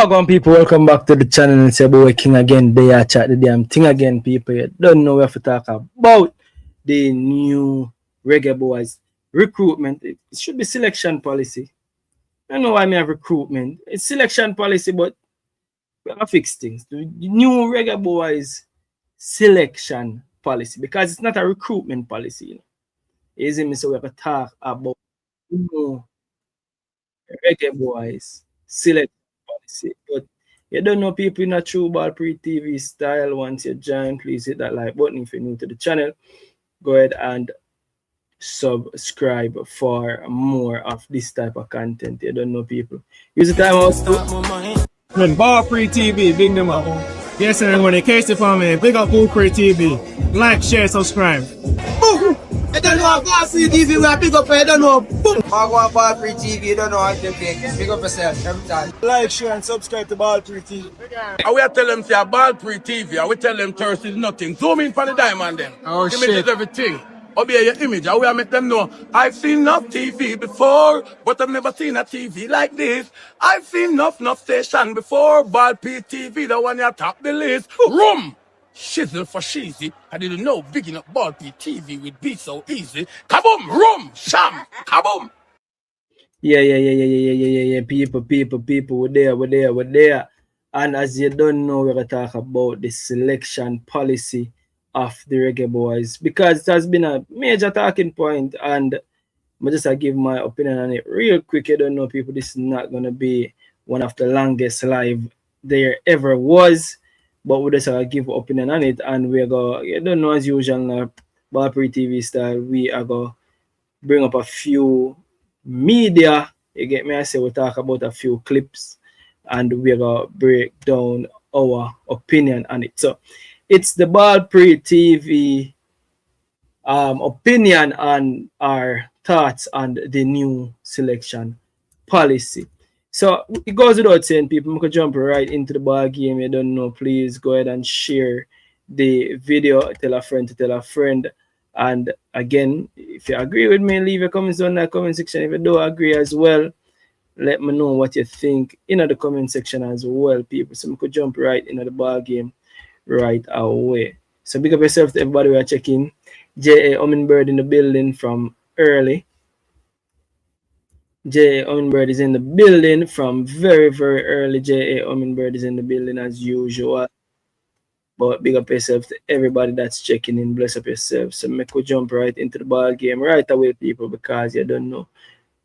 Welcome people, welcome back to the channel. It's your boy King again. They are chat the damn thing again, people. You don't know what to talk about the new Reggae Boyz recruitment. It should be selection policy. I don't know why I have recruitment. It's selection policy, but we have to fix things. The new Reggae Boyz selection policy, because it's not a recruitment policy. You know, easy me, so we have to talk about new Reggae Boyz selection policy. But you don't know people in a true ballpreetv style. Once you join, please hit that like button. If you're new to the channel, go ahead and subscribe for more of this type of content. You don't know people. Use the time out. When ballpreetv, big them up. Yes, sir. When they case it for me, big up ballpreetv. Like, share, subscribe. I don't know how ballpreetv we are pick up. I don't know. I want ballpreetv. You don't know how to pick up yourself every time. Like, share, and subscribe to ballpreetv. And we tell them say a ballpreetv, and we tell them thirst is nothing. Zoom in for the diamond then. Oh, image shit. is everything. Obey your image, and we make them know. I've seen enough TV before, but I've never seen a TV like this. I've seen enough station before. ballpreetv, the one you top the list. Room! Shizzle for cheesy. I didn't know big enough ballpreetv would be so easy. Kaboom! Room! Sham! Kaboom! Yeah. People, we're there. And as you don't know, we're going to talk about the selection policy of the Reggae Boyz, because it has been a major talking point, and I'm just give my opinion on it real quick. You don't know people, this is not going to be one of the longest live there ever was, but we just give opinion on it, and we're going, you don't know, as usual, ballpreetv style, we are going to bring up a few media, you get me? I say we talk about a few clips, and we're going to break down our opinion on it. So it's the ballpreetv opinion on our thoughts on the new selection policy. So it goes without saying, people, we could jump right into the ball game. You don't know, please go ahead and share the video, tell a friend to tell a friend. And again, if you agree with me, leave your comments on that comment section. If you don't agree as well, let me know what you think in the comment section as well, people. So we could jump right into the ball game right away. So big up yourself to everybody we are checking. J.A. Hummingbird in the building from early. J.A. Hummingbird is in the building from very early. J.A. Hummingbird is in the building as usual. But big up yourself to everybody that's checking in. Bless up yourself. So make we jump right into the ball game right away, people, because you don't know,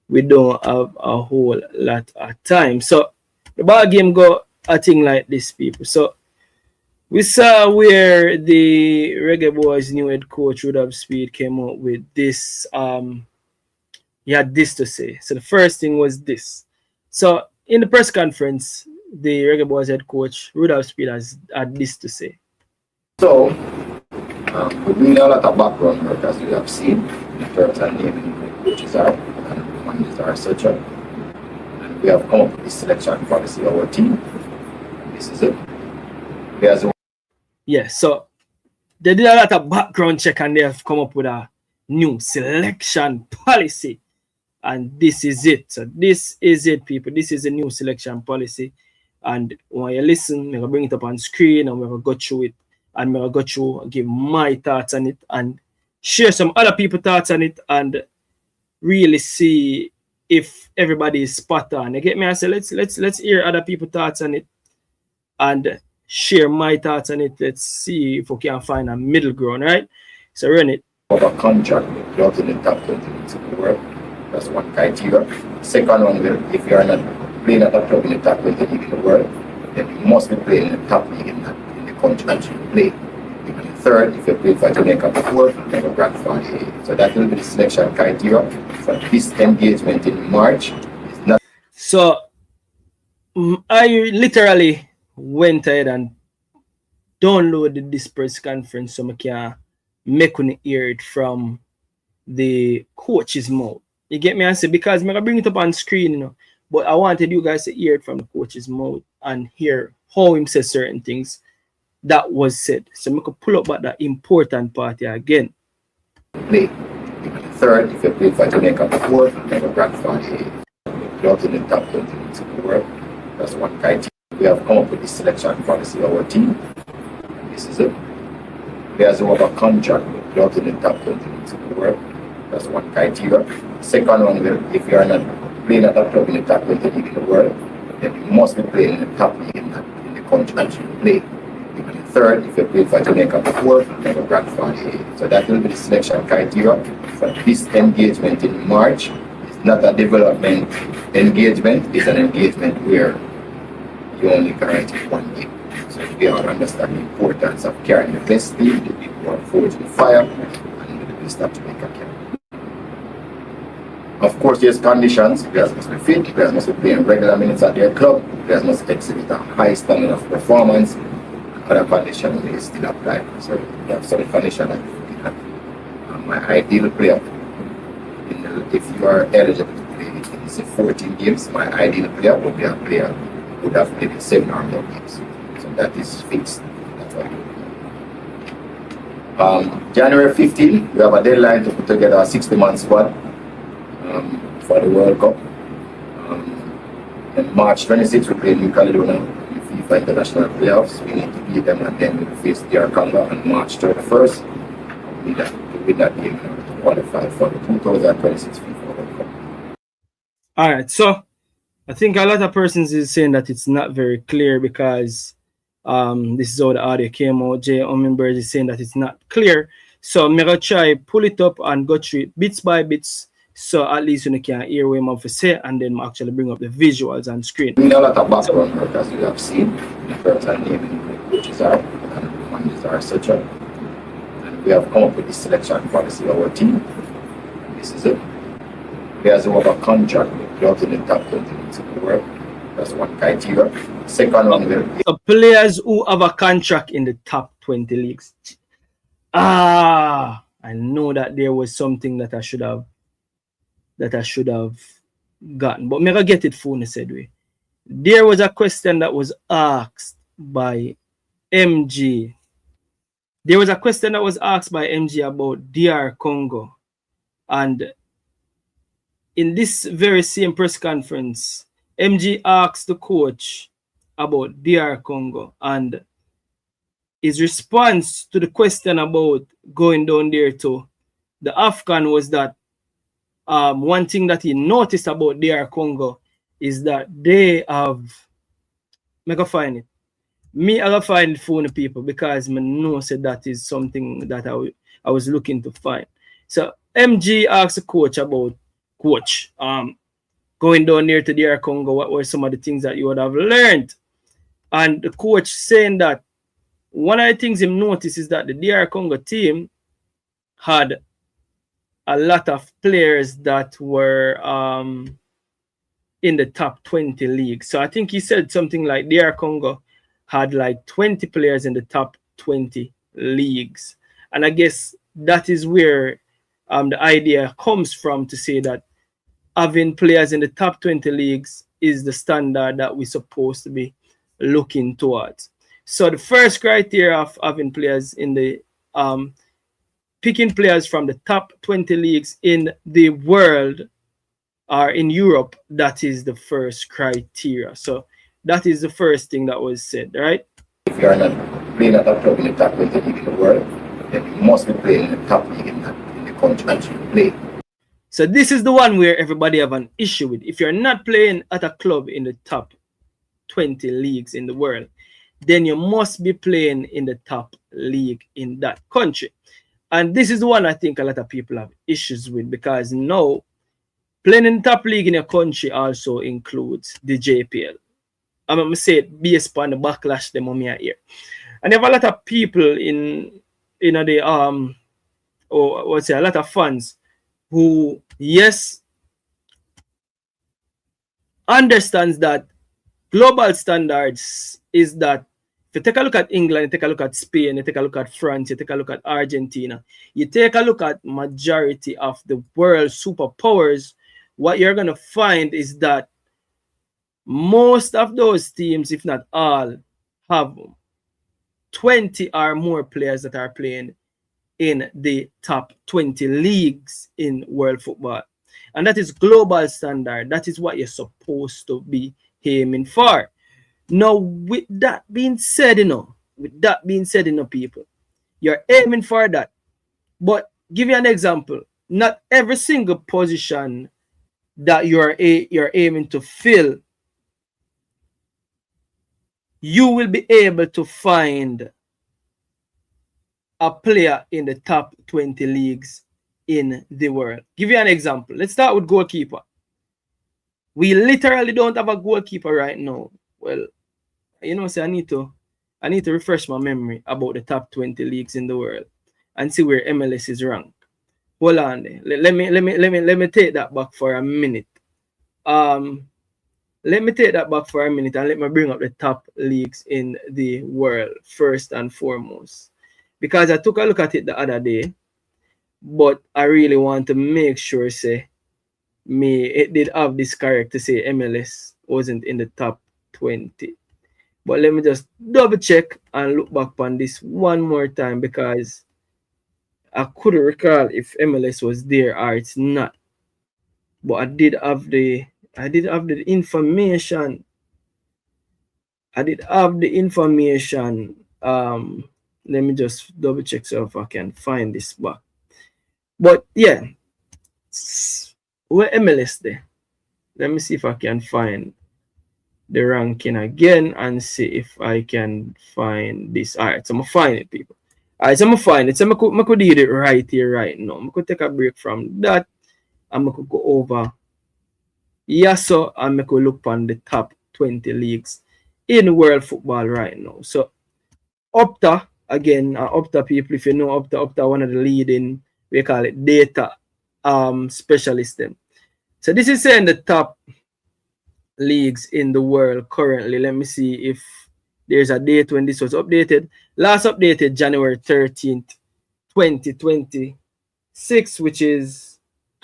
we don't have a whole lot of time. So the ball game go a thing like this, people. So we saw where the Reggae Boyz new head coach Rudolph Speed came out with this. He had this to say. So the first thing was this. So in the press conference, the Reggae Boyz head coach Rudolph Speed had this to say. So we're doing a lot of background work, as you have seen, in terms of naming who the coaches are and one is our searcher. And we have come up with this selection policy of our team. And this is it. So they did a lot of background check, and they have come up with a new selection policy. And this is it. So this is it, people. This is a new selection policy. And when you listen, I'm going to bring it up on screen, and we're going to go through it. And we're going to go through and give my thoughts on it and share some other people's thoughts on it and really see if everybody is spot on. You get me? I say let's hear other people's thoughts on it and share my thoughts on it. Let's see if we can find a middle ground, right? So run it. Of a contract without in the top 20 leagues in the world. That's one criteria. Second one, if you are not playing at the club in the top 20 league in the world, then you must be playing in the top league in the country that you play. And third, if you play for Jamaica before, you have a grandfather. So that will be the selection criteria for this engagement in March. Is not. So I literally went ahead and downloaded this press conference so I can make one hear it from the coach's mouth. You get me? I say, because I'm gonna bring it up on screen, you know, but I wanted you guys to hear it from the coach's mouth and hear how him says certain things that was said. So I can pull up that important part here again. Play. Third, if you play for Jamaica before, you have a grandfather. Without in the top 20 leagues in the world. That's one criteria. We have come up with this selection policy of our team. This is it. Players who have a contract without in the top 20 leagues in the world. That's one criteria. Second one, if you are not playing at a club in the top 20 league in the world, then you must be playing in the top league in the country that you play. And third, if you play for Jamaica before, then you're grandfathered. So that will be the selection criteria for this engagement in March. It's not a development engagement, it's an engagement where you only guarantee one game. So we all understand the importance of carrying the best team, the people who are forging the fire, and the best that Jamaica can. Of course, there's conditions. Players must be fit, players must be playing regular minutes at their club, players must exhibit a high standard of performance. Other conditions may still apply. So we have some conditions that you looking at. My ideal player, if you are eligible to play, it's 14 games. My ideal player would be a player who would have played in 7 or more games. So that is fixed. That's what I do. January 15, we have a deadline to put together a 60-man squad for the World Cup. In March 26, we play New Caledonia in FIFA International Playoffs. We need to beat them, and then we face DR Congo on March 31st. We need to win that game in order to qualify for the 2026 FIFA World Cup. All right, so I think a lot of persons is saying that it's not very clear because this is how the audio came out. Jay Omenberg is saying that it's not clear. So I'm gonna try pull it up and go through it bits by bits, so at least you can hear what I'm have to say, and then actually bring up the visuals on screen. We know a lot of background work, as you have seen, in terms of naming who the coaches are and the managers are, etc. And we have come up with this selection policy of our team. This is it. Players who have a contract without in the top 20 leagues in the world. That's one criteria. Second one will be players who have a contract in the top 20 leagues. I know that there was something that I should have gotten, but maybe get it for the said way. There was a question that was asked by MG. There was a question that was asked by MG about DR Congo, and in this very same press conference, MG asked the coach about DR Congo, and his response to the question about going down there to the AFCON was that one thing that he noticed about DR Congo is that they have, I gotta find it. Me, I gotta find it for the people because I know said that is something that I was looking to find. So MG asked the coach about going down there to DR Congo, what were some of the things that you would have learned? And the coach saying that one of the things he noticed is that the DR Congo team had a lot of players that were in the top 20 leagues. So I think he said something like DR Congo had like 20 players in the top 20 leagues. And I guess that is where the idea comes from, to say that having players in the top 20 leagues is the standard that we're supposed to be looking towards. So the first criteria of having players in the picking players from the top 20 leagues in the world or in Europe, that is the first criteria. So that is the first thing that was said, right? If you are not playing at a club in the top 20 league in the world, then you must be playing in the top league in the country that you play. So this is the one where everybody have an issue with. If you're not playing at a club in the top 20 leagues in the world, then you must be playing in the top league in that country. And this is the one I think a lot of people have issues with, because now playing in the top league in your country also includes the JPL. I'm going to say it based upon the backlash them on me here. And you have a lot of people in the a lot of fans who, yes, understands that global standards is that if you take a look at England, you take a look at Spain, you take a look at France, you take a look at Argentina, you take a look at majority of the world superpowers, what you're going to find is that most of those teams, if not all, have 20 or more players that are playing in the top 20 leagues in world football. And that is global standard. That is what you're supposed to be aiming for. Now, with that being said, people, you're aiming for that. But give you an example. Not every single position that you're aiming to fill, you will be able to find a player in the top 20 leagues in the world. Give you an example. Let's start with goalkeeper. We literally don't have a goalkeeper right now. Well, you know, so I need to refresh my memory about the top 20 leagues in the world and see where MLS is ranked. Hold on there. Let me take that back for a minute. Let me take that back for a minute and let me bring up the top leagues in the world first and foremost. Because I took a look at it the other day, but I really want to make sure, it did have this character say MLS wasn't in the top 20. But let me just double check and look back on this one more time because I couldn't recall if MLS was there or it's not. But I did have the information. Let me just double check so if I can find this back. But yeah, where MLS there? Let me see if I can find the ranking again and see if I can find this. All right, so I'm gonna find it, people. All right, so I'm gonna find it. So I could do it right here, right now. I could take a break from that. I'm gonna go over. Yeah, so I'm gonna look on the top 20 leagues in world football right now. So Opta, again, Opta people, if you know Opta one of the leading, we call it data specialists. So this is saying the top leagues in the world currently. Let me see if there's a date when this was updated. Last updated January 13th, 2026, which is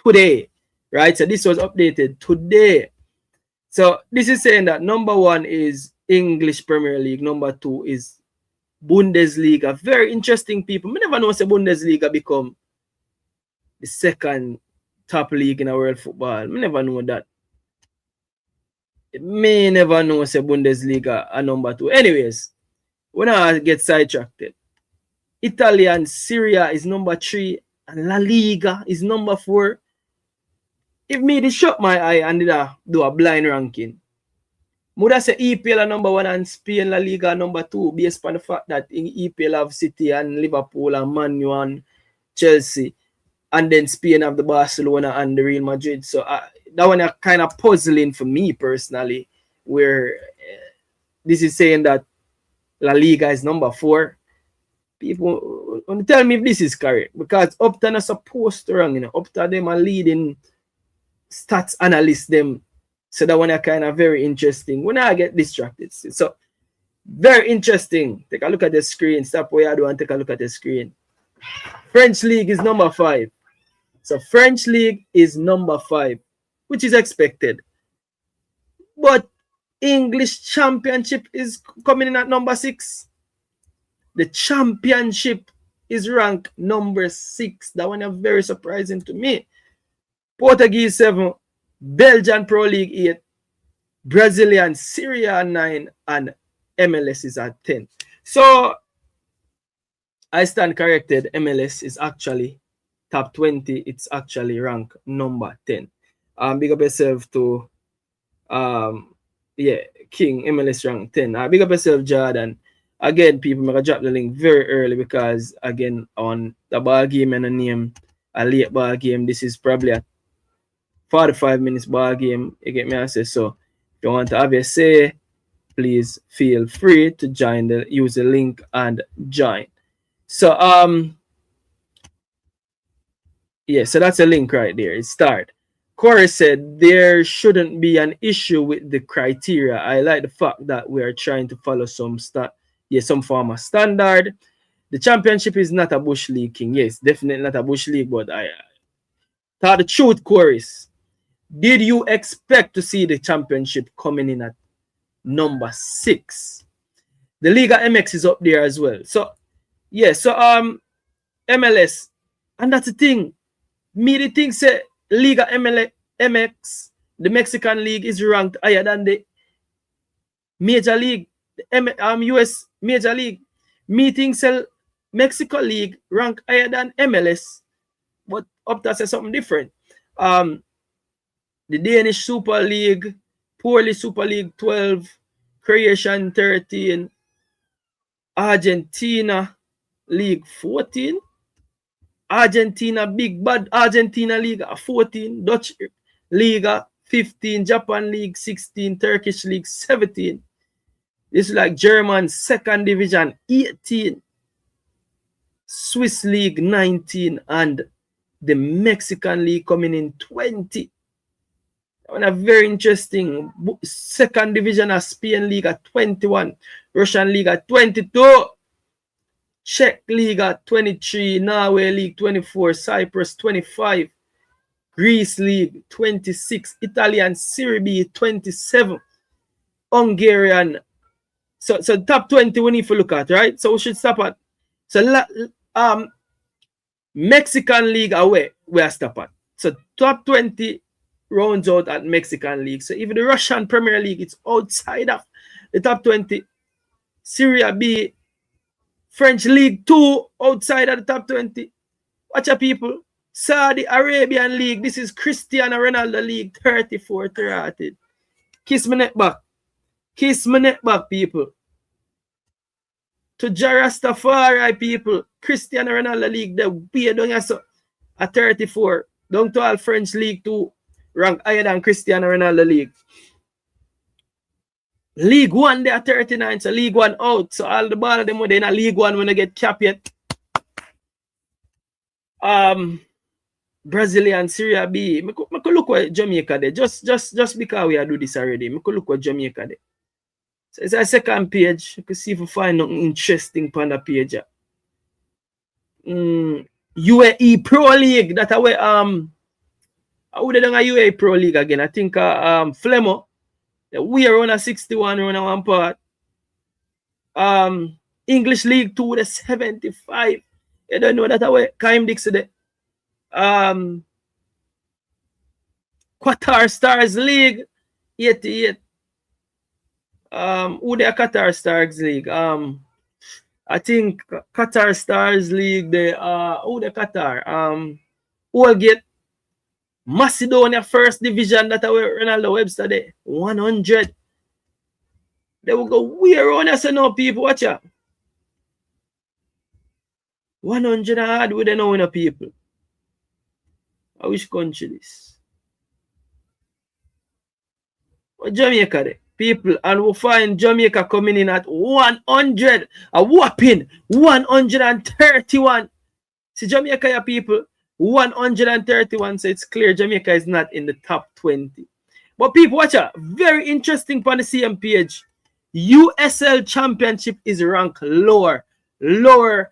today, right? So this was updated today. So this is saying that number 1 is English Premier League, number 2 is Bundesliga. Very interesting, people. I never know say Bundesliga become the second top league in the world football. I never know that. May never know say Bundesliga are number 2. Anyways, when I get sidetracked, Italian Serie A is number 3 and La Liga is number 4. If me did shut my eye and did do a blind ranking, would I say EPL are number 1 and Spain La Liga number 2 based on the fact that in EPL have City and Liverpool and Man U and Chelsea, and then Spain have the Barcelona and the Real Madrid. So that one are kind of puzzling for me personally, where this is saying that La Liga is number 4. People want to tell me if this is correct, because Opta is supposed to run, Opta them are leading stats analysts them. So that one are kind of very interesting. When I get distracted, so very interesting. Take a look at the screen. Stop where I do and take a look at the screen. French League is number 5. So French League is number 5, which is expected. But English Championship is coming in at number 6. The Championship is ranked number 6. That one is very surprising to me. Portuguese 7, Belgian Pro League 8, Brazilian Serie A 9, and MLS is at 10. So I stand corrected. MLS is actually top 20. It's actually ranked number 10. Big up yourself to King. MLS ranked 10. Big up yourself, Jordan. Again, people, I'm gonna drop the link very early because again on the ball game and a name a late ball game. This is probably a 45 minutes ball game. You get me? I say so. If you want to have your say, please feel free to use the link and join. So so that's a link right there. It started. Corey said there shouldn't be an issue with the criteria. I like the fact that we are trying to follow some form of standard. The championship is not a bush league king. Yes, definitely not a bush league, but I tell the truth, Corey. Did you expect to see the championship coming in at number 6? The Liga MX is up there as well. So MLS, and that's the thing. Me the thing say Liga MX, the Mexican league, is ranked higher than the Major League, US Major League, meeting sell Mexico League rank higher than MLS, but up to say something different. The Danish Super League, Polish Super League 12, Croatian 13, Argentina League 14, Argentina Big Bad Argentina League 14, Dutch League 15, Japan League 16, Turkish League 17. This is like German second division 18, Swiss League 19, and the Mexican League coming in 20. And a very interesting second division of Spain League at 21, Russian League at 22, Czech League at 23, Norway League 24, Cyprus 25, Greece League 26, Italian Serie B 27, Hungarian. So top 20 we need to look at, right? So we should stop at. So Mexican League away, we are stop at. So top 20 rounds out at Mexican League. So even the Russian Premier League, it's outside of the top 20. Serie B, French League 2, outside of the top 20. Watch out, people. Saudi Arabian League, this is Cristiano Ronaldo League, 34 rated. Kiss my neck back. Kiss my neck back, people. To Jarastafari, people. Cristiano Ronaldo League, the way down here, so at 34. Down to all French League 2, rank higher than Cristiano Ronaldo League. League 1, they are 39, so League 1 out. So all the ball of them were in a League 1 when they get capped yet. Brazilian Serie B. I could look at Jamaica there. Just because we are do this already. I could look at Jamaica there. So it's a second page. You can see if we find something interesting on the page. UAE Pro League. That's where I would have done a UAE Pro League again. I think Flemo. We are on a 61 on a one part. English League 2 the 75. You don't know that way. Kaim Dixon. Qatar Stars League 88. Who the Qatar Stars League? I think Qatar Stars League, who the Qatar? Who get Macedonia First Division, that where Ronaldo Webster there, 100. They will go where on us now, people, watch out. 100 hard with the know people. I wish country this. What Jamaica there? People, and we'll find Jamaica coming in at 100, a whopping 131. See Jamaica, yeah, people, 131. So it's clear Jamaica is not in the top 20. But people, watch out, very interesting on the CM page. USL Championship is ranked lower than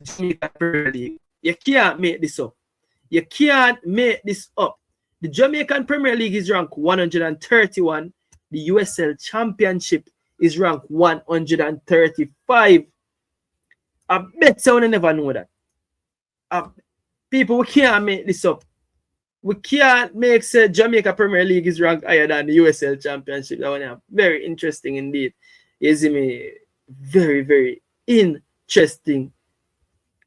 Jamaica Premier League. You can't make this up. You can't make this up. The Jamaican Premier League is ranked 131. The USL Championship is ranked 135. I bet someone never know that. People, we can't make this up. We can't make say Jamaica Premier League is ranked higher than the USL Championship. That one very interesting indeed. You see me? Very, very interesting.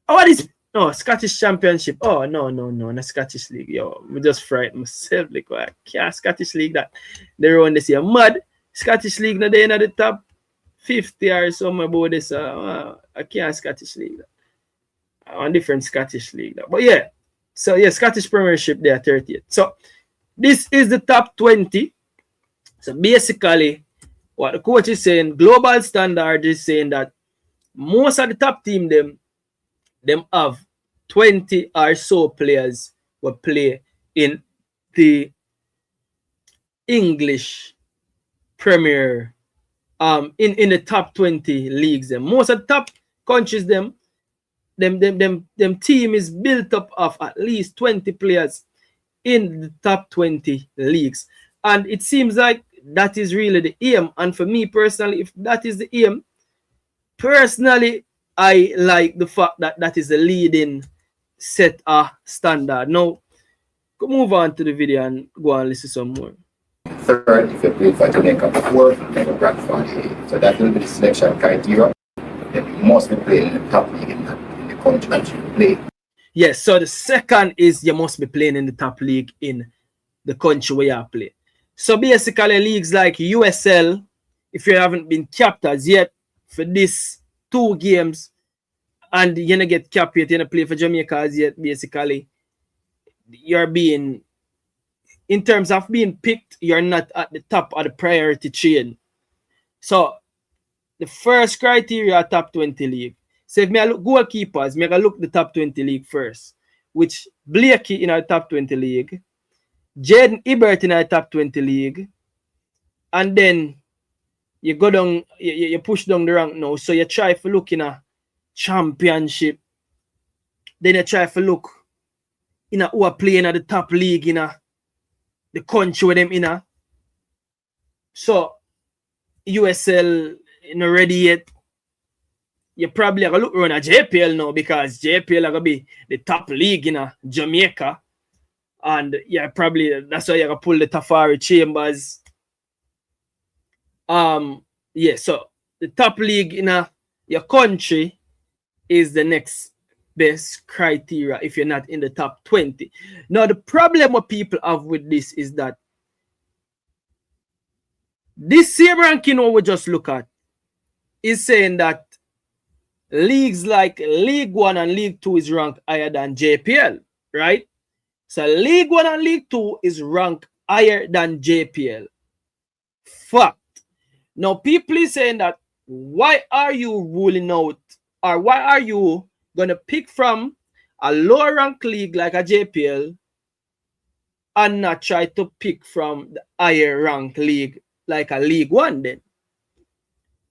Oh, what is no Scottish Championship? Oh no, not Scottish League. Yo, I just frightened myself like I can't Scottish League that they run this year. Mad Scottish League now they in the top 50 or something about this. I can't Scottish League that. On different Scottish League that. But yeah, so yeah, Scottish Premiership they are 30th. So this is the top 20. So basically, what the coach is saying, global standard is saying that most of the top team them have 20 or so players who play in the English Premier in the top 20 leagues. Most of the top countries them team is built up of at least 20 players in the top 20 leagues. And it seems like that is really the aim. And for me personally, if that is the aim, personally, I like the fact that that is the leading set standard. Now, go move on to the video and go and listen some more. third, if you played for Jamaica before, then you grandfather. So that will be the selection criteria. Then you must be playing in the top league in the country that you play. Yes, so the second is you must be playing in the top league in the country where you play. So basically leagues like USL, if you haven't been capped as yet for this 2 games and you don't get capped yet, you don't play for Jamaica as yet, basically you're being, in terms of being picked, you're not at the top of the priority chain. So the first criteria, top 20 league. So if I look goalkeepers, I look the top 20 league first, which Blakey in our top 20 league, Jaden Ibert in our top 20 league, and then you go down, you push down the rank now. So you try for look in a championship, then you try for look in a who are playing at the top league in a the country with them in a. So USL not ready yet. You probably are going to look around at JPL now because JPL are going to be the top league in Jamaica. And yeah, probably that's why you're going to pull the Tafari Chambers. Yeah, so the top league in your country is the next best criteria if you're not in the top 20. Now, the problem what people have with this is that this same ranking what we just look at is saying that leagues like League 1 and League 2 is ranked higher than JPL, right? So League 1 and League 2 is ranked higher than JPL. Fact. Now people is saying that why are you ruling out, or why are you going to pick from a lower ranked league like a JPL and not try to pick from the higher ranked league like a League 1 then?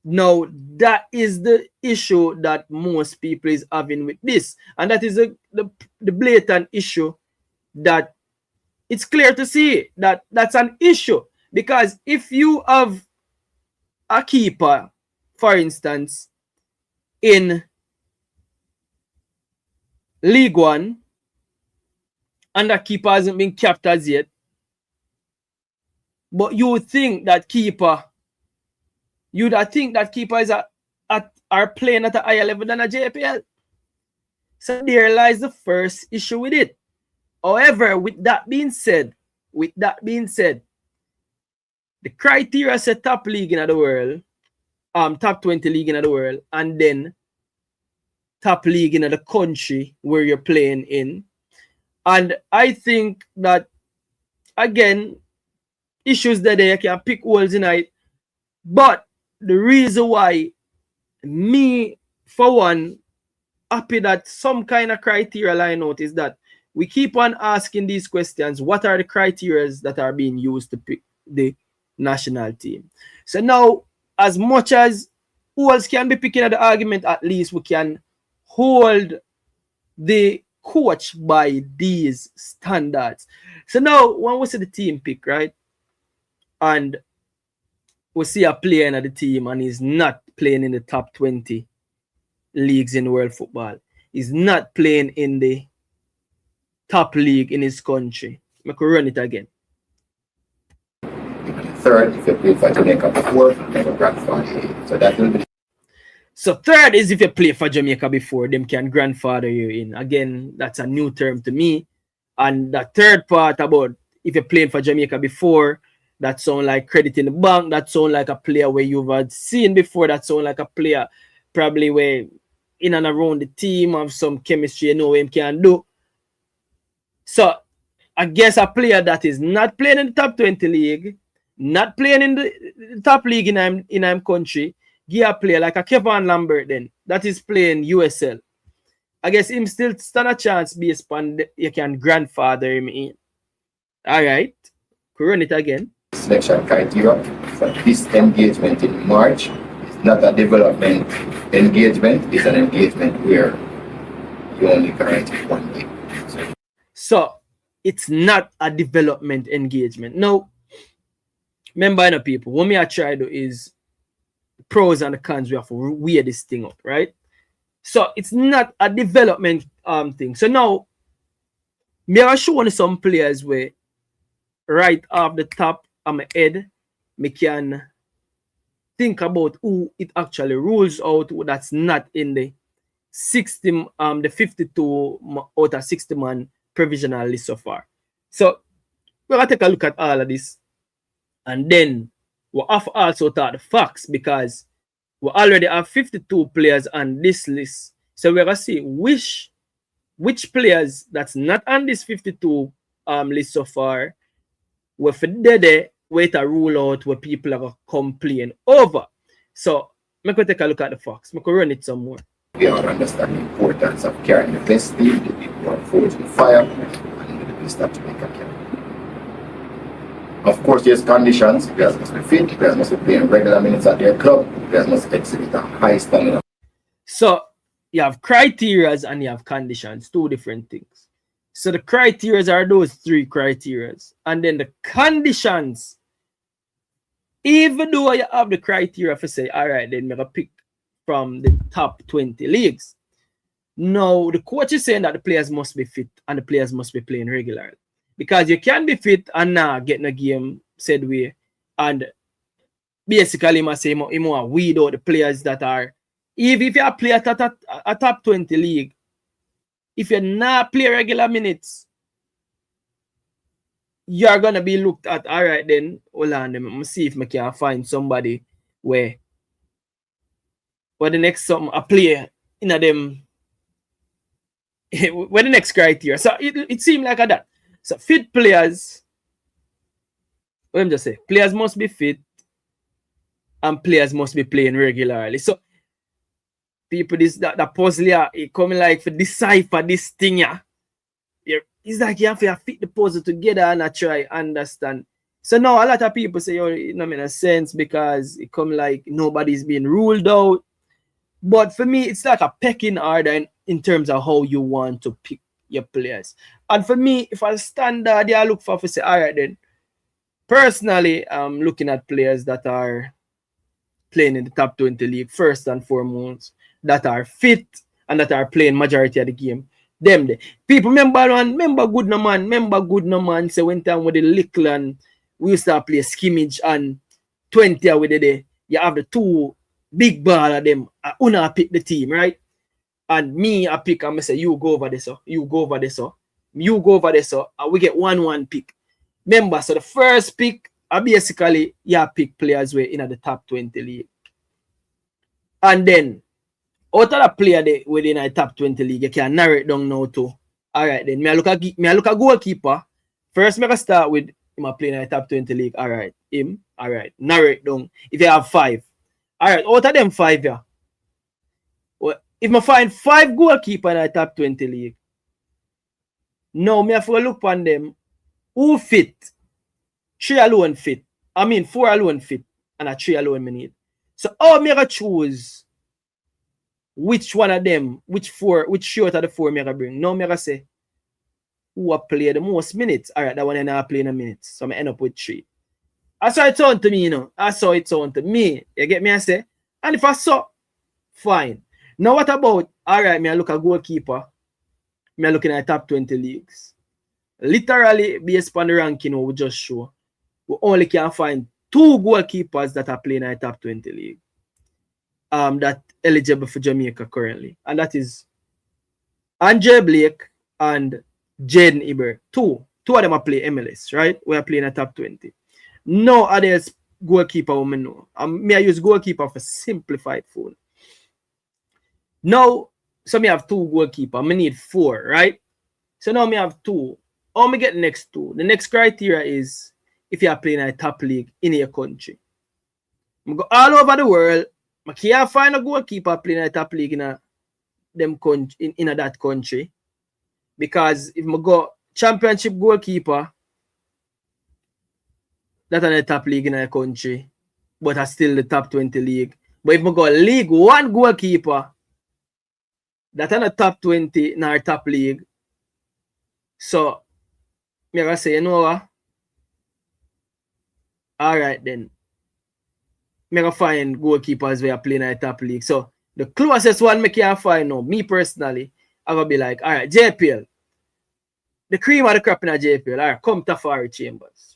Now, that is the issue that most people is having with this. And that is the blatant issue that it's clear to see that that's an issue. Because if you have a keeper, for instance, in League 1, and that keeper hasn't been capped as yet, but you would think that keeper is are playing at a higher level than a JPL. So there lies the first issue with it. However, with that being said, the criteria set top league in the world, top 20 league in the world, and then top league in the country where you're playing in. And I think that, again, issues that you can pick holes in it, but the reason why me, for one, happy that some kind of criteria line out is that we keep on asking these questions. What are the criteria that are being used to pick the national team? So now, as much as who else can be picking at the argument, at least we can hold the coach by these standards. So now, when we see the team pick, right, and we see a player in the team and he's not playing in the top 20 leagues in world football. He's not playing in the top league in his country. I could run it again. Third, if you played for Jamaica before, then you grandfather. So that will be. So third is if you play for Jamaica before, them can grandfather you in. Again, that's a new term to me. And the third part about if you're playing for Jamaica before, that sound like credit in the bank. That sound like a player where you've had seen before. That sound like a player probably where in and around the team have some chemistry, you know what him can do. So I guess a player that is not playing in the top 20 league, not playing in the top league in him country, give a player like a Kevin Lambert then, that is playing USL. I guess him still stand a chance based upon you can grandfather him in. All right, we run it again. Selection criteria for this engagement in March is not a development engagement, it's an engagement where you only can write it one day. So it's not a development engagement. Now, remember, people, what me I try to do is pros and the cons. We have to weigh this thing up, right? So it's not a development thing. So now, me I show you some players where right off the top on my head, me can think about who it actually rules out, who that's not in the 52 out of 60 man provisional list so far. So we're gonna take a look at all of this, and then we have to also talk the facts, because we already have 52 players on this list. So we're gonna see which players that's not on this 52 list so far were for there wait to rule out where people are gonna complain over. So I'm gonna take a look at the facts. I'm gonna run it some more. We all understand the importance of carrying the best team, the people who are forging the fire, and the best that Jamaica can. Of course, there's conditions. Players must be fit, players must be playing regular minutes at their club, players must exhibit a high stamina. So you have criterias and you have conditions, two different things. So the criterias are those three criterias, and then the conditions, even though you have the criteria for say, all right, then make a pick from the top 20 leagues. No, the coach is saying that the players must be fit and the players must be playing regularly. Because you can be fit and not get in a game said way. And basically, I say, you must weed out the players that are, if you play at a top 20 league, if you not play regular minutes, you're going to be looked at. All right, then, hold on, let me see if I can find somebody where the next something a player in a them where the next criteria. So it seemed like that. So fit players, what I'm just say, players must be fit and players must be playing regularly. So people that puzzle here, it coming like for decipher this thing here. It's like you have to fit the puzzle together and I try understand. So now a lot of people say, oh, it don't make sense because it come like nobody's being ruled out. But for me, it's like a pecking order in terms of how you want to pick your players. And for me, if I standard, I look for say, all right, then personally, I'm looking at players that are playing in the top 20 league first and foremost, that are fit and that are playing majority of the game. Them there. People remember good no man. So when time with the little and we used to play skimmage and 20 with the day, you have the two big ball of them. Una pick the team, right? And me, I pick and I say, you go over there, so you go over there, so you go over there, so and we get 1-1 pick. Remember, so the first pick, I basically pick players were in the top 20 league. And then out of the player within the top 20 league, you can narrow it down now to all right, then me look at goalkeeper. First, me start with him playing in the top 20 league. All right, him, all right, narrow it down. If you have 5. All right, out of them 5, yeah. Well, if I find 5 goalkeeper in the top 20 league, now me have to look on them who fit. 3 alone fit. I mean 4 alone fit, and a 3 alone me need. So how me gonna choose which one of them, which 3 out of the 4 me gonna bring? Now me gonna say who I play the most minutes. All right, that one I not playing a minute, so I end up with 3. That's how it sound to me, you know. That's how it sound to me. You get me? I say, and if I saw, fine. Now what about, all right, me I look at goalkeeper. Me I looking at top 20 leagues. Literally, based on the ranking we just show, we only can find 2 goalkeepers that are playing in the top 20 league. That eligible for Jamaica currently. And that is Andre Blake and Jaden Iber. 2 of them are playing MLS, right? We are playing a top 20. No other goalkeeper women know. I use goalkeeper for simplified phone. Now, so me have 2 goalkeeper. I need 4, right? So now me have 2. How me get the next 2? The next criteria is if you are playing a top league in your country. I go all over the world. I can't find a goalkeeper playing a top league in that country. Because if I go championship goalkeeper, that's in the top league in a country, but I still the top 20 league. But if I go League 1 goalkeeper, that's in the top 20 in our top league. So, I'm going to say, you know what? All right, then. I'm going to find goalkeepers who are playing in the top league. So, the closest one I can find now, me personally, I'm going to be like, all right, JPL. The cream of the crop in a JPL. All right, come Tafari Chambers.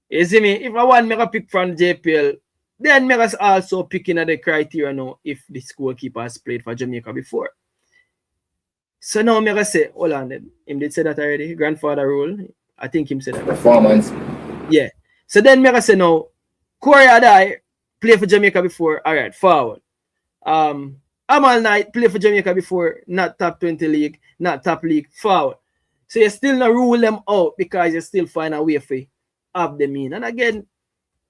You see me? If I want make a pick from JPL, then make us also pick in the criteria now if the goalkeeper has played for Jamaica before. So now make us say, hold on then. Him did say that already. Grandfather rule. I think him said that. Performance. Yeah. So then make us say now, Corey Adai play for Jamaica before. All right, forward. Amal Knight play for Jamaica before, not top 20 league, not top league, forward. So you still not rule them out because you still find a way for have them in. And again,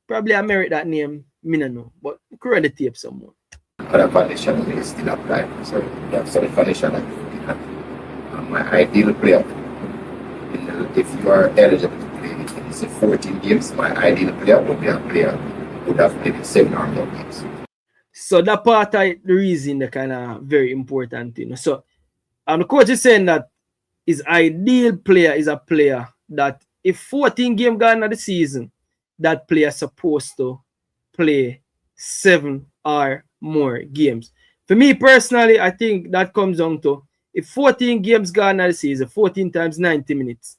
probably I merit that name, me no know, but correct the tape somewhere. Other condition may still apply. So that's the condition that my ideal player. If you are eligible to play it's 14 games, my ideal player would be a player who would have played in 7 or more games. So that part of the reason that kind of very important, you know. So the coach is saying that his ideal player is a player that if 14 games gone of the season, that player is supposed to play 7 or more games. For me personally, I think that comes down to if 14 games gone of the season, 14 times 90 minutes,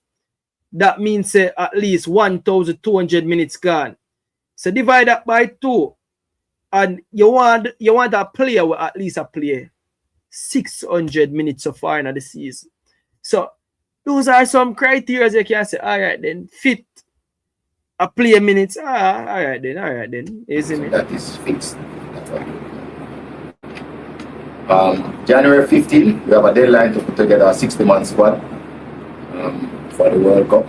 that means at least 1,200 minutes gone. So divide that by 2. And you want a player with at least a player 600 minutes so far in the season. So those are some criteria you can say, all right then, fit a player minutes. All right then. Isn't it? That is fixed. January 15, we have a deadline to put together a 60-man squad for the World Cup.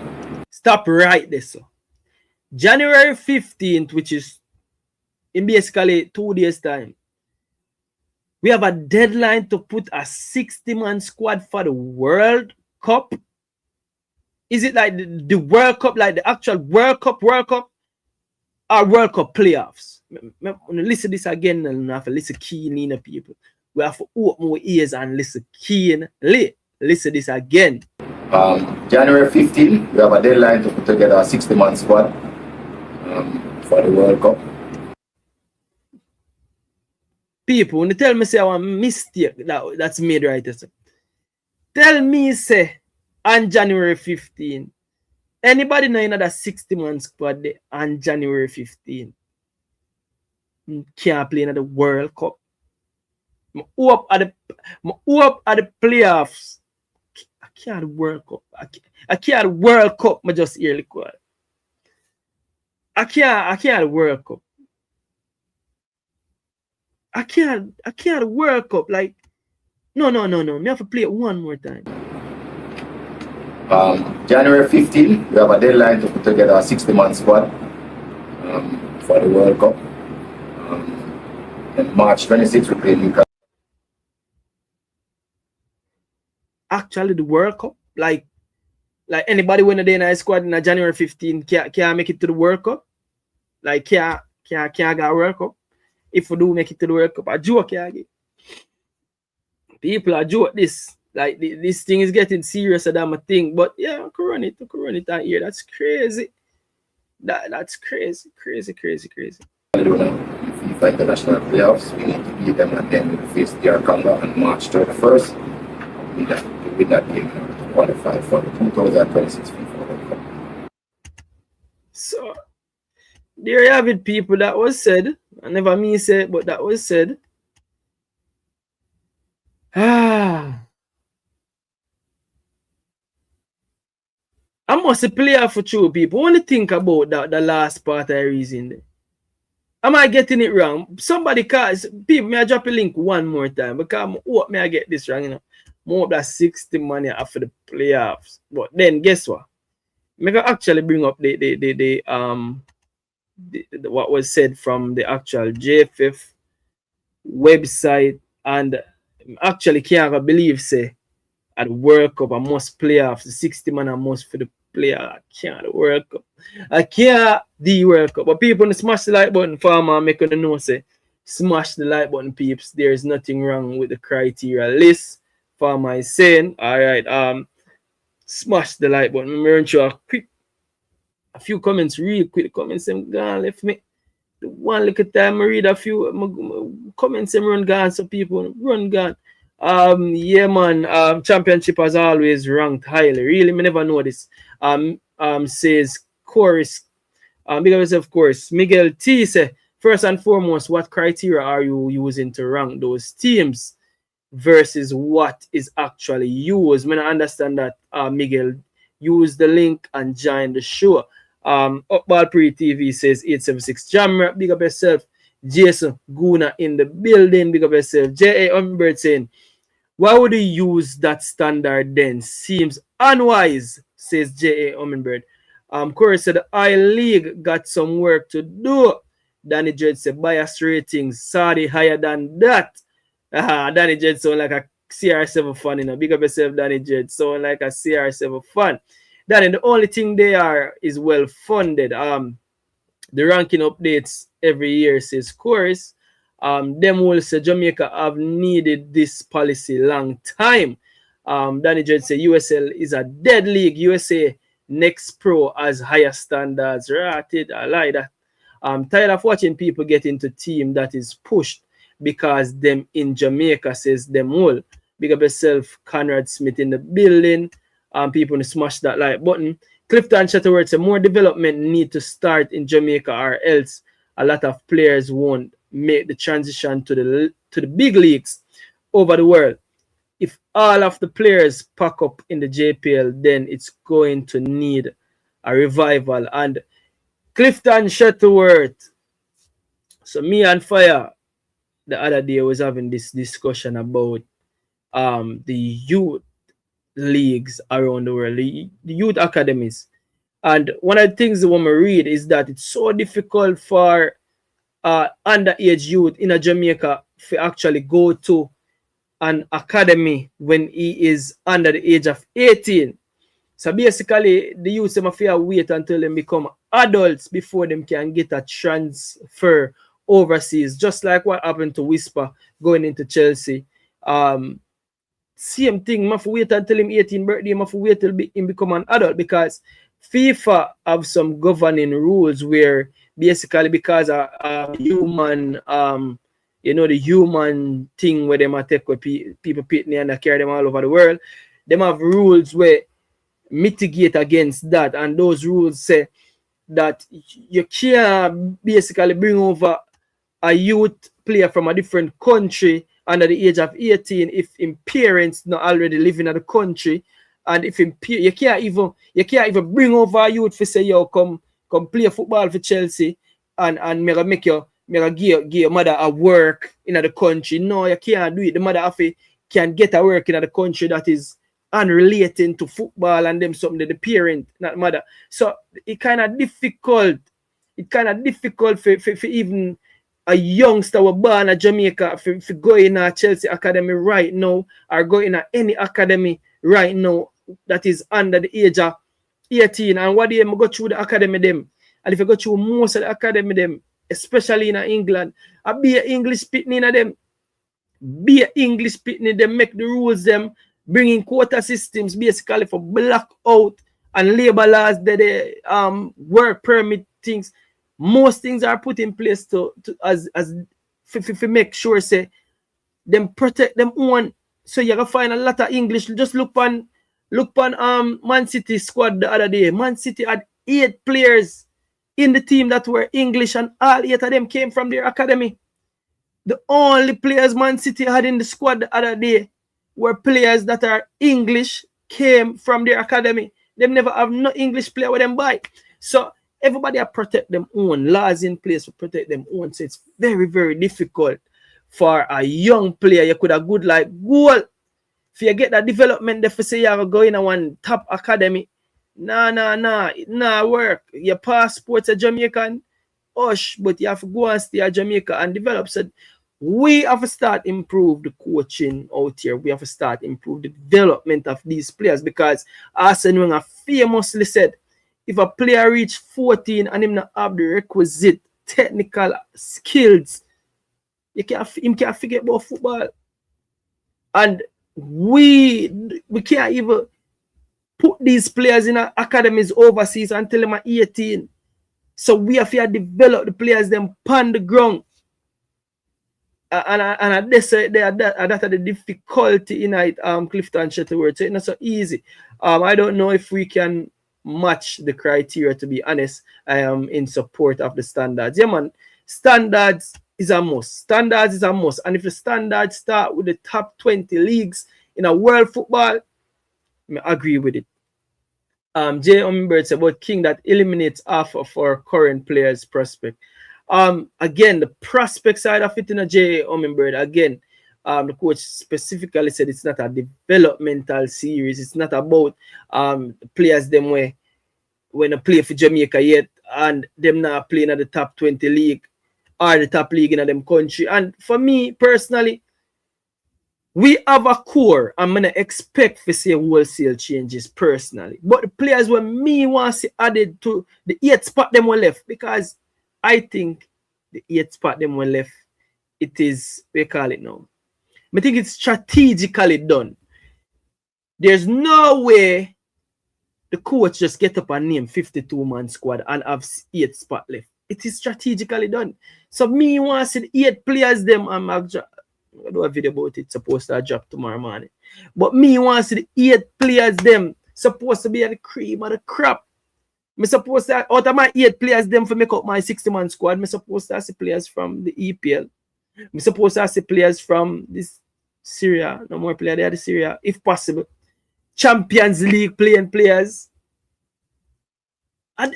Stop right there, so. January 15th, which is in basically 2 days' time, we have a deadline to put a 60-man squad for the World Cup. Is it like the World Cup, like the actual World Cup, or World Cup playoffs? Listen this again and have to listen keenly, people. We have to open our ears and listen keenly. Listen this again. January 15, we have a deadline to put together a 60-man squad for the World Cup. People, when they tell me say I want mistake that's made right there. Tell me say on January 15, anybody know in that 60-man squad on January 15 can't play in the World Cup. I hope at the playoffs. I can't World Cup. I can't World Cup. I just hear liquid. I can't World Cup. I can't World Cup. Like, no. Me have to play it one more time. January 15, we have a deadline to put together a 60-man squad for the World Cup. And March 26, we play Newcastle. Actually, the World Cup, like anybody when they in a squad in a January 15 can't make it to the World Cup. Like can't get a World Cup. If we do make it to the World Cup, a joke again. People are joke this. Like this thing is getting serious than my thing. But yeah, I can run it out here. That's crazy. That's crazy. If we fight the national playoffs, we need to beat them and then we face their Congo on March 31st. To win that game to qualify for the 2026 FIFA World Cup. So there you have it, people. That was said. I never me said, but that was said. I must play for true, people. Only think about that the last part I reason there. Am I getting it wrong? Somebody cause people, may I drop a link one more time because what may I get this wrong, you know? More of that 60 money after the playoffs. But then guess what? I can actually bring up the what was said from the actual JFF website, and actually can't believe say at the World Cup I must playoffs, the 60 man I must for the player. I can't the World Cup. I can't the World Cup. But people smash the like button, farmer make them know say smash the like button, peeps. There is nothing wrong with the criteria list. Farmer is saying, all right, smash the like button. I'm run through a few comments real quick. Comments them gone left me. The one little time I read a few comments them run gone, so people run gone. Yeah man, championship has always ranked highly. Really, me never know this. Says chorus Because of course, Miguel T say, first and foremost, what criteria are you using to rank those teams versus what is actually used? I understand that Miguel use the link and join the show. Ballpreetv says 876 Jammer, big up yourself. Jason Guna in the building, big up yourself. J.A. Umbird saying, why would you use that standard then? Seems unwise, says J.A. Umbird. Corey said the I League got some work to do. Danny Jed said bias ratings, Saudi higher than that. Danny Jed sound like a CR7 fan, you know. Big up yourself, Danny Jed. Sound like a CR7 fan. Danny, the only thing they are is well funded. The ranking updates every year, says Chorus. Them will say Jamaica have needed this policy long time. Danny Jed say USL is a dead league. USA Next Pro has higher standards rated. I like that. I'm tired of watching people get into team that is pushed because them in Jamaica, says them all. Big up yourself, Conrad Smith in the building. People to smash that like button. Clifton Shuttleworth say more development need to start in Jamaica, or else a lot of players won't make the transition to the big leagues over the world. If all of the players pack up in the JPL, then it's going to need a revival. And Clifton Shuttleworth, so me and Fire the other day was having this discussion about the youth leagues around the world, the youth academies. And one of the things that we read is that it's so difficult for underage youth in a Jamaica to actually go to an academy when he is under the age of 18. So basically, the youth have to wait until they become adults before they can get a transfer overseas, just like what happened to Whisper going into Chelsea. Same thing, you have to wait until him 18 birthday, you have to wait till him become an adult, because FIFA have some governing rules where basically because of human, the human thing where they might take with people pitney and carry them all over the world, they have rules where mitigate against that, and those rules say that you can't basically bring over a youth player from a different country under the age of 18 if his parents not already living in the country, and if you can't even bring over a youth to say yo come play football for Chelsea and make give your mother a work in the country. No, you can't do it. The mother can get a work in the country that is unrelating to football and them something that the parent, not mother. So it kind of difficult. For even a youngster who born in Jamaica for go in a Chelsea academy right now, or go in any academy right now that is under the age of 18. And what they go through the academy them, and if you go through most of the academy them, especially in England, I be an English pitney in them. Be an English pitney, them make the rules them, bringing quota systems basically for block out and labor laws that they work permit things. Most things are put in place to make sure say them protect them own. So you can find a lot of English. Just look on Man City squad the other day. Man City had 8 players in the team that were English, and all 8 of them came from their academy. The only players Man City had in the squad the other day were players that are English, came from their academy. They never have no English player with them by. So everybody have protect them own, laws in place to protect them own. So it's very, very difficult for a young player. You could have good like goal. If you get that development, if you say you're going to one top academy, nah, work. Your passport's a Jamaican, but you have to go and stay at Jamaica and develop. So we have to start improve the coaching out here. We have to start improve the development of these players, because Arsene Wenger famously said, if a player reach 14 and him not have the requisite technical skills, him can't forget about football. And we can't even put these players in academies overseas until them are 18. So we have to develop the players them on the ground. And that's the difficulty in it, Clifton Shuttleworth. So it's not so easy. I don't know if we can match the criteria, to be honest. I am in support of the standards. Yeah, man. Standards is a must. Standards is a must. And if the standards start with the top 20 leagues in a world football, I agree with it. Jay Hummingbird said about King that eliminates half of our current players' prospect. Again, the prospect side of it in a Jay Hummingbird, again, the coach specifically said it's not a developmental series. It's not about players them way when they play for Jamaica yet and them not playing at the top 20 league or the top league in them country. And for me personally, we have a core. I'm gonna expect to see wholesale changes personally. But the players when me want to see added to the 8th spot them were left, because I think the 8th spot them were left, it is, we call it now, I think it's strategically done. There's no way the coach just get up and name 52-man squad and have 8 spot left. It is strategically done. So me want to see the 8 players them. I do a video about it, supposed to drop tomorrow morning. But me want to see the 8 players them supposed to be at the cream of the crop. Me supposed to, out of my 8 players them for make up my 60-man squad, me supposed to see players from the EPL. Me supposed to see players from this Syria, no more player there, the Syria, if possible. Champions League playing players. At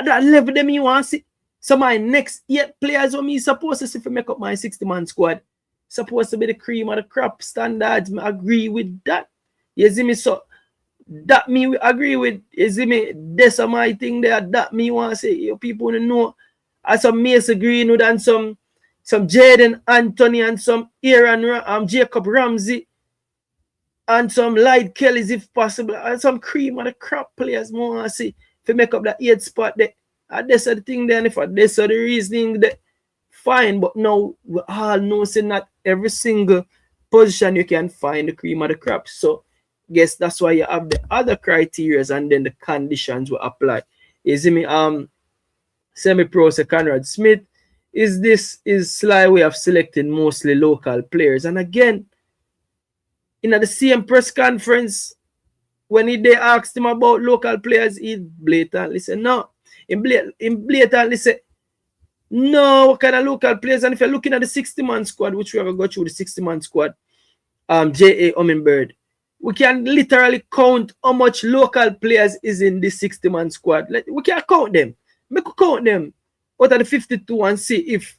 that level them you want to see. So my next 8 players when me supposed to see for make up my 60-man squad, supposed to be the cream of the crop standards. I agree with that. You see me? So that me agree with. You see me? That's my thing there. That me want to say. You people want to know. As some Mason Greenwood and some Jaden Anthony and some Aaron Jacob Ramsey and some Light Kellys if possible, and some cream of the crop players more want to see to make up that 8th spot there. And that's the thing there. And if that's the reasoning that fine, but now we all know say not every single position you can find the cream of the crop. So guess that's why you have the other criteria and then the conditions will apply. You see me? Semi-pro say Conrad Smith, is this sly way of selecting mostly local players? And again, in the same press conference, when they asked him about local players, he blatantly said no. He blatantly said no, what kind of local players? And if you're looking at the 60-man squad, which we are going to go through the 60-man squad, J.A. Hummingbird, we can literally count how much local players is in this 60-man squad. We can count them. We can count them out of the 52 and see if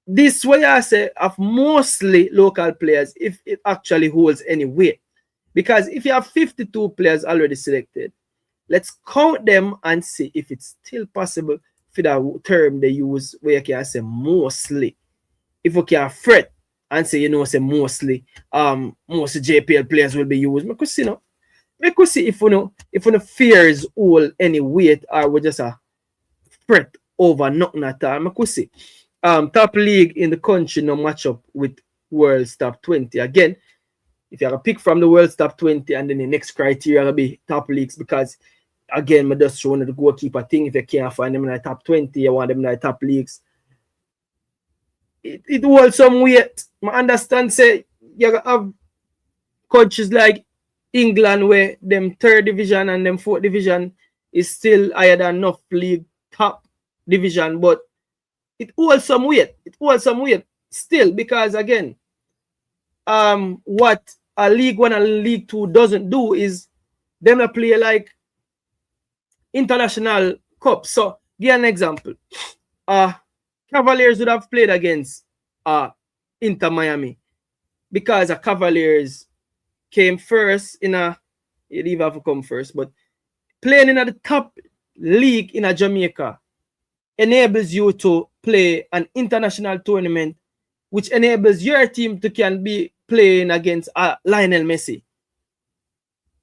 this way I say of mostly local players, if it actually holds any weight. Because if you have 52 players already selected, let's count them and see if it's still possible for that term they use where you can say mostly. If we can fret and say, say mostly, most JPL players will be used. We could see, we could see if we fears all any weight or we just a fret over nothing at all. We could see. Top league in the country no match up with world's top 20. Again, if you have a pick from the world's top 20 and then the next criteria will be top leagues, because again, I just showing the goalkeeper thing. If you can't find them in the top 20, you want them in the top leagues. It holds some weight. I understand, say, you have countries like England where them 3rd division and them 4th division is still higher than enough league top division, but it holds some weight. It holds some weight still, because again, what a League 1 and League 2 doesn't do is them to play like international cup. So give an example. Cavaliers would have played against Inter Miami because the Cavaliers came first in a, it even have to come first, but playing in the top league in a Jamaica enables you to play an international tournament, which enables your team to can be playing against Lionel Messi.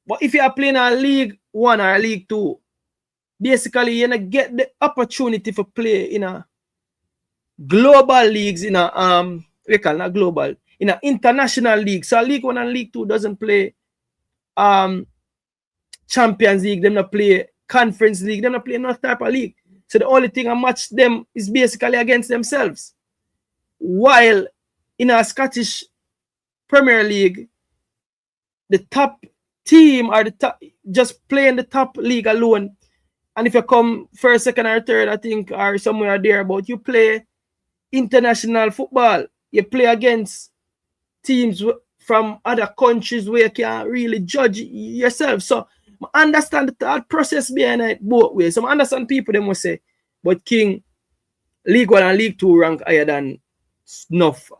But if you are playing a League 1 or a League 2, basically you're gonna get the opportunity for play in a global leagues, in a we call not global, in an international league. So League 1 and League 2 doesn't play Champions League, them not play Conference League, them not play no type of league. So the only thing I match them is basically against themselves. While in a Scottish Premier League, the top team or the top, just play in the top league alone. And if you come first, second, or third, I think, or somewhere there, but you play international football. You play against teams from other countries where you can't really judge yourself. So I understand the thought process behind it both ways. So I understand people them will say, but King, League 1 and League 2 rank higher than enough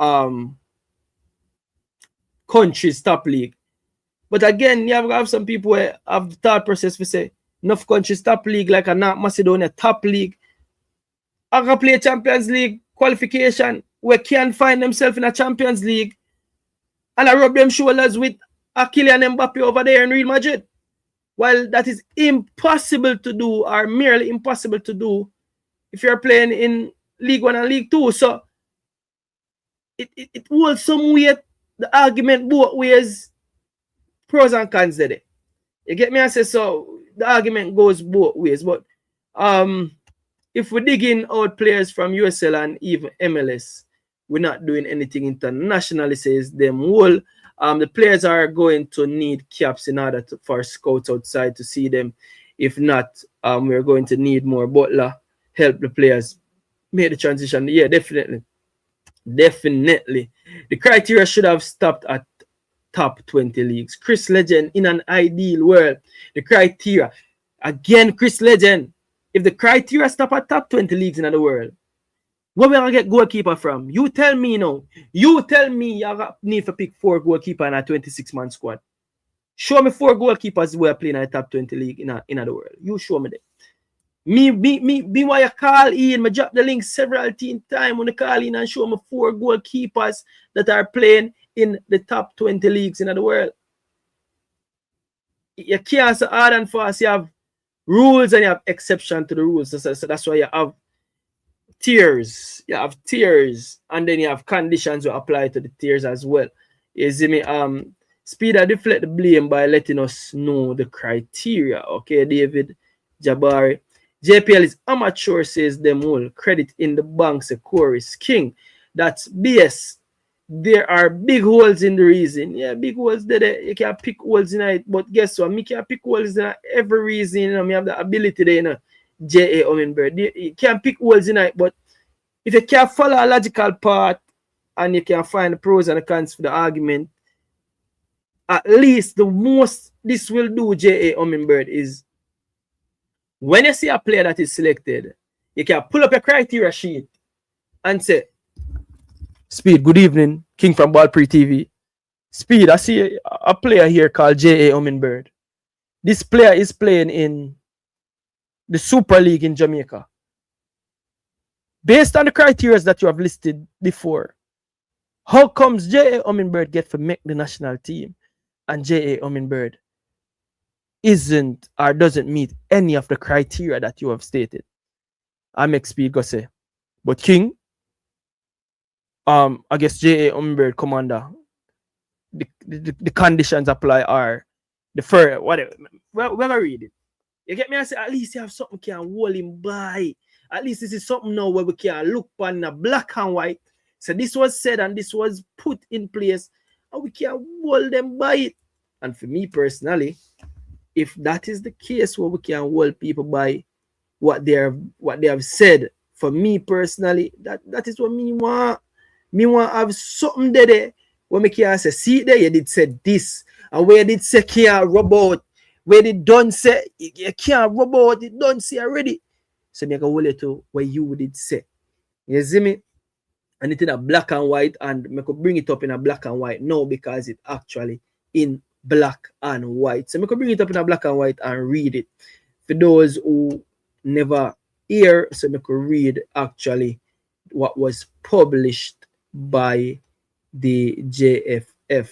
countries top league. But again, you have some people where have the thought process we say enough countries top league like a North Macedonia top league. I can play Champions League qualification where can find themselves in a Champions League and I rub them shoulders with a Kylian Mbappe over there in Real Madrid. While that is impossible to do or merely impossible to do if you're playing in League 1 and League 2. So it holds some weight, the argument both ways, pros and cons there. You get me? I say so the argument goes both ways. But if we're digging out players from USL and even MLS, we're not doing anything internationally, says them whole. The players are going to need caps in order for scouts outside to see them. If not, we're going to need more Butler, help the players make the transition. Yeah, definitely. Definitely. The criteria should have stopped at top 20 leagues. Chris Legend, in an ideal world, the criteria, again, Chris Legend, if the criteria stop at top 20 leagues in the world, where we gonna get goalkeeper from? You tell me now. You tell me you need to pick 4 goalkeepers in a 26-man squad. Show me 4 goalkeepers who are playing in a top 20 league in the world. You show me that. Me why you call in, me drop the link several times when you call in and show me 4 goalkeepers that are playing in the top 20 leagues in the world. You can't say hard and fast. You have rules and you have exception to the rules. So that's why you have tiers. You have tiers and then you have conditions that apply to the tiers as well. You see me? Speeder deflect the blame by letting us know the criteria. Okay, David Jabari. JPL is amateur, says them all. Credit in the bank, say Chorus King. That's BS. There are big holes in the reason. Yeah, big holes there. You can pick holes in it, but guess what? Me can pick holes in every reason. You know, me have the ability there, you know. J.A. Omenbird. You can pick holes in it, but if you can follow a logical path and you can find the pros and the cons for the argument, at least the most this will do, J.A. Omenbird, is when you see a player that is selected, you can pull up your criteria sheet and say, Speed, good evening, King from ballpreetv. Speed, I see a player here called J.A. Omenbird. This player is playing in the Super League in Jamaica. Based on the criteria that you have listed before, how comes J.A. Omenbird get to make the national team and J.A. Omenbird isn't or doesn't meet any of the criteria that you have stated? I make Speed go say, but King, I guess J.A. Omenbird commander, the conditions apply are the first, whatever. Well, when I read it, you get me? I say at least you have something can hold him by. At least this is something now where we can look on a black and white. So this was said and this was put in place, and we can hold them by it. And for me personally, if that is the case where we can hold people by what they have said, for me personally, that is what me want. Me want to have something there where me can say, see there, you did say this, and where you did say can't rub out, where they don't say you can't rub out, it don't say already. So me can hold it to where you did say. You see me? And it's in a black and white, and me could bring it up in a black and white now because it's actually in black and white. So me could bring it up in a black and white and read it. For those who never hear, so me could read actually what was published by the JFF.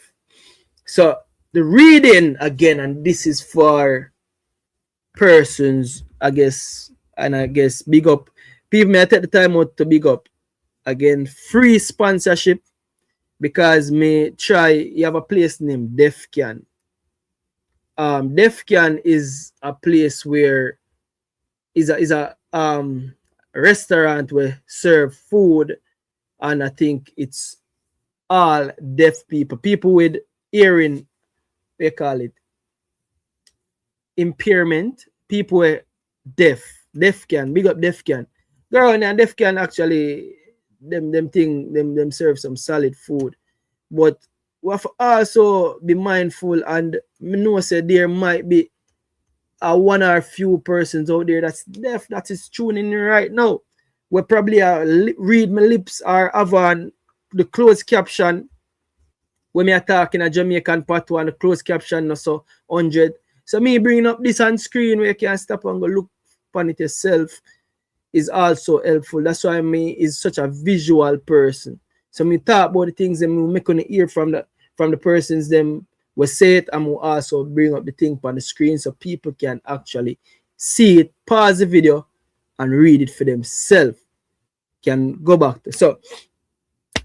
So the reading again, and this is for persons, I guess, and I guess big up people. May I take the time out to big up again free sponsorship, because me try, you have a place named Defcan. Defcan is a place where is a restaurant where serve food, and I think it's all deaf people with hearing, they call it impairment, people were deaf can, big up deaf can. Girl, and deaf can actually them serve some solid food. But we have to also be mindful, and me know say there might be one or few persons out there that's deaf that is tuning in right now. We probably read my lips or have on the closed caption when me are talking a Jamaican patois, and the closed caption so 100. So me bringing up this on screen where you can stop and go look upon it yourself is also helpful. That's why me is such a visual person. So me talk about the things and me make on hear from the persons them we say it, and we also bring up the thing on the screen so people can actually see it, pause the video and read it for themselves. Can go back to. So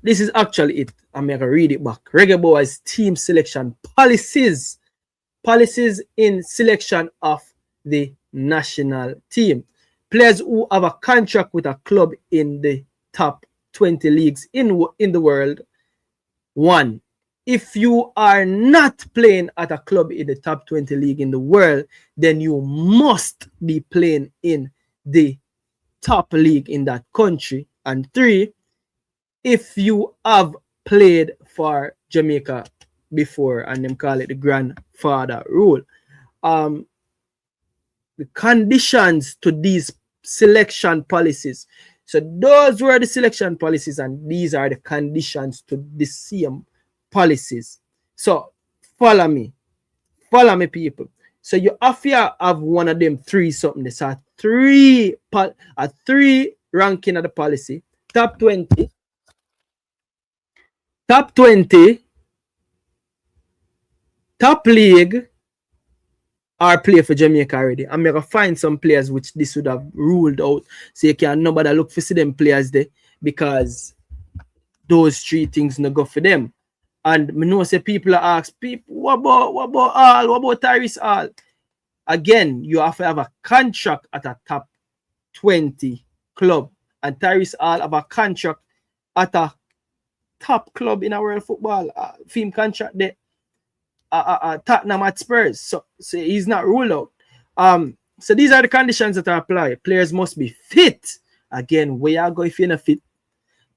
this is actually it. I'm gonna read it back. Reggae Boyz team selection policies. Policies in selection of the national team. Players who have a contract with a club in the top 20 leagues in the world. 1. If you are not playing at a club in the top 20 league in the world, then you must be playing in the top league in that country. And 3, if you have played for Jamaica before, and them call it the grandfather rule. The conditions to these selection policies. So those were the selection policies, and these are the conditions to the same policies. So follow me, people. So you have to have one of them 3 something. There's a 3 ranking of the policy. Top 20, top league, or play for Jamaica already. I'm going to find some players which this would have ruled out. So you can nobody look for see them players there, because those 3 things no go for them. And me know say people are ask people, what about All? What about Tyrese All? Again, you have to have a contract at a top 20 club. And Tyrese All have a contract at a top club in our world football. Film contract there. Tottenham at Spurs. So he's not ruled out. So these are the conditions that apply. Players must be fit. Again, where you go if you're not fit?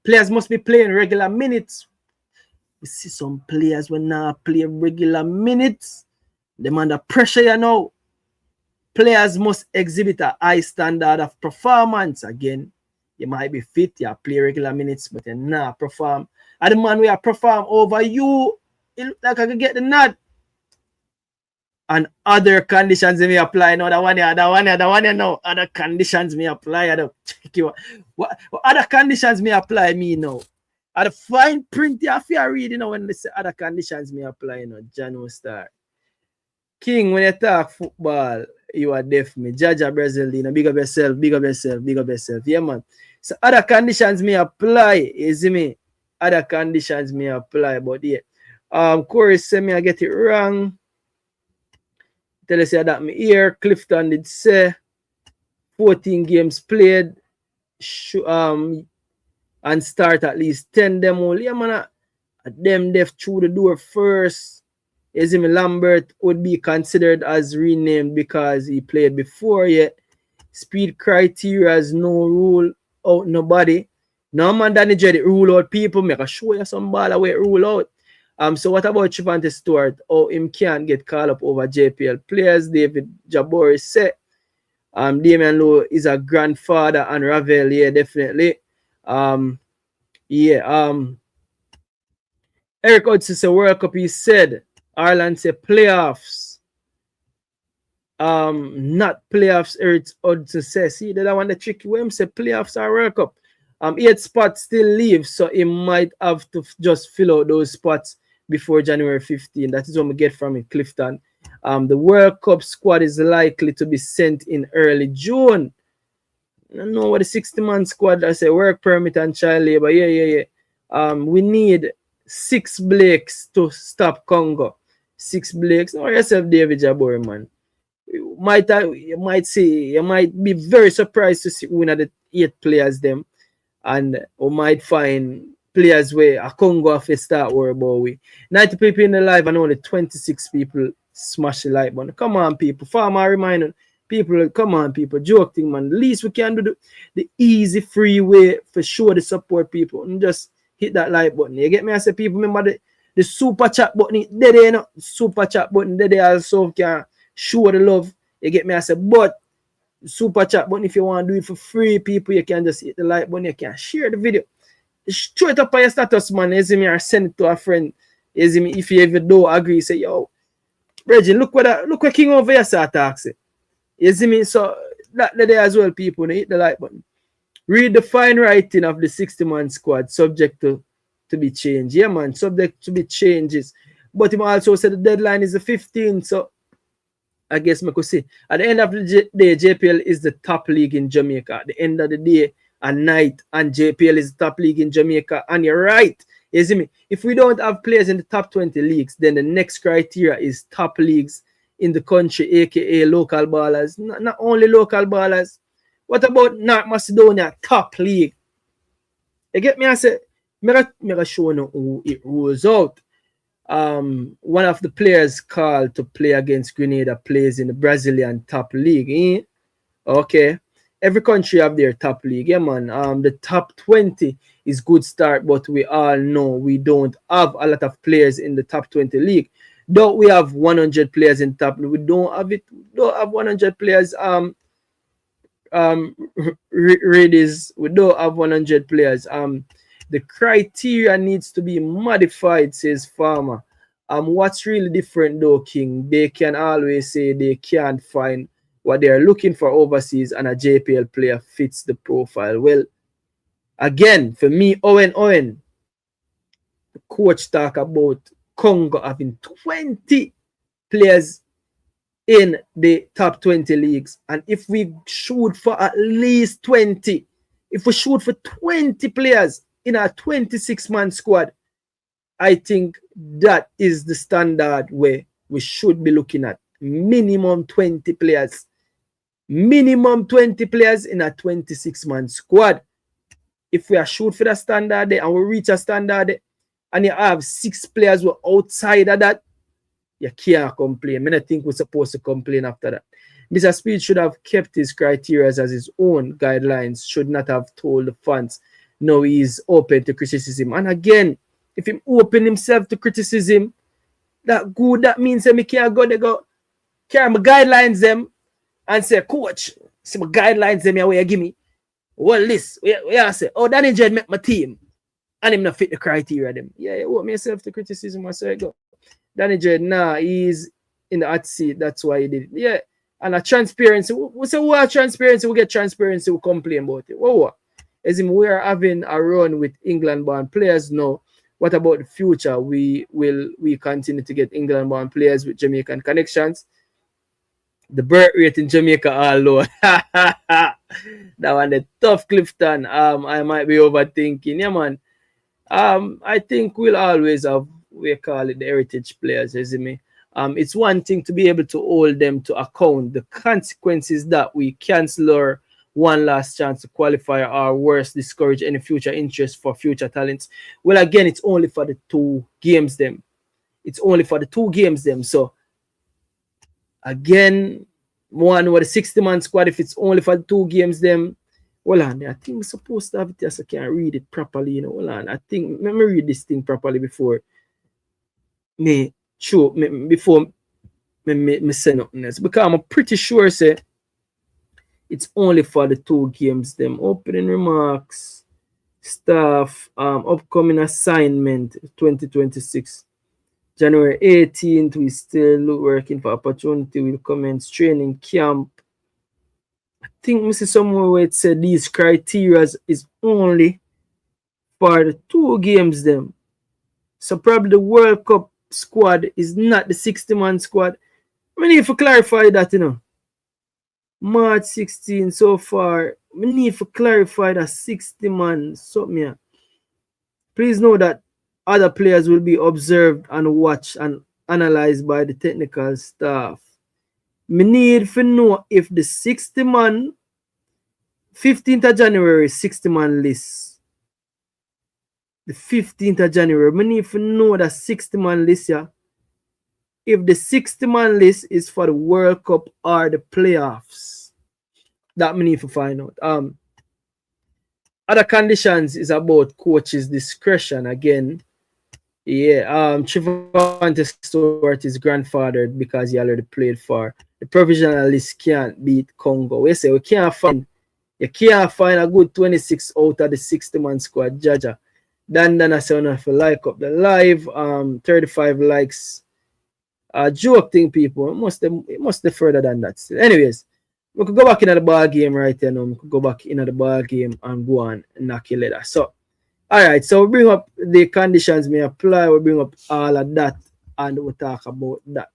Players must be playing regular minutes. We see some players when not play regular minutes. Them under pressure, you know. Players must exhibit a high standard of performance. Again, you might be fit, you play regular minutes, but you not perform. And the man we are perform over you, it look like I can get the nod. And other conditions may apply. No, that one, no. Other conditions may apply. I don't check you. What other conditions may apply me now? At the fine print, you have to read, when they say other conditions may apply, Jano Star. King, when you talk football, you are deaf me. Jaja Brazil, big up yourself. Yeah, man. So other conditions may apply, you see me? Other conditions may apply, but yeah. Corey said me I get it wrong. Tell us that me here. Clifton did say 14 games played. And start at least 10 them only. Yeah, man, them deaf through the door first. Is him Lambert would be considered as renamed because he played before yet. Speed criteria has no rule out nobody. No man Danny Jeddy rule out people. Make a show you some ball away rule out. So what about Trevante Stewart? Oh, him can't get called up over JPL players. David Jabori said. Damian Lowe is a grandfather, and Ravel, yeah, definitely. Eric Hudson said World Cup, he said. Ireland said playoffs. Not playoffs, Eric Hudson says. See, that one the tricky way him say playoffs or World Cup. 8 spots still leave, so he might have to just fill out those spots before January 15. That is what we get from it, Clifton. The World Cup squad is likely to be sent in early June. I don't know what the 60-man squad, I say work permit and child labor. Yeah. We need 6 Blakes to stop Congo. 6 Blakes. Know yourself, David Jabori, man. You might be very surprised to see one of the 8 players them, and we might find players where a Congo have to start worry about we. 90 people in the live and only 26 people smash the like button. Come on, people. Farmer reminder. People, come on, people. Joke thing, man. The least we can do the easy, free way for sure to support people. And just hit that like button. You get me? I say, people, remember the super chat button. There, you know. Super chat button. There also can show the love. You get me? I say, but super chat button, if you want to do it for free, people, you can just hit the like button. You can share the video. Throw it up on your status, man. You see me, or send it to a friend. You see me, if you ever don't agree, say, yo, Reggie, look what King over here start talking. You see me? So that there as well, people. Hit the like button. Read the fine writing of the 60-man squad, subject to be changed. Yeah, man, subject to be changes. But he also said the deadline is the 15th. So I guess I could say at the end of the day, JPL is the top league in Jamaica. At the end of the day and night, and JPL is the top league in Jamaica. And you're right. You see me? If we don't have players in the top 20 leagues, then the next criteria is top leagues in the country, aka local ballers. Not only local ballers. What about North Macedonia top league? You get me? I say, me show you who it rules out. One of the players called to play against Grenada plays in the Brazilian top league. Eh? Okay. Every country have their top league. Yeah, man. The top 20 is good start, but we all know we don't have a lot of players in the top 20 league. Though we have 100 players in top league, we don't have 100 players. Readies, we don't have 100 players. The criteria needs to be modified, says Farmer. What's really different though, King? They can always say they can't find what they're looking for overseas, and a JPL player fits the profile. Well, again, for me, Owen, the coach talk about Congo having 20 players in the top 20 leagues. And if we shoot for at least 20, if we shoot for 20 players in our 26-man squad, I think that is the standard where we should be looking at. Minimum 20 players. Minimum 20 players in a 26-man squad. If we are shoot for the standard and we reach a standard and you have 6 players who are outside of that, you can't complain. I don't think we're supposed to complain after that. Mr. Speed should have kept his criteria as his own guidelines, should not have told the fans no, he's open to criticism. And again, if he open himself to criticism, that means that me can't go carry my guidelines them and say, coach, see my guidelines them where you give me. Well, this, I say, oh, Danny Jed make my team. And him not fit the criteria them. Yeah, you open yourself to criticism, I say go. Danny Jed, he's in the hot seat. That's why he did it. Yeah. And a transparency. We say we have transparency, we get transparency, we complain about it. Whoa. As in, we are having a run with England-born players now. What about the future? We continue to get England-born players with Jamaican connections. The birth rate in Jamaica are low. That one, the tough Clifton. I might be overthinking. Yeah, man. I think we'll always have, we call it the heritage players, isn't it? It's one thing to be able to hold them to account. The consequences that we cancel our one last chance to qualify or worse, discourage any future interest for future talents. Well, again, it's only for the 2 games them. It's only for the 2 games them. So, again, one with the 60-man squad, if it's only for the 2 games them, hold on, I think we're supposed to have it so I can read it properly, you know. Hold on, I think, let me read this thing properly before me say nothing else. Because I'm pretty sure, say, it's only for the 2 games them. Opening remarks, staff, upcoming assignment, 2026. January 18th, we still working for opportunity. We'll commence training camp. I think we see somewhere where it said these criteria is only for the 2 games them. So probably the World Cup squad is not the 60-man squad. I need to clarify that, you know. March 16 so far. We need to clarify that 60-man something here. Please know that other players will be observed and watched and analyzed by the technical staff. We need to know if the 60-man 15th of January 60-man list. The 15th of January. We need to know that 60-man list here if the 60-man list is for the World Cup or the playoffs. That we need to find out. Other conditions is about coach's discretion. Again, Trevante Stewart is grandfathered because he already played for the provisional list. Can't beat Congo. We say you can't find a good 26 out of the 60-man squad. Jaja. Dan I say if you like up the live, 35 likes. Joke thing, people. It must be further than that still. Anyways, we could go back into the ball game right now. We could go back into the ball game and go on and knock it later. So, alright, so we bring up the conditions may apply, we bring up all of that and we talk about that.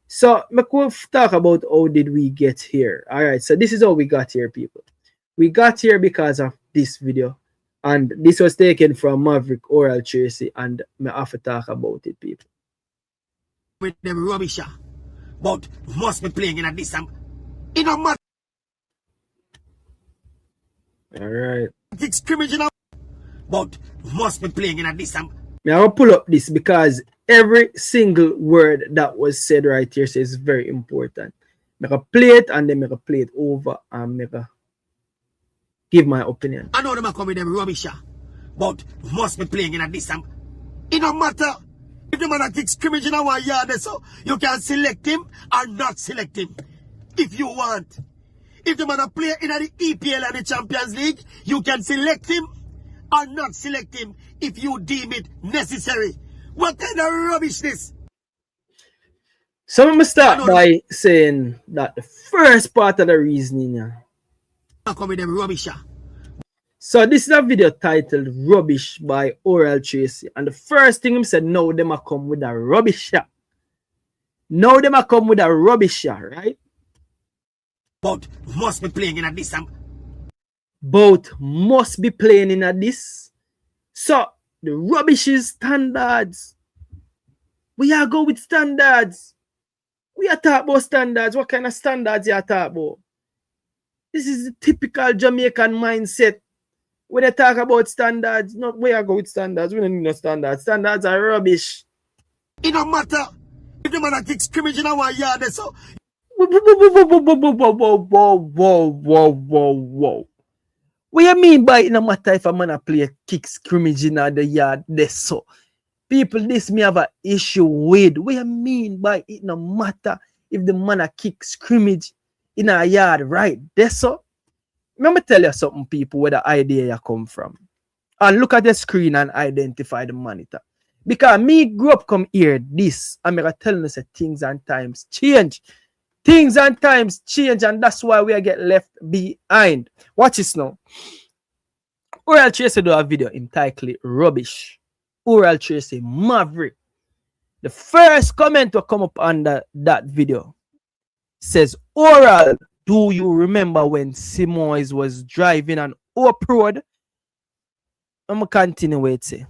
So, we could talk about how did we get here. Alright, so this is how we got here, people. We got here because of this video. And this was taken from Maverick Oral Tracy, and I have to talk about it, people. With them rubbish, but must be playing in a decent. In a matter. Alright. Scrimmage, you know, but must be playing in a decent. Now I'll pull up this because every single word that was said right here says very important. Make a play it and then make a play it over and make a give my opinion. I know them are coming with them rubbish, but must be playing in a decent. It don't matter if the man a kick scrimmage in our yard, so you can select him or not select him if you want. If the man a play in the EPL and the Champions League, you can select him or not select him if you deem it necessary. What kind of rubbish this? So I'm going to start by saying that the first part of the reasoning. Come with them rubbish. So this is a video titled Rubbish by Oral Tracy. And the first thing he said, now them a come with a rubbish. Now them a come with a rubbish, right? Both must be playing in a this. Both must be playing in a this. So the rubbish is standards. We are go with standards. We are talking about standards. What kind of standards you are talking about? This is the typical Jamaican mindset. When they talk about standards, not we are go with standards. We don't need no standards. Standards are rubbish. It don't matter if the man a kick scrimmage in our yard, so. Whoa. What you mean by it no matter if a man a play a kick scrimmage in the yard, this so? People, this me have an issue with. What you mean by it no matter if the man a kick scrimmage in a yard, right? This so? Let me tell you something, people, where the idea you come from. And look at the screen and identify the monitor. Because me grew up come here this, and me tell you say things and times change. Things and times change, and that's why we get left behind. Watch this now. Oral Tracy do a video entitled Rubbish. Oral Tracy Maverick. The first comment to come up under that video says, Oral, do you remember when Simoes was driving an Oak Road? I'm going to continue with it.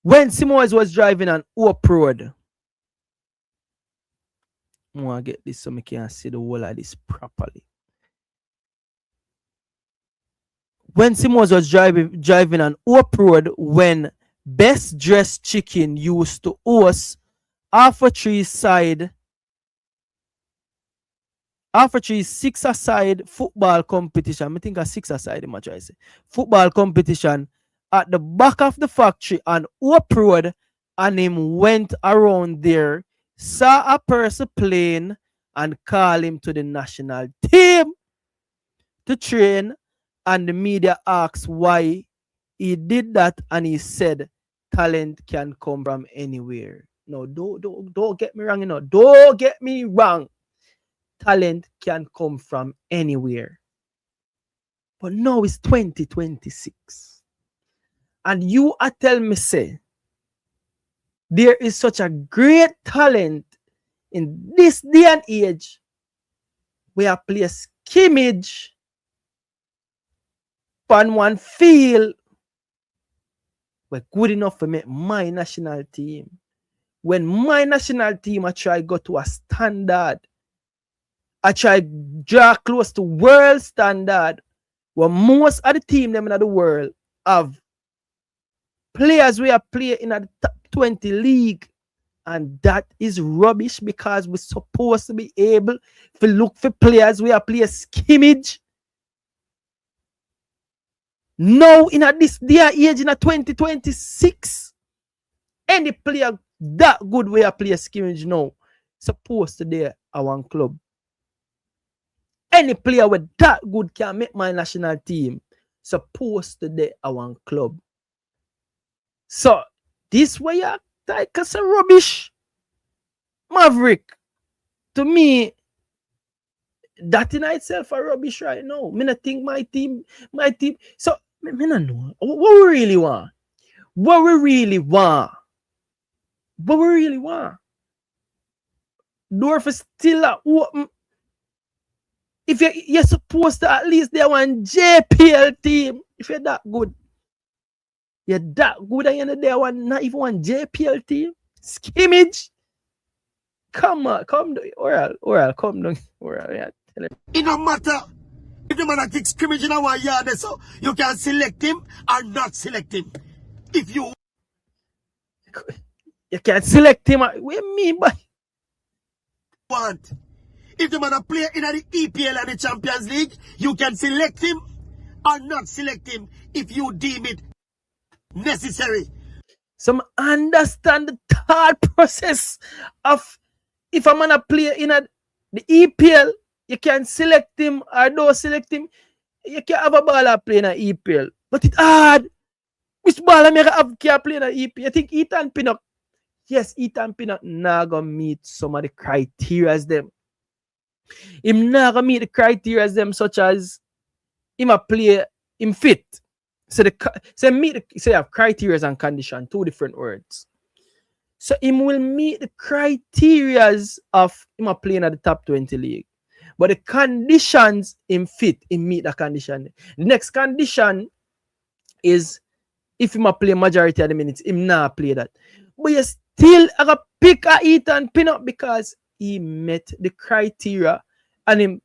When Simoes was driving an Oak Road, I want to get this so I can see the whole of this properly. When Simoes was driving an Oak Road, when Best Dressed Chicken used to host Alpha 3 6-a-side football competition. I think a 6-a-side match I say. Football competition at the back of the factory on Oak Road, and him went around there, saw a person playing, and called him to the national team to train. And the media asked why he did that, and he said talent can come from anywhere. No, don't get me wrong, you know. Don't get me wrong. Talent can come from anywhere. But now it's 2026. And you are telling me, say, there is such a great talent in this day and age where I play scrimmage on one field. We're good enough to make my national team. When my national team I try go to a standard, I try draw close to world standard, where most of the team them in the world have players we are playing in the top 20 league. And that is rubbish because we're supposed to be able to look for players. We are play skimmage. Now, in this day age, in a 2026, any player that good way to play skimmage now, supposed to be a one club. Any player with that good can make my national team, supposed to be a one club. So, this way you like us a rubbish. Maverick, to me, that in itself a rubbish right now. Me not think my team. So, me not know what we really want. What we really want. Door for still open. If you're supposed to at least there one JPL team. If you're that good. You're that good and you're there one not even one JPL team. Skimmage. Come on, come down. Oral, come down. Oral, yeah. It don't matter if the man a kick scrimmage in our yard, so you can select him or not select him. If you can select him. What do you mean by want? If the man a play in the EPL and the Champions League, you can select him or not select him if you deem it necessary. Some understand the thought process of if a man a play in the EPL, you can select him or don't select him. You can have a baller play in an EPL. But it's hard. Which baller can play in an EPL? I think Ethan Pinnock. Yes, Ethan Pinnock not gonna meet some of the criteria as them. Him not gonna meet the criteria as them, such as him a play, him fit. So you have criteria and condition, two different words. So him will meet the criterias of him a playing at the top 20 league. But the conditions him fit, him meet the condition. The next condition is if him a play majority of the minutes, him not play that. But you still have to pick a Ethan Pinnock because he met the criteria and him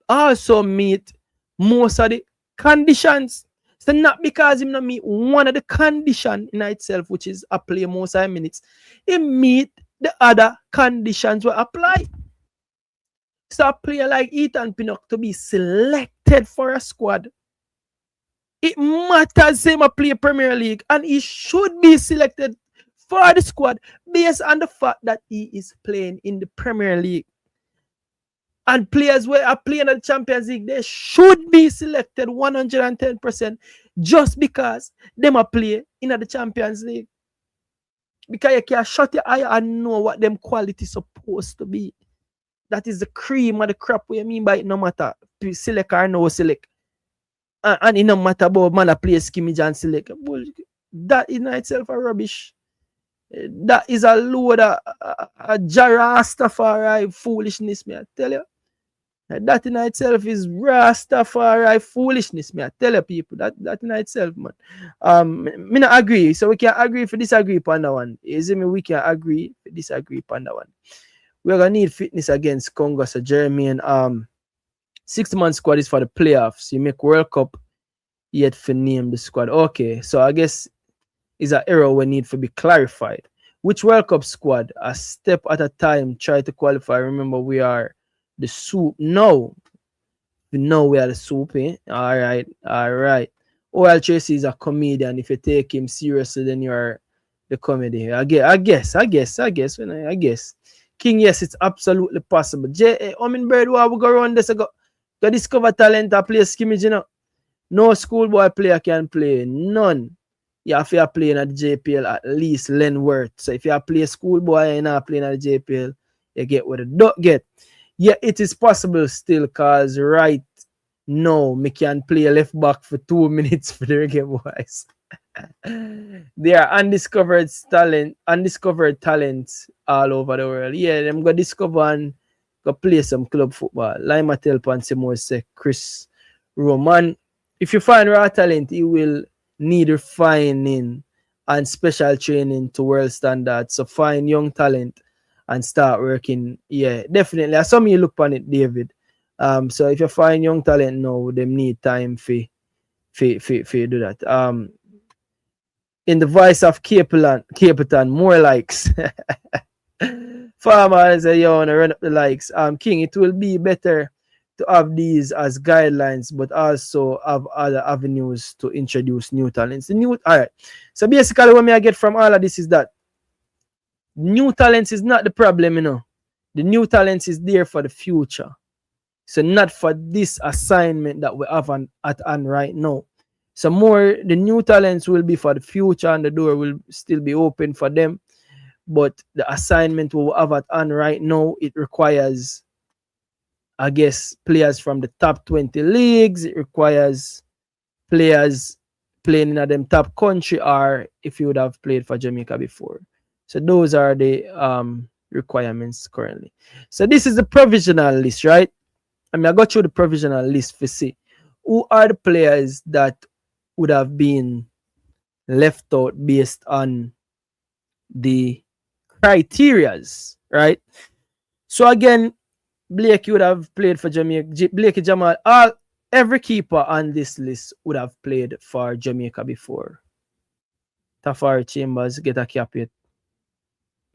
also meet most of the conditions. So not because him not meet one of the condition in itself, which is a play most of the minutes, he meet the other conditions will apply. So a player like Ethan Pinnock to be selected for a squad, it matters him a play Premier League and he should be selected for the squad based on the fact that he is playing in the Premier League. And players who are playing at the Champions League, they should be selected 110% just because they are playing in the Champions League. Because you can shut your eye and know what them quality is supposed to be. That is the cream of the crop. What you mean by it no matter select or no select. And it no matter about man a play skimmage and select. That in itself a rubbish. That is a load of Rastafari foolishness, me I tell you. That in itself is Rastafari foolishness, me I tell you people. That in itself, man. Me not agree. So we can agree for disagree upon that one. Is it me? We can agree for disagree upon that one. We're gonna need fitness against Congo. So Jeremy and 6-man squad is for the playoffs. You make World Cup yet for name the squad. Okay, so I guess is an error we need to be clarified. Which World Cup squad? A step at a time, try to qualify. Remember, we are the soup. No. No, we are the soup, eh? Alright. Oral Tracy is a comedian. If you take him seriously, then you're the comedy. I guess. King, yes, it's absolutely possible. Bird, why we go around this? Go discover talent and play skimmage, you know. No schoolboy player can play. None. You have to play in the JPL at least Lenworth. So if you play schoolboy and you're not playing at the JPL, you get what you don't get. Yeah, it is possible still because right now, me can play left back for 2 minutes for the Reggae Boyz. They are undiscovered talents all over the world. Yeah, them go discover and go play some club football. Lima tell Pansimo say Chris Roman. If you find raw talent, you will need refining and special training to world standards. So find young talent and start working. Yeah, definitely. As some you look on it, David. So if you find young talent now, them need time for do that. In the voice of Capitan, more likes. Farmer say, yo, wanna run up the likes. King, it will be better to have these as guidelines, but also have other avenues to introduce new talents. All right. So basically, what I get from all of this is that new talents is not the problem, you know. The new talents is there for the future. So not for this assignment that we have at hand right now. So more the new talents will be for the future, and the door will still be open for them. But the assignment we have at hand right now, it requires, I guess, players from the top 20 leagues. It requires players playing in them top country, or if you would have played for Jamaica before. So those are the requirements currently. So this is the provisional list, right? I mean, I got you the provisional list for see who are the players that would have been left out based on the criterias, right? So again, Blake would have played for Jamaica. Blake Jamal, every keeper on this list would have played for Jamaica before. Tafari Chambers get a cap yet.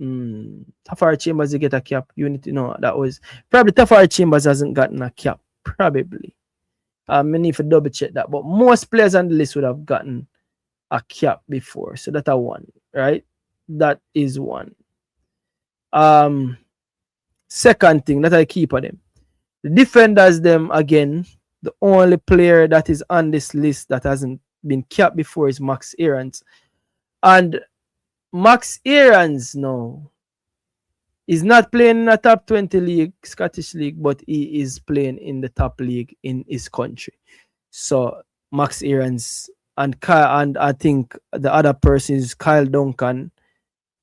Tafari Chambers get a cap. Unity, no, that was probably Tafari Chambers hasn't gotten a cap. Probably. I need to double check that. But most players on the list would have gotten a cap before. So that's a one, right? That is one. Second thing that I keep on them. The defenders, them again, the only player that is on this list that hasn't been capped before is Max Aarons. And Max Aarons now is not playing in a top 20 league, Scottish league, but he is playing in the top league in his country. So Max Aarons and I think the other person is Kyle Duncan,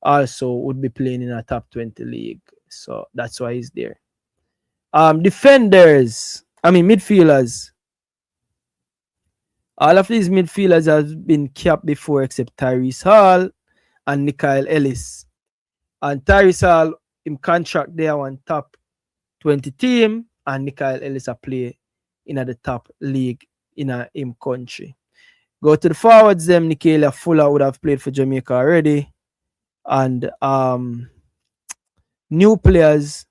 also would be playing in a top 20 league. So that's why he's there. Midfielders. All of these midfielders have been capped before except Tyrese Hall and Nikhil Ellis. And Tyrese Hall, in contract there on top 20 team, and Nikhil Ellis a play in the top league in a him country. Go to the forwards, them Nikhil Fuller would have played for Jamaica already. And new players,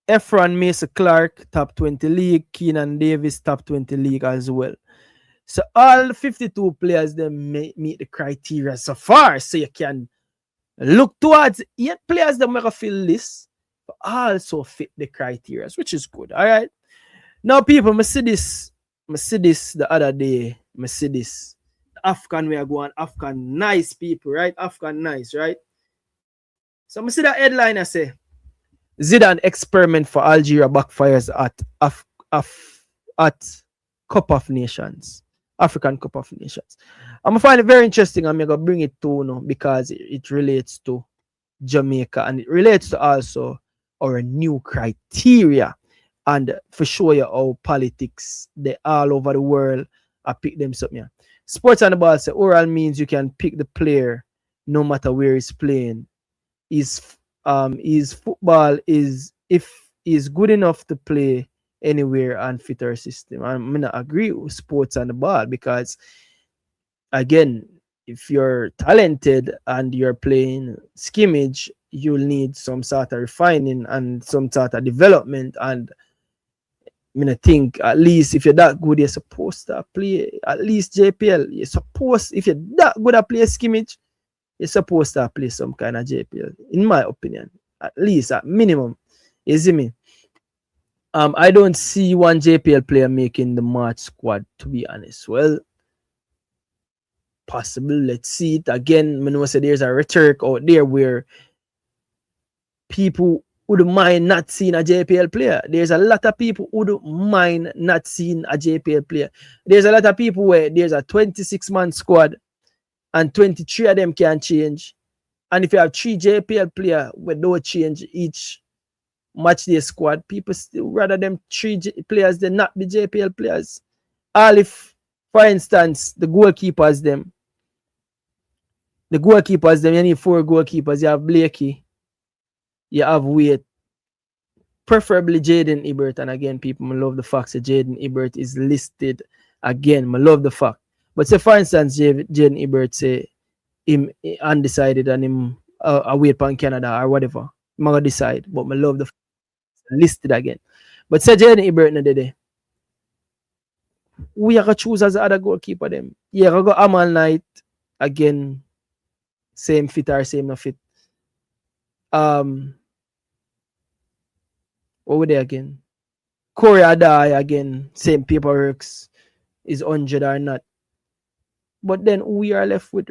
Efron Mason Clark, top 20 league, Keenan Davis, top 20 league as well. So all 52 players them meet the criteria so far. So you can look towards 8 players that make a fill this, but also fit the criteria, which is good. All right. Now, people, I see this the other day. I see this. AFCON, we are going AFCON, nice people, right? AFCON, nice, right? So I see that headline. I say Zidane experiment for Algeria backfires at Cup of Nations, African Cup of Nations. I'm gonna find it very interesting. I'm gonna bring it to now because it relates to Jamaica and it relates to also our new criteria, and for sure you how politics they all over the world I pick them something. Yeah. Sports on the ball say oral means you can pick the player no matter where he's playing. His football is if he's good enough to play anywhere and fit our system. I'm gonna agree with sports on the ball because again, if you're talented and you're playing skimmage, you'll need some sort of refining and some sort of development. And I think at least if you're that good, you're supposed to play at least JPL. You're supposed, if you're that good at play skimmage, you're supposed to play some kind of JPL, in my opinion. At least, at minimum. You see me? I don't see one JPL player making the March squad, to be honest. Well, possible. Let's see it again. I know there's a rhetoric out there where people wouldn't mind not seeing a JPL player. There's a lot of people who don't mind not seeing a JPL player. There's a lot of people where there's a 26-man squad and 23 of them can change. And if you have 3 JPL players with no change each match day squad, people still rather them 3 players than not be JPL players. All if, for instance, the goalkeepers, you need 4 goalkeepers. You have Blakey, you have Wade, preferably Jaden Ebert. And again, people, I love the fact that Jaden Ebert is listed again. I love the fact. But say, for instance, Jaden Ebert say him undecided and him wait for Canada or whatever. I'm gonna decide. But I love the listed again. But say Jenny Iberton today. We are gonna choose as the other goalkeeper them. Yeah, I go Amal Knight again. Same fit or same no fit. What were they again? Corey Adai again. Same paperwork is 100 or not. But then we are left with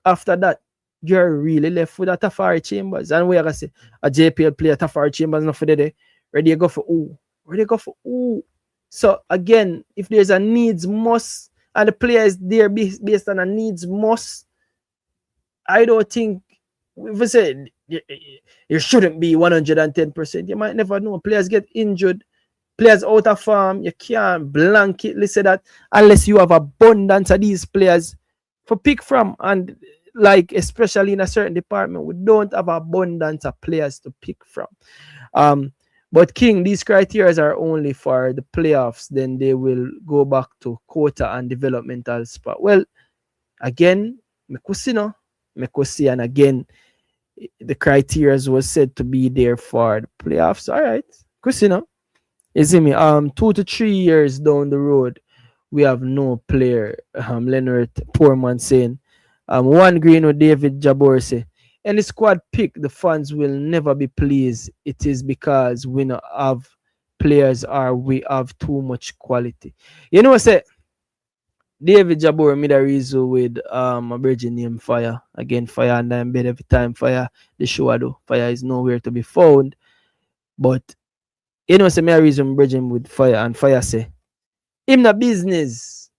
after that. You're really left with a Tafari Chambers. And we are gonna say a JPL player, Tafari Chambers not for the day. Ready to go for ooh. Ready to go for ooh. So again, if there's a needs must and the player is there based on a needs must, I don't think if we say you shouldn't be 110%. You might never know. Players get injured, players out of form. You can't blanketly say that unless you have abundance of these players for pick from. And like especially in a certain department, we don't have abundance of players to pick from. But King, these criteria are only for the playoffs. Then they will go back to quota and developmental spot. Well, again, Mekusino, and again, the criteria was said to be there for the playoffs. All right, Kusino, you see me? 2 to 3 years down the road, we have no player. Leonard Poorman saying, one green with David Jabor say, any squad pick, the fans will never be pleased. It is because we don't have players or we have too much quality. You know what I say? David Jabor made a reason with a virgin named Fire. Again, Fire and I'm bed every time Fire the show do. Fire is nowhere to be found. But you know say me a reason bridging with Fire and Fire say him na business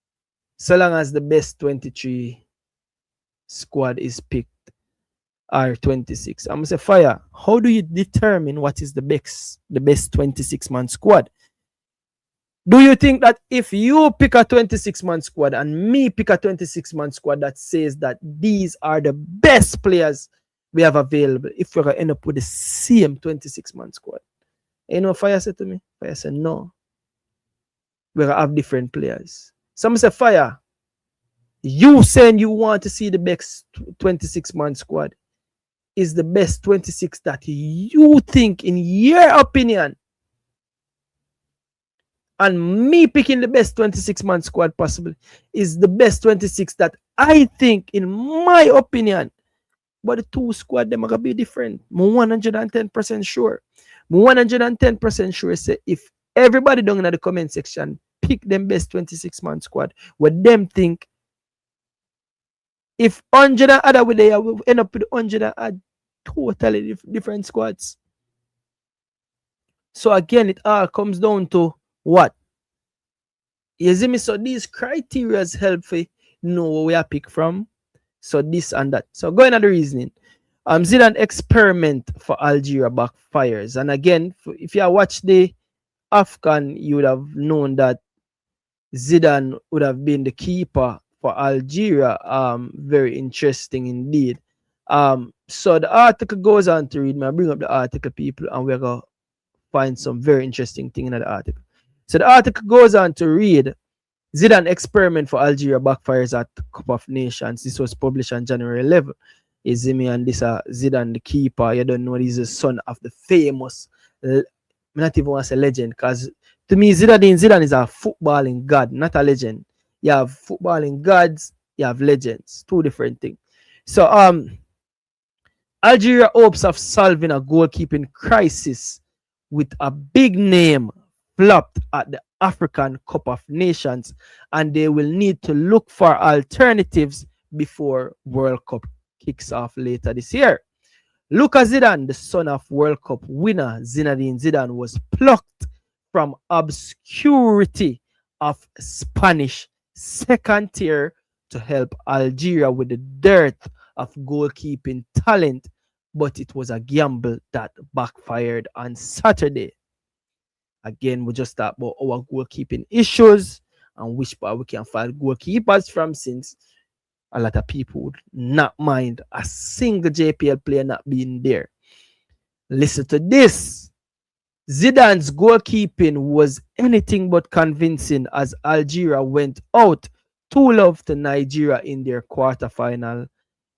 so long as the best 23 squad is picked or 26. I'm gonna say Fire, how do you determine what is the best 26-man squad? Do you think that if you pick a 26-man squad and me pick a 26-man squad that says that these are the best players we have available, if we're going to end up with the same 26-man squad? You know what Fire said to me? Fire said, no. We're going to have different players. Some say, Fire, you saying you want to see the best 26-man squad is the best 26 that you think, in your opinion, and me picking the best 26-man squad possible is the best 26 that I think, in my opinion. But the two squad, them are going to be different. I'm 110% sure. I'm 110% sure say if everybody down in the comment section pick them best 26-man squad, what them think, if 100 and other way there, we'll end up with 100 and totally different squads. So again, it all comes down to what? You see me? So these criteria help for know where we are pick from. So this and that. So going on the reasoning. Zidane experiment for Algeria backfires. And again, if you watch the AFCON, you would have known that Zidane would have been the keeper for Algeria. Very interesting indeed. So the article goes on to read. I bring up the article, people, and we're going to find some very interesting thing in the article. So the article goes on to read, Zidane experiment for Algeria backfires at Cup of Nations. This was published on January 11. You see me, and this Zidane, the keeper. You don't know, he's the son of the famous, not even want to say legend, because to me, Zidane is a footballing god, not a legend. You have footballing gods, you have legends, two different things. So Algeria hopes of solving a goalkeeping crisis with a big name flopped at the African Cup of Nations, and they will need to look for alternatives before World Cup kicks off later this year. Luka Zidane, the son of World Cup winner Zinedine Zidane, was plucked from obscurity of Spanish second tier to help Algeria with the dearth of goalkeeping talent, but it was a gamble that backfired on Saturday. Again, we just talk about our goalkeeping issues and which part we can find goalkeepers from, since a lot of people would not mind a single JPL player not being there. Listen to this. Zidane's goalkeeping was anything but convincing as Algeria went out 2-0 to Nigeria in their quarterfinal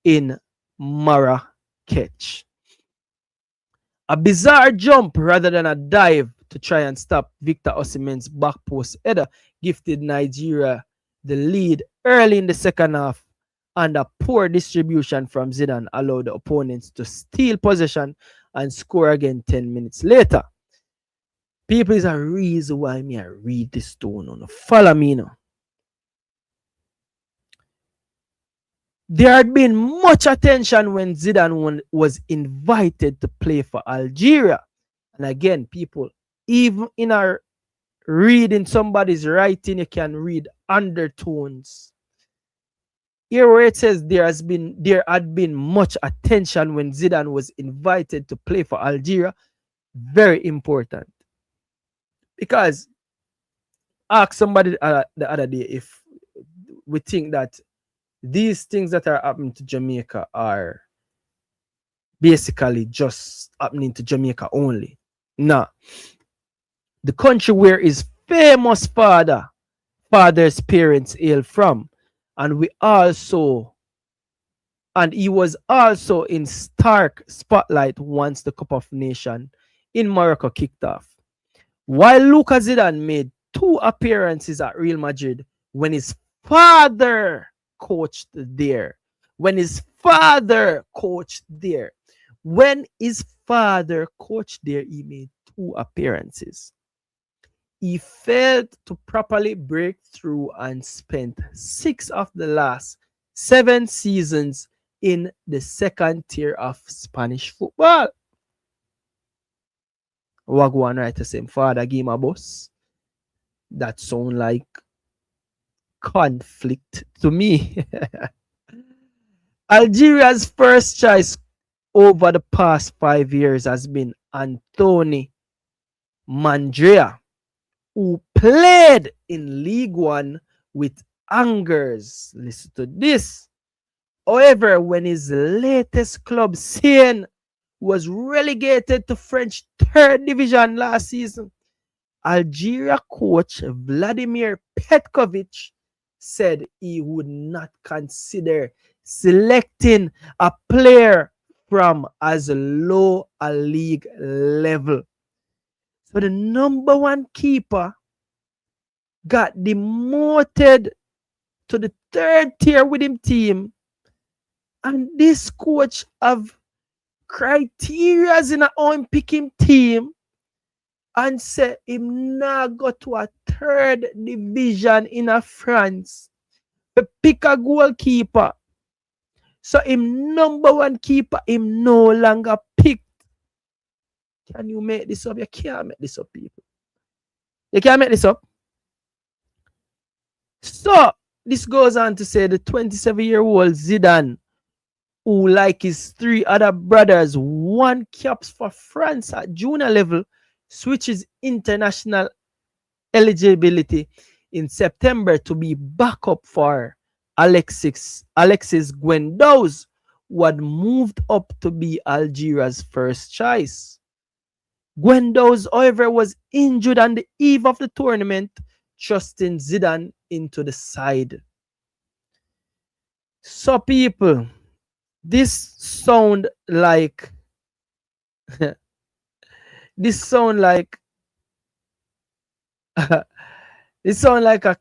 in Marrakech. catch. A bizarre jump rather than a dive to try and stop Victor Osimhen's back post header gifted Nigeria the lead early in the second half, and a poor distribution from Zidane allowed the opponents to steal possession and score again 10 minutes later. People, is a reason why me I read this stone on. Follow me now. There had been much attention when Zidane was invited to play for Algeria. And again, people, even in our reading somebody's writing, you can read undertones. Here where it says there had been much attention when Zidane was invited to play for Algeria. Very important. Because ask somebody the other day if we think that these things that are happening to Jamaica are basically just happening to Jamaica only. Nah. The country where his famous father's parents hail from, and he was also in stark spotlight once the Cup of Nations in Morocco kicked off. While Lucas Zidane made 2 appearances at Real Madrid when his father coached there. When his father coached there, he made 2 appearances. He failed to properly break through and spent 6 of the last 7 seasons in the second tier of Spanish football. Wagwan right the same father give him a bus. That sound like conflict to me. Algeria's first choice over the past 5 years has been Anthony Mandrea, who played in League One with Angers. Listen to this. However, when his latest club, Seine, was relegated to French 3rd division last season, Algeria coach Vladimir Petkovic said he would not consider selecting a player from as low a league level. So the number 1 keeper got demoted to the 3rd tier with him team, and this coach have criteria in a own picking team and say him not go to a 3rd division in a France to pick a goalkeeper. So him number 1 keeper him no longer picked. Can you make this up? You can't make this up, people. You can't make this up. So this goes on to say the 27-year-old Zidane, who like his 3 other brothers won caps for France at junior level, switches international eligibility in September to be backup for Alexis Guendouzi, who had moved up to be Algeria's first choice. Guendouzi, however, was injured on the eve of the tournament, trusting Zidane into the side. So people, this sound like a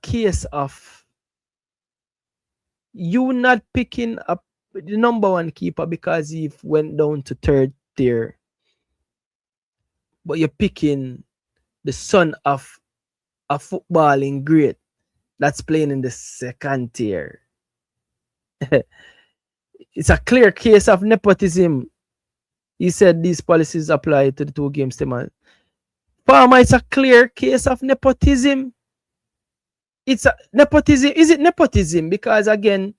case of you not picking up the number 1 keeper because he went down to 3rd tier, but you're picking the son of a footballing great that's playing in the 2nd tier. It's a clear case of nepotism. He said these policies apply to the 2 games demand. Farmer, it's a clear case of nepotism. It's a nepotism. Is it nepotism? Because again,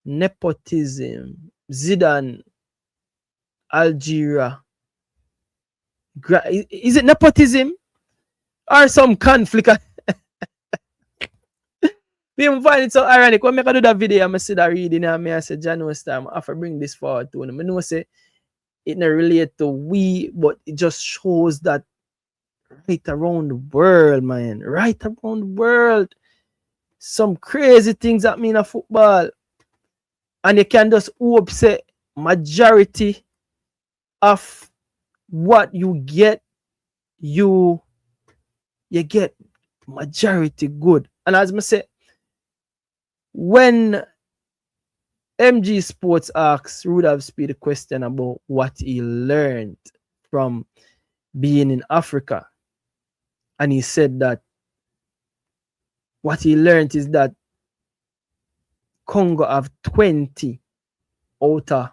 nepotism, Zidane, Algeria. Is it nepotism or some conflict? Me find it so ironic. When I do that video, I see that reading and I say, John was time I have to bring this forward to him. I know say it not relate to we, but it just shows that right around the world, man. Right around the world. Some crazy things that mean a football. And you can just hope say majority of what you get, you get majority good. And as I say, when MG Sports asks Rudolph Speed a question about what he learned from being in Africa, and he said that what he learned is that Congo have 20 out of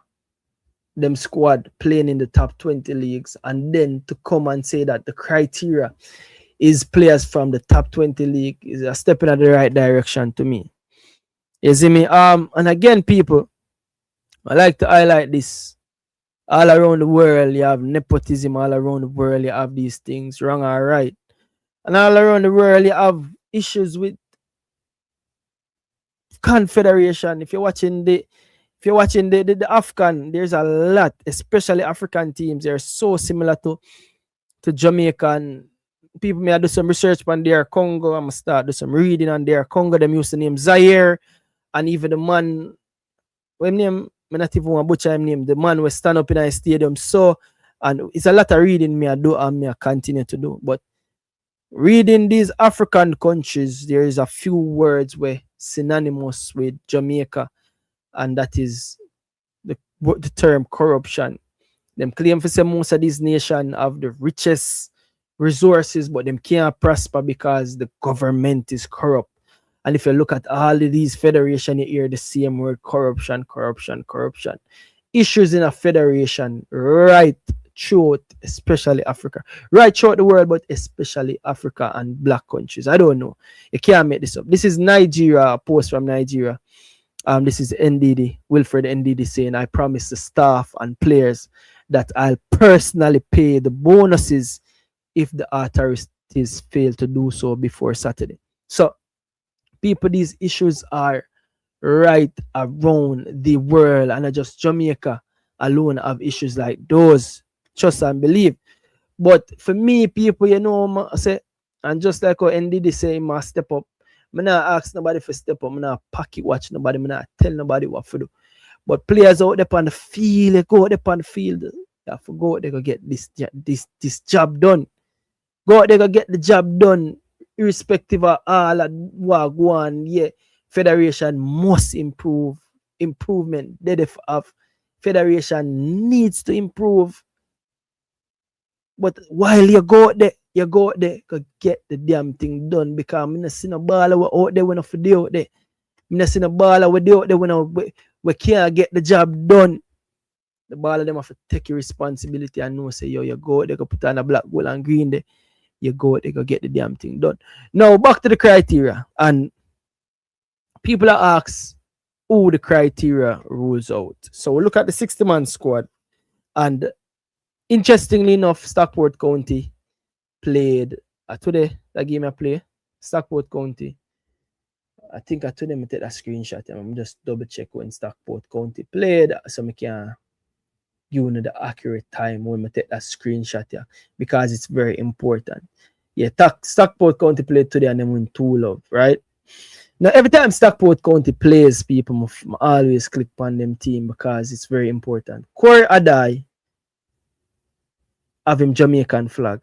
them squad playing in the top 20 leagues, and then to come and say that the criteria is players from the top 20 league is a step in the right direction to me. You see me? And again, people, I like to highlight this. All around the world, you have nepotism. All around the world, you have these things, wrong or right. And all around the world, you have issues with confederation. If you're watching the AFCON, there's a lot, especially African teams. They're so similar to Jamaican people. May I do some research on their Congo. I'm gonna start do some reading on their Congo. Them used to name Zaire, and even the man, what name? I not even want to butcher him name. The man was stand up in a stadium. So, and it's a lot of reading me I do and me I continue to do. But reading these African countries, there is a few words where synonymous with Jamaica, and that is the term corruption. Them claim for say most of these nations have the richest resources, but them can't prosper because the government is corrupt. And if you look at all of these federations, you hear the same word: corruption, corruption, corruption. Issues in a federation right throughout, especially Africa, right throughout the world, but especially Africa and black countries. I don't know. You can't make this up. This is Nigeria, a post from Nigeria. This is NDD, Wilfred NDD, saying, I promise the staff and players that I'll personally pay the bonuses if the authorities fail to do so before Saturday. So, people, these issues are right around the world, and not just Jamaica alone have issues like those. Trust and believe. But for me, people, you know, I say, and just like how NDD say, must step up. I not ask nobody for step up. I not pocket watch nobody. I not tell nobody what to do. But players out there on the field, they go out there on the field. They have to go out there to get this job done. Go out there to get the job done, irrespective of all that what go on. Yeah, federation must improve. Improvement. They have federation needs to improve. But while you go out there to get the damn thing done, because I'm not seeing a baller out there when I do out there. I'm not seeing a baller out there when we can't get the job done. The baller them have to take your responsibility and know say, yo, you go out there, go put on a black, gold and green there. You go out there, go get the damn thing done. Now back to the criteria, and people are asked who the criteria rules out. So we look at the 60-man squad, and interestingly enough, Stockport County played today. That game I play, Stockport County. I think I told them to take that screenshot. I'm just double check when Stockport County played, so I can give you the accurate time when I take that screenshot here, because it's very important. Yeah, Stockport County played today and then win 2-0, right? Now, every time Stockport County plays, people always click on them team because it's very important. Corey Adai have him Jamaican flag.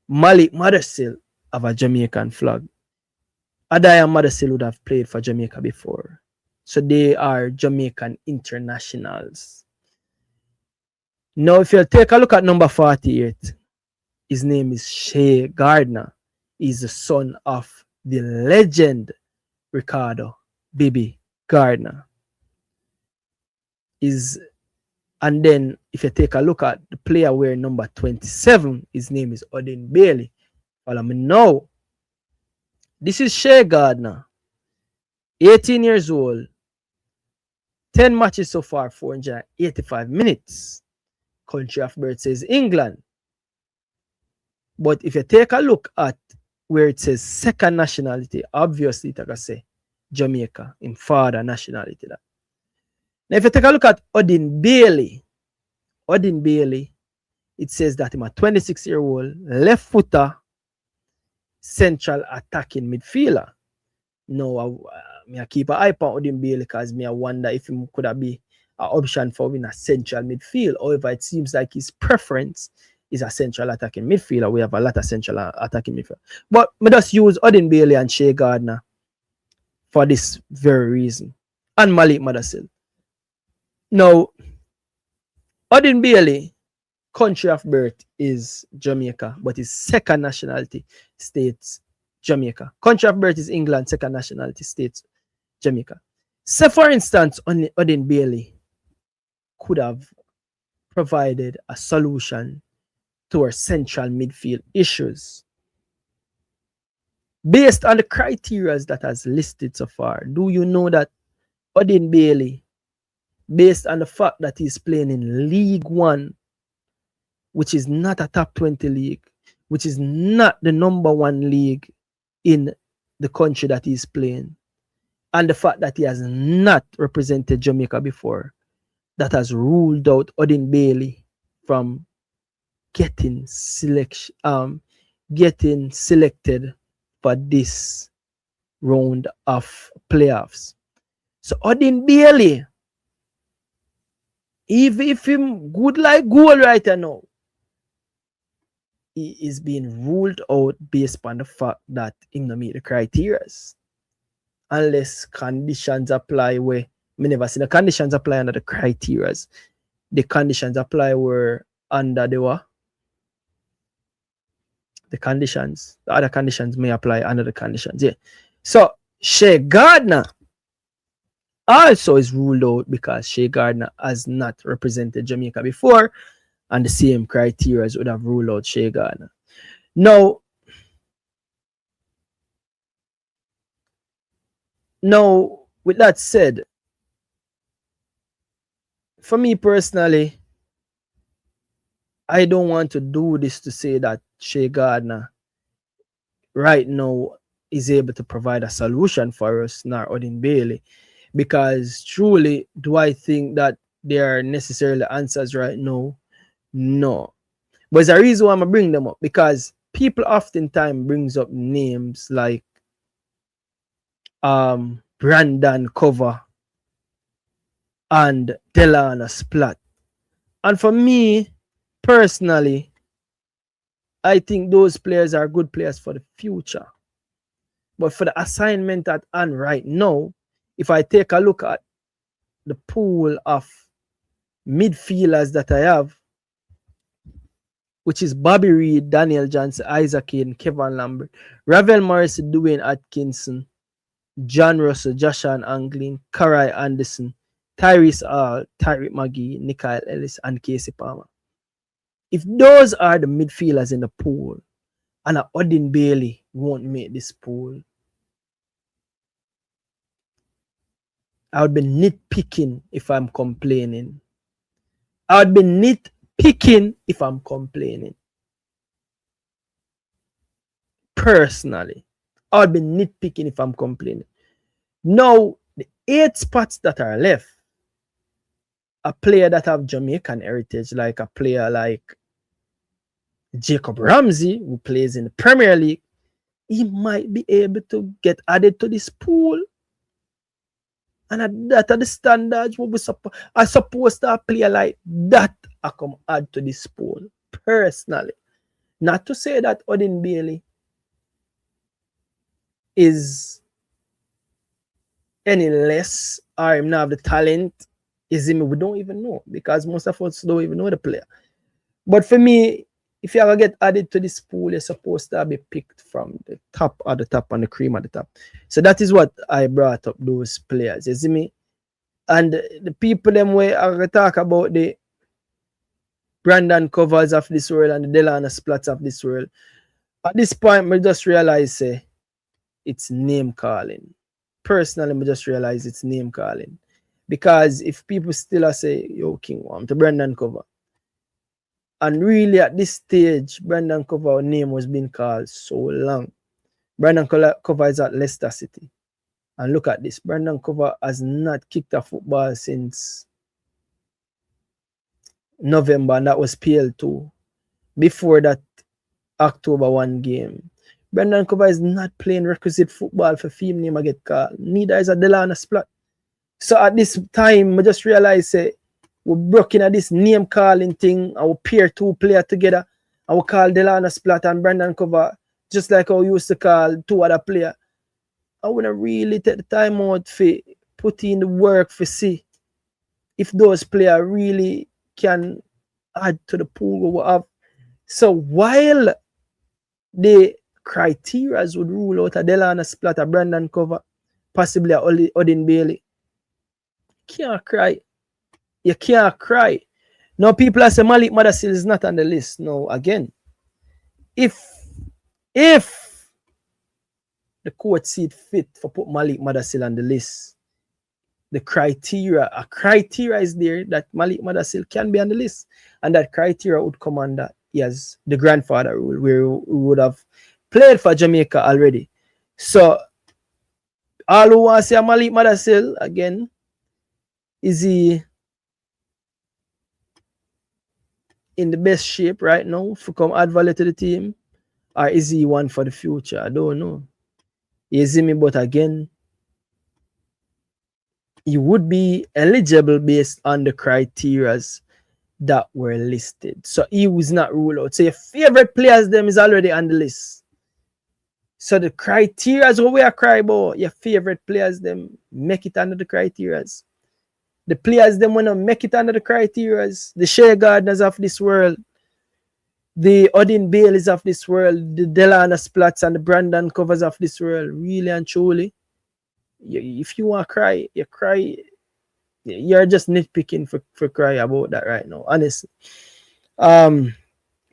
Malik Madasil have a Jamaican flag. Adai and Madasil would have played for Jamaica before. So they are Jamaican internationals. Now, if you take a look at number 48, his name is Shea Gardner. He's the son of the legend Ricardo Bibi Gardner. And then if you take a look at the player wearing number 27, his name is Odin Bailey. Follow me now. This is Shea Gardner, 18 years old, 10 matches so far, 485 minutes. Country of birth says England. But if you take a look at where it says second nationality, obviously it can say Jamaica in father nationality. That. Now if you take a look at Odin Bailey, it says that he's a 26-year-old left footer central attacking midfielder. Now I keep an eye on Odin Bailey because I wonder if he could have been an option for win a central midfield. However, it seems like his preference is a central attacking midfielder. We have a lot of central attacking midfield. But we just use Odin Bailey and Shea Gardner for this very reason. And Malik Madasil. Now, Odin Bailey, country of birth is Jamaica, but his second nationality states Jamaica. Country of birth is England, second nationality states Jamaica. So, for instance, only Odin Bailey could have provided a solution to our central midfield issues. Based on the criteria that has listed so far, do you know that Odin Bailey, based on the fact that he's playing in League One, which is not a top 20 league, which is not the number one league in the country that he's playing, and the fact that he has not represented Jamaica before, that has ruled out Odin Bailey from getting selected for this round of playoffs. So Odin Bailey, even if him good like goal right now, he is being ruled out based on the fact that he don't meet the criteria. Unless conditions apply where me never see the conditions apply under the criteria. The conditions apply were under the what? The conditions. The other conditions may apply under the conditions. Yeah. So Shea Gardner also is ruled out because Shea Gardner has not represented Jamaica before, and the same criteria would have ruled out Shea Gardner. Now, with that said, for me personally, I don't want to do this to say that Shea Gardner right now is able to provide a solution for us, nor Odin Bailey, because truly, do I think that there are necessarily answers right now? No. But there's a reason why I'm bring them up, because people oftentimes brings up names like Brandon Cover and Delana Splat. And for me, personally, I think those players are good players for the future. But for the assignment at hand right now, if I take a look at the pool of midfielders that I have, which is Bobby Reed, Daniel Johnson, Isaac Kane, Kevin Lambert, Ravel Morris, Dwayne Atkinson, John Russell, Joshan Anglin, Karai Anderson, Tyrese Hall, Tyreek McGee, Nikhil Ellis, and Casey Palmer. If those are the midfielders in the pool, and Odin Bailey won't make this pool, I would be nitpicking if I'm complaining. I would be nitpicking if I'm complaining. Personally, I would be nitpicking if I'm complaining. Now, the 8 spots that are left, a player that have Jamaican heritage, like a player like Jacob Ramsey, who plays in the Premier League, he might be able to get added to this pool. And that are the standards what we I suppose that a player like that I come add to this pool. Personally. Not to say that Odin Bailey is any less or him not have the talent. Is him, we don't even know, because most of us don't even know the player. But for me, if you ever get added to this pool, you're supposed to be picked from the top at the top and the cream at the top. So that is what I brought up, those players. You see me? And the people them way I talk about the Brandon Covers of this world and the Delana Splats of this world. At this point, I just realize it's name calling. Personally, I just realize it's name calling. Because if people still say, yo, King, I'm to Brandon Cover. And really at this stage, Brandon Cover name was being called so long. Brandon Cover is at Leicester City. And look at this. Brandon Cover has not kicked a football since November, and that was PL2. Before that October 1 game. Brandon Cover is not playing requisite football for film name I get called. Neither is a Delana Splat. So at this time, I just realized we're broken at this name calling thing, and we pair two players together, and we call Delano Splat and Brandon Cover, just like how we used to call two other players. I wanna really take the time out for put in the work for see if those players really can add to the pool we have. So while the criteria would rule out a Delano Splat, a Brandon Cover, possibly a Odin Bailey, can't cry. You can't cry. Now people are saying Malik Madasil is not on the list. No, again, if the court see it fit for put Malik Madasil on the list, the criteria is there that Malik Madasil can be on the list, and that criteria would come under yes the grandfather rule, where we would have played for Jamaica already. So all who want to say Malik Madasil again, is he in the best shape right now for come add value to the team, or is he one for the future? I don't know. You see me, but again, he would be eligible based on the criterias that were listed. So he was not ruled out. So your favorite players them is already on the list. So the criterias what we are crying about, your favorite players them make it under the criterias. The players them wanna make it under the criterias. The Shea Gardners of this world, the Odin Baileys of this world, the Delano Splats and the Brandon Covers of this world, really and truly. If you want to cry, you cry. You're just nitpicking for cry about that right now, honestly. But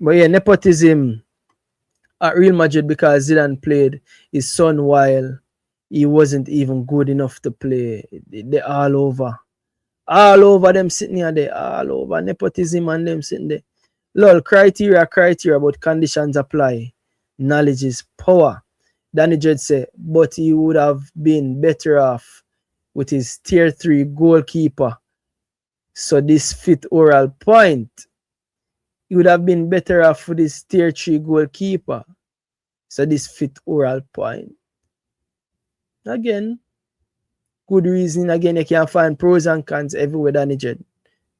yeah, nepotism at Real Madrid because Zidane played his son while he wasn't even good enough to play. They're all over. All over them sitting here there. All over. Nepotism and them sitting there. Lol, criteria, but conditions apply. Knowledge is power. Danny Jed said, but he would have been better off with his tier 3 goalkeeper. So this fit oral point. He would have been better off with his tier 3 goalkeeper. So this fit oral point. Again, good reason. Again, you can find pros and cons everywhere, Danny Jed.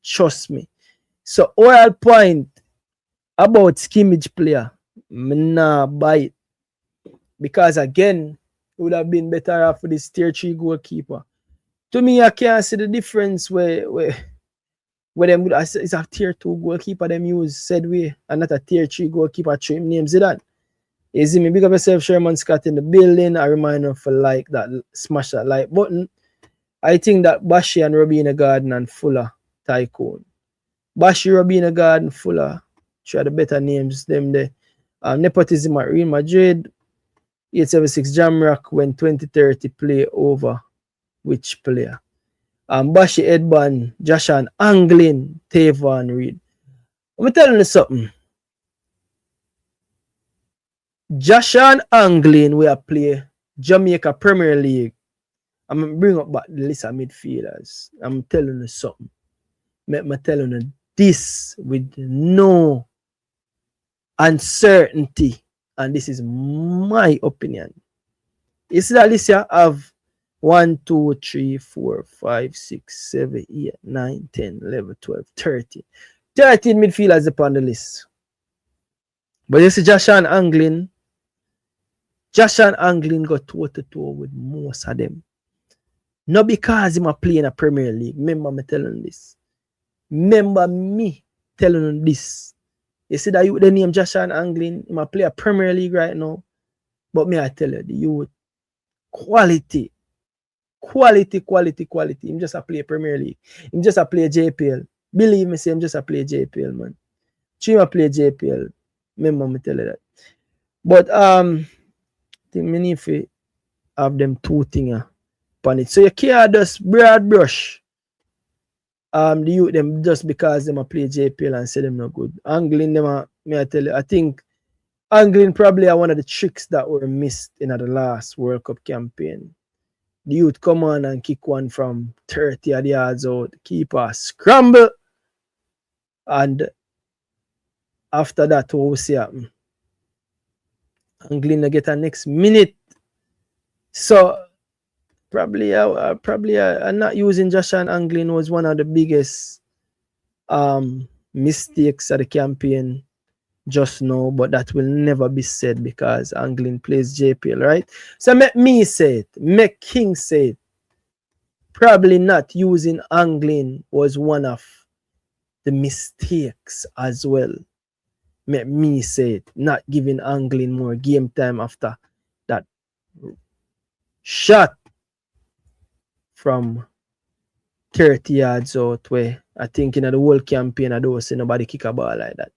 Trust me. So oral point about skimmage player. Nah, buy it. Because again, it would have been better off with this tier 3 goalkeeper. To me, I can't see the difference where them it's a tier 2 goalkeeper them use said way and not a tier 3 goalkeeper treat name Zidane. You see me, big up yourself, Sherman Scott in the building. I remind you for like that, smash that like button. I think that Bashi and Robina Garden and Fuller Tycoon. Bashi, Robina Garden, Fuller, try the better names them there. Nepotism at Real Madrid. 876 Jamrock when 2030 play over which player? Bashi Edban, Joshan Anglin, Tavon Reed. I'm telling you something. Joshan Anglin will play Jamaica Premier League. I'm going to bring up back the list of midfielders. I'm telling you something. I'm telling you this with no uncertainty. And this is my opinion. You see that list here have 1, 2, 3, 4, 5, 6, 7, 8, 9, 10, 11, 12, 13. 13 midfielders upon the list. But you see Joshan Anglin. Joshan Anglin got toe-to-toe with most of them. Not because him a play in a Premier League. Remember me telling you this. Remember me telling you this. You see that you the name Joshan Anglin, he might play a Premier League right now. But me I tell you, the youth quality. Him just a play Premier League. Him just a play JPL. Believe me, say him just a play JPL, man. Him a play JPL. Remember me tell you that. But I think me need to have them two things upon it. So you can't just broad brush the youth them just because them a play JPL and say them no good. Angling them may I tell you, I think angling probably are one of the tricks that were missed in the last World Cup campaign. The youth come on and kick one from 30 odd yards out, keeper scramble, and after that what we see happen? Angling get a next minute. So probably not using Josh and Anglin was one of the biggest mistakes of the campaign just now, but that will never be said because Anglin plays JPL, right? So make me say it, make King say it. Probably not using Anglin was one of the mistakes as well. Make me say it, not giving Anglin more game time after that shot from 30 yards out where I think in the whole campaign I don't see nobody kick a ball like that.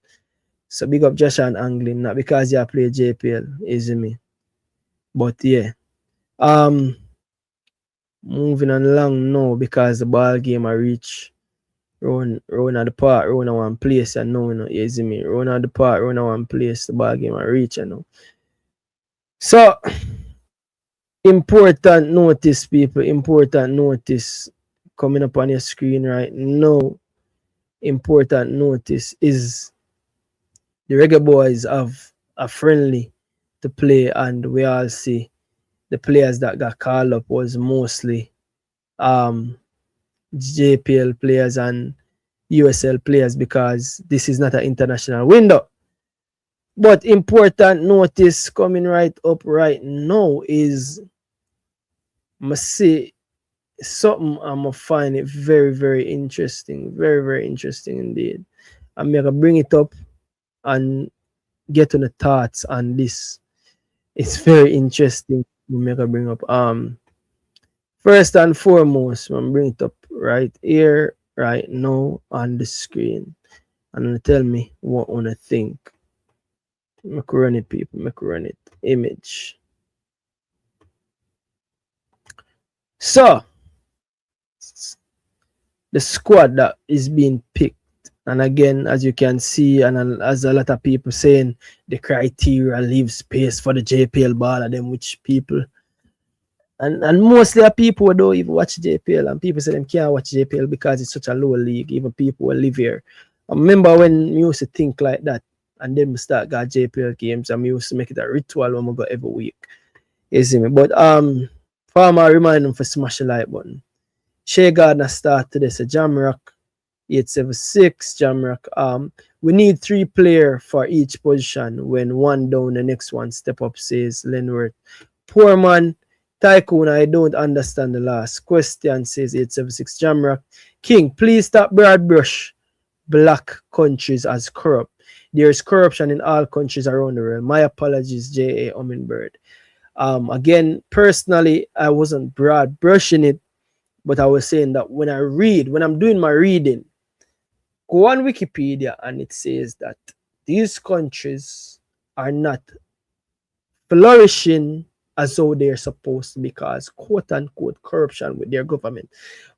So big up Josh and Anglin, not because you play JPL, easy me. But yeah. Moving on along now because the ball game I reach round at the part, round at one place and now, you know, easy me. Round at the part, round at one place, the ball game I reach, you know. So important notice, people, important notice coming up on your screen right now. Important notice is the Reggae Boyz have a friendly to play, and we all see the players that got called up was mostly JPL players and USL players because this is not an international window. But important notice coming right up right now is I see something I'm gonna find it very, very interesting. Very, very interesting indeed. I'm gonna bring it up and get on the thoughts on this. It's very interesting. I'm gonna bring up first and foremost, I'm bring it up right here, right now on the screen. And tell me what you wanna think. Make run it, people. Make run it. Image. So the squad that is being picked, and again, as you can see, and as a lot of people saying, the criteria leaves space for the JPL baller, them which people, and mostly are people who don't even watch JPL, and people say them can't watch JPL because it's such a low league, even people who live here. I remember when we used to think like that, and then we start got JPL games, and we used to make it a ritual when we go every week. You see me? But farmer remind them for smash the like button. Shea Gardner start today, so Jamrock 876, Jamrock. We need 3 players for each position. When one down, the next one step up, says Lenworth. Poor man, Tycoon, I don't understand the last question, says 876, Jamrock. King, please stop broad brush black countries as corrupt. There is corruption in all countries around the world. My apologies, J.A. Hummingbird. Again, personally, I wasn't broad brushing it, but I was saying that when I'm doing my reading, go on Wikipedia and it says that these countries are not flourishing as though they're supposed to because quote unquote corruption with their government.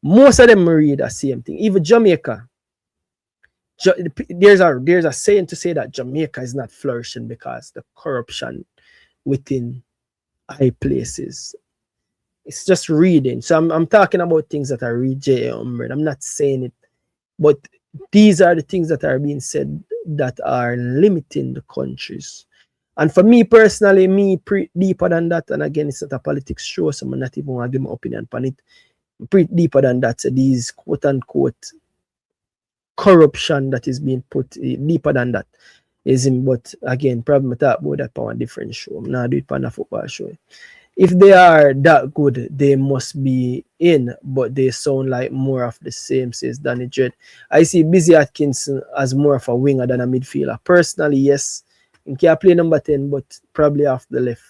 Most of them read the same thing. Even Jamaica. There's a saying to say that Jamaica is not flourishing because the corruption within high places. It's just reading. So I'm talking about things that I read J.A. Hummingbird. I'm not saying it, but these are the things that are being said that are limiting the countries. And for me personally, deeper than that, and again, it's not a politics show, so I'm not even going to give my opinion on it. Pretty deeper than that, so these quote unquote corruption that is being put deeper than that. But again, probably talk about that on a different show. I'm not doing it on a football show. If they are that good, they must be in, but they sound like more of the same, says Danny Dredd. I see Busy Atkinson as more of a winger than a midfielder. Personally, yes, he can play number 10, but probably off the left.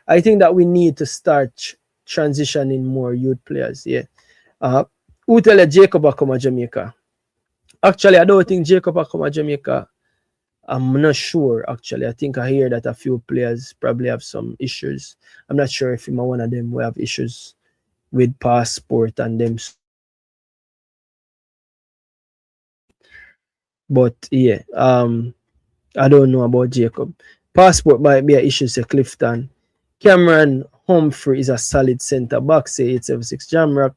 I think that we need to start transitioning more youth players, yeah. Who tell you Jacob will come to Jamaica? Actually, I don't think Jacob will come to Jamaica. I'm not sure, actually. I think I hear that a few players probably have some issues. I'm not sure if I'm one of them will have issues with passport and them. But yeah, I don't know about Jacob. Passport might be an issue, say Clifton. Cameron Humphrey is a solid centre back, say 876 Jamrock.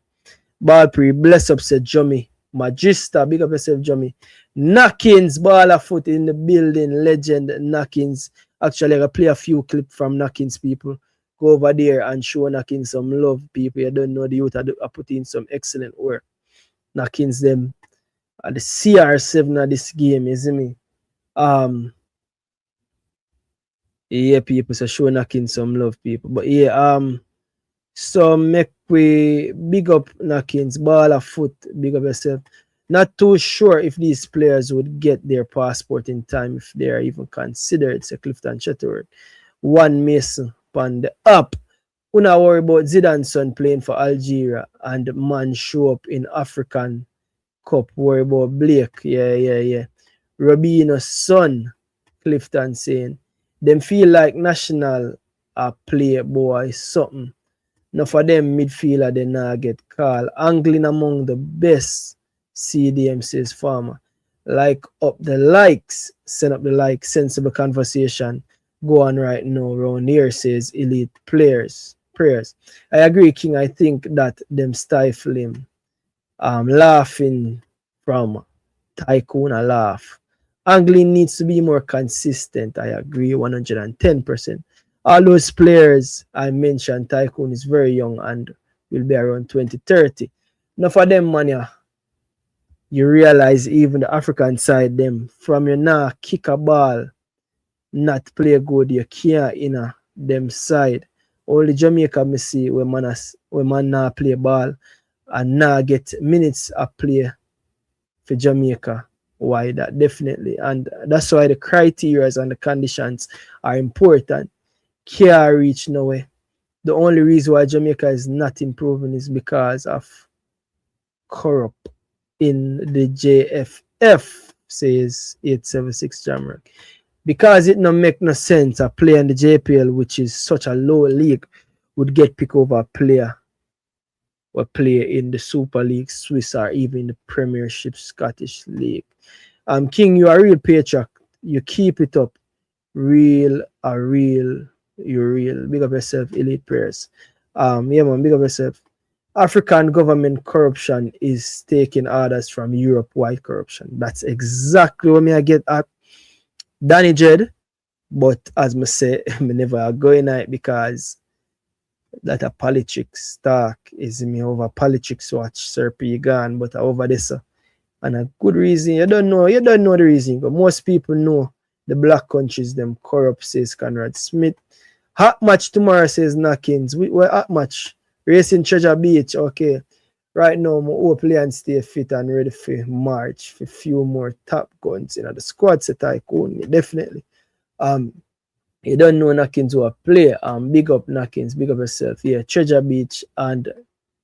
Ballpreetv, bless up, say Jummy. Magista, big up yourself, Jummy. Knockins, baller foot in the building, legend Knockins. Actually, I play a few clips from Knockins people. go over there and show Nakins some love, people. You don't know the youth are putting in some excellent work. Nakins them at the CR7 of this game, you see me? Yeah, people, so show Nakins some love, people. But yeah, so make we big up Nakins, ball of foot, big up yourself. Not too sure if these players would get their passport in time, if they are even considered. So Clifton Shuttleworth. One Mason on the up. We not worry about Zidane's son playing for Algeria and man show up in African Cup. Worry about Blake. Yeah. Robino's son, Clifton saying, them feel like national play boy something. Now for them midfielder they not get called. Angling among the best, CDM says Farmer. Like up the likes, send up the like, sensible conversation. Go on right now around here, says elite players. Prayers. I agree, King. I think that them stifle him. Laughing from Tycoon, I laugh. Angling needs to be more consistent. I agree 110%. All those players I mentioned, Tycoon is very young and will be around 2030. Now for them, man, you realize even the African side, them, from you now kick a ball, not play good, you can't in them side. Only Jamaica me see when man now play ball and now get minutes of play for Jamaica. Why that? Definitely. And that's why the criteria and the conditions are important. Can't reach nowhere. The only reason why Jamaica is not improving is because of corrupt in the JFF, says 876 Jamrock. Because it no make no sense a player in the JPL, which is such a low league, would get picked over a player or play in the Super League, Swiss, or even the Premiership Scottish League. King, you are a real patriot. You keep it up. You're real. Big up yourself, elite prayers. Yeah, man, big up yourself. African government corruption is taking orders from Europe white corruption. That's exactly what I get at. Danny Jed, but as I say, I never go in it because that a politics talk is me over politics watch Sir P gone, but over this and a good reason. You don't know the reason, but most people know the black countries them corrupt, says Conrad Smith. Hot match tomorrow, says Nakins. We're hot match. Racing Treasure Beach, okay. Right now, I'm hopefully and stay fit and ready for March for a few more top guns. You know, the squad set Tycoon, definitely. You don't know Nakins who play. Big up Nakins, big up yourself. Yeah, Treasure Beach and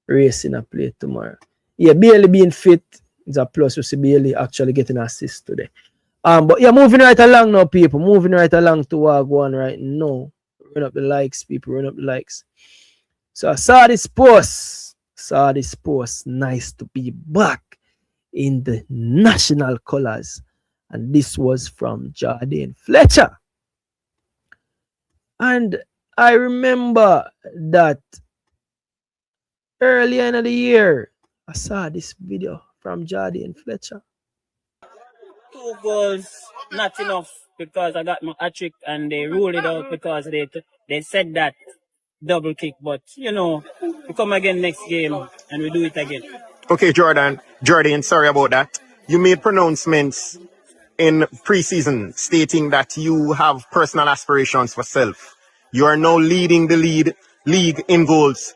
Racing a play tomorrow. Yeah, Bailey being fit is a plus. We see Bailey actually getting assist today. But yeah, moving right along now, people. Moving right along to Wagwan right now. Run up the likes, people. Run up the likes. So I saw this post. Nice to be back in the national colors. And this was from Jardine Fletcher. And I remember that earlier in the year, I saw this video from Jardine Fletcher. 2 goals, not enough because I got my hat-trick and they ruled it out because they said that double kick. But, you know, we come again next game and we do it again. Okay, Jordan, sorry about that. You made pronouncements in preseason stating that you have personal aspirations for self. You are now leading the league in goals.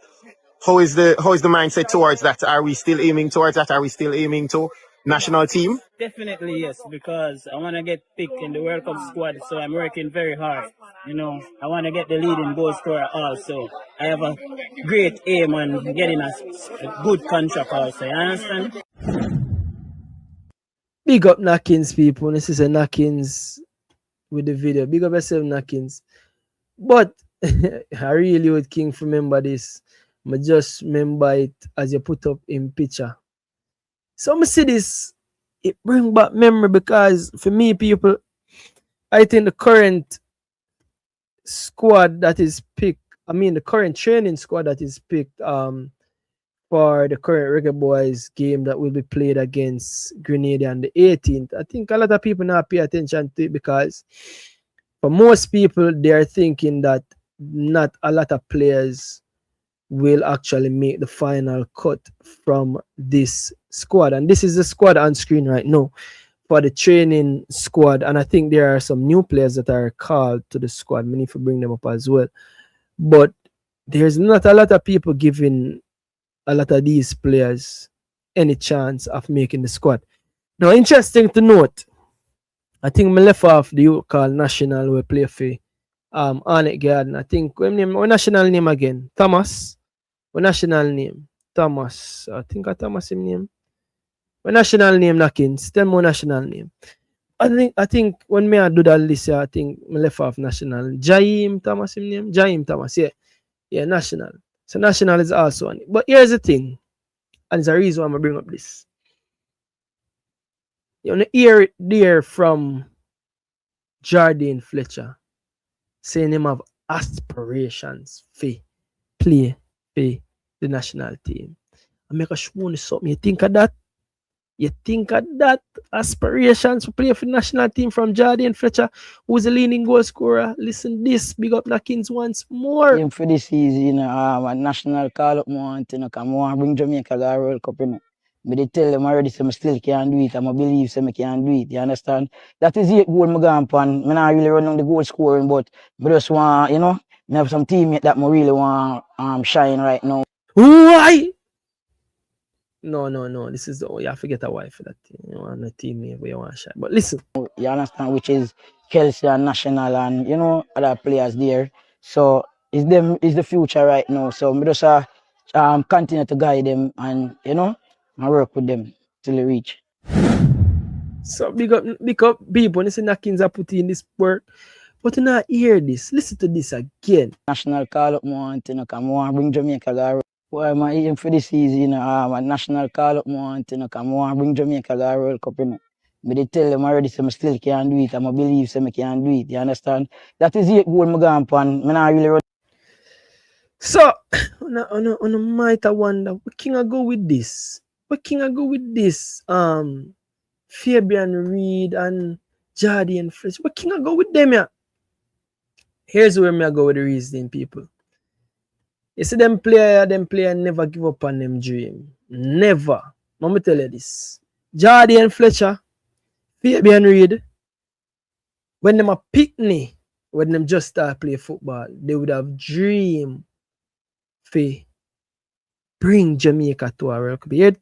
How is the mindset towards that? Are we still aiming towards that? Are we still aiming to national team? Definitely yes, because I want to get picked in the World Cup squad, so I'm working very hard. You know, I want to get the leading goal scorer also. I have a great aim on getting a good contract also. You understand? Big up Nakins, people. This is a Nakins with the video. Big up yourself, Nakins. But I really would King remember this. I just remember it as you put up in picture. So I see this, it bring back memory because for me, people, I think the current squad that is picked, the current training squad that is picked for the current Reggae Boyz game that will be played against Grenada on the 18th. I think a lot of people not pay attention to it because for most people, they are thinking that not a lot of players will actually make the final cut from this squad. And this is the squad on screen right now for the training squad. And I think there are some new players that are called to the squad. We need to bring them up as well. But there's not a lot of people giving a lot of these players any chance of making the squad. Now, interesting to note, I think me left off the youth called National we play for Arnett Garden. I think what national name again? Thomas. What national name? Thomas. I think a Thomas him name. What national name Nakins? Tell me national name. I think when me I do that list, I think me left off national. Jaim Thomas him name? Jaim Thomas, yeah. Yeah, national. So national is also on it. But here's the thing, and it's a reason why I'm gonna bring up this. You want to hear it there from Jardine Fletcher saying him have aspirations for play for the national team. I make a show something. You think of that? You think of that? Aspirations to play for the national team from Jardine Fletcher, who's a leading goal scorer. Listen this, big up Nakins once more. Game for this season, a national call up more, come on, bring Jamaica to the World Cup, But they tell them already, so I still can't do it. I believe so I can't do it. You understand? That is 8 goal I go on. I not really run on the goal scoring, but I just want, I have some teammates that I really want shine right now. Why? No. This is you have to get a wife for that thing. You want a teammate where you want to shine. But listen. You understand? Which is Kelsey and National and, other players there. So it's the future right now. So I just continue to guide them and, I work with them till they reach. So big up people. Listen, Nakins are putting in this work. But you not hear this. Listen to this again. National call up more, come on, bring Jamaica to Why am I aim for this season? A national call up more, come on, bring Jamaica to the World Cup. But they tell them already, so I still can't do it. I believe so I can't do it. You understand? That is 8 goal I go on. I not really run. So, on a might I wonder, what can I go with this? Fabian Reed and Jardine Fletcher. What can I go with them here? Here's where I go with the reasoning, people. You see them player never give up on them dream. Never. Let me tell you this. Jardine Fletcher, Fabian Reed, when them a pitney, when them just start play football, they would have dream for bring Jamaica to a World Cup. You hear the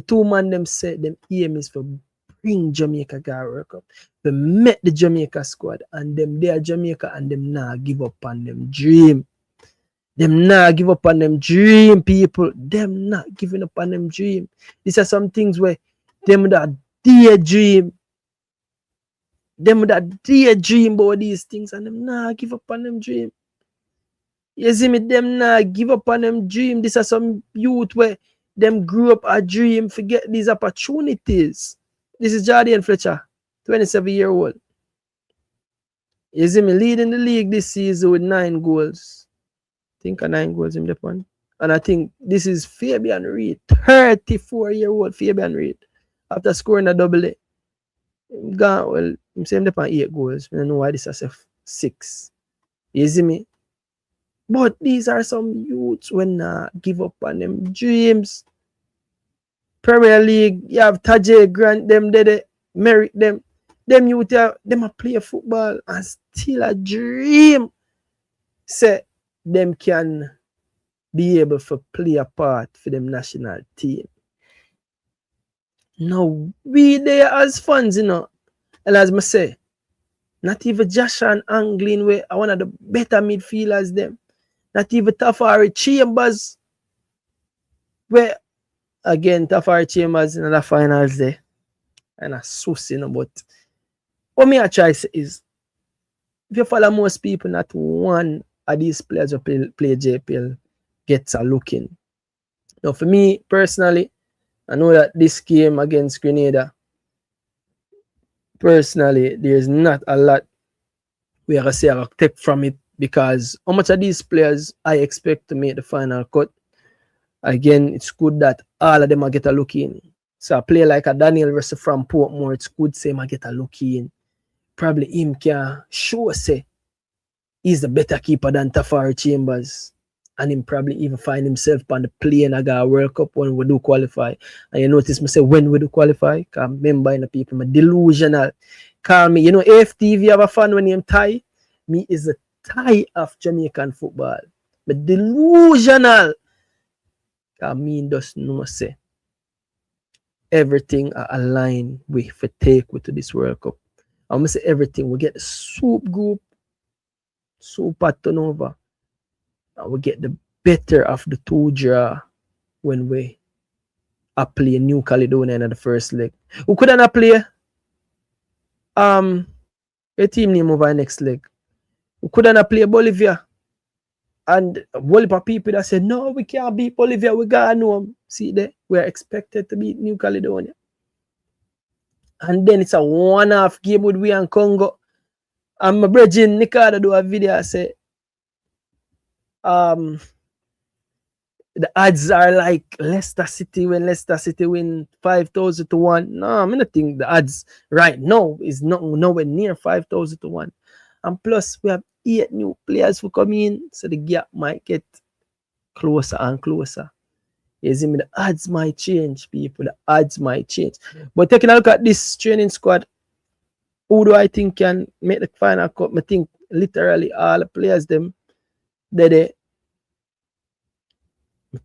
two man them said them aim is for bring Jamaica to a World Cup. They met the Jamaica squad and them there Jamaica and them not give up on them dream. Them not give up on them dream, people. Them not giving up on them dream. These are some things where them that daydream. Them that daydream about these things and them not give up on them dream. You see me, them not give up on them dream. These are some youth where them grew up a dream, forget these opportunities. This is Jardine Fletcher, 27-year-old. You see me leading the league this season with 9 goals. I think 9 goals in the one. And I think this is Fabian Reed, 34-year-old Fabian Reed. After scoring a double A. I'm saying the 8 goals. I don't know why this is 6. You see me? But these are some youths when give up on them dreams. Premier League, you have Tajay Grant, them they merit them. Them youth, them a play football and still a dream. Say them can be able to play a part for them national team. Now, we there as fans, and as I say, not even Josh and Anglin, where are one of the better midfielders them. Not even Tafari Chambers, where again Tafari Chambers in the finals there. And a sauce, but what me I try say is, if you follow most people, not one of these players who play JPL gets a look in. Now, for me personally, I know that this game against Grenada, personally, there's not a lot we are going to say I will take from it, because how much of these players I expect to make the final cut. Again, it's good that all of them will get a look in. So a player like a Daniel Russell from Portmore, it's good to say I get a look in. Probably him can show say He's the better keeper than Tafari Chambers. And him probably even find himself on the plane I got a World Cup when we do qualify. And you notice me say when we do qualify, because I remember in the people, I'm delusional. Call me, you know, AFTV have a fan when named Thai. Me is a Thai of Jamaican football. But delusional. I mean, just no say everything are aligned with for take with to this World Cup. I'm gonna say everything. We get the soup group, super turnover. And we get the better of the two draw when we play New Caledonia in the first leg. We could not play a team name over next leg. We could not play Bolivia. And a whole heap of people that said, no, we can't beat Bolivia, we gotta know them. See there, we are expected to beat New Caledonia. And then it's a one-off game with we and Congo. And my brother Nicardo do a video and say, the odds are like Leicester City when Leicester City win 5,000 to 1. No, I don't think the odds right now is nowhere near 5,000 to 1. And plus, we have 8 new players who come in, so the gap might get closer and closer. You see me, the odds might change, people. The odds might change. But taking a look at this training squad, who do I think can make the final cut? I think literally all the players them I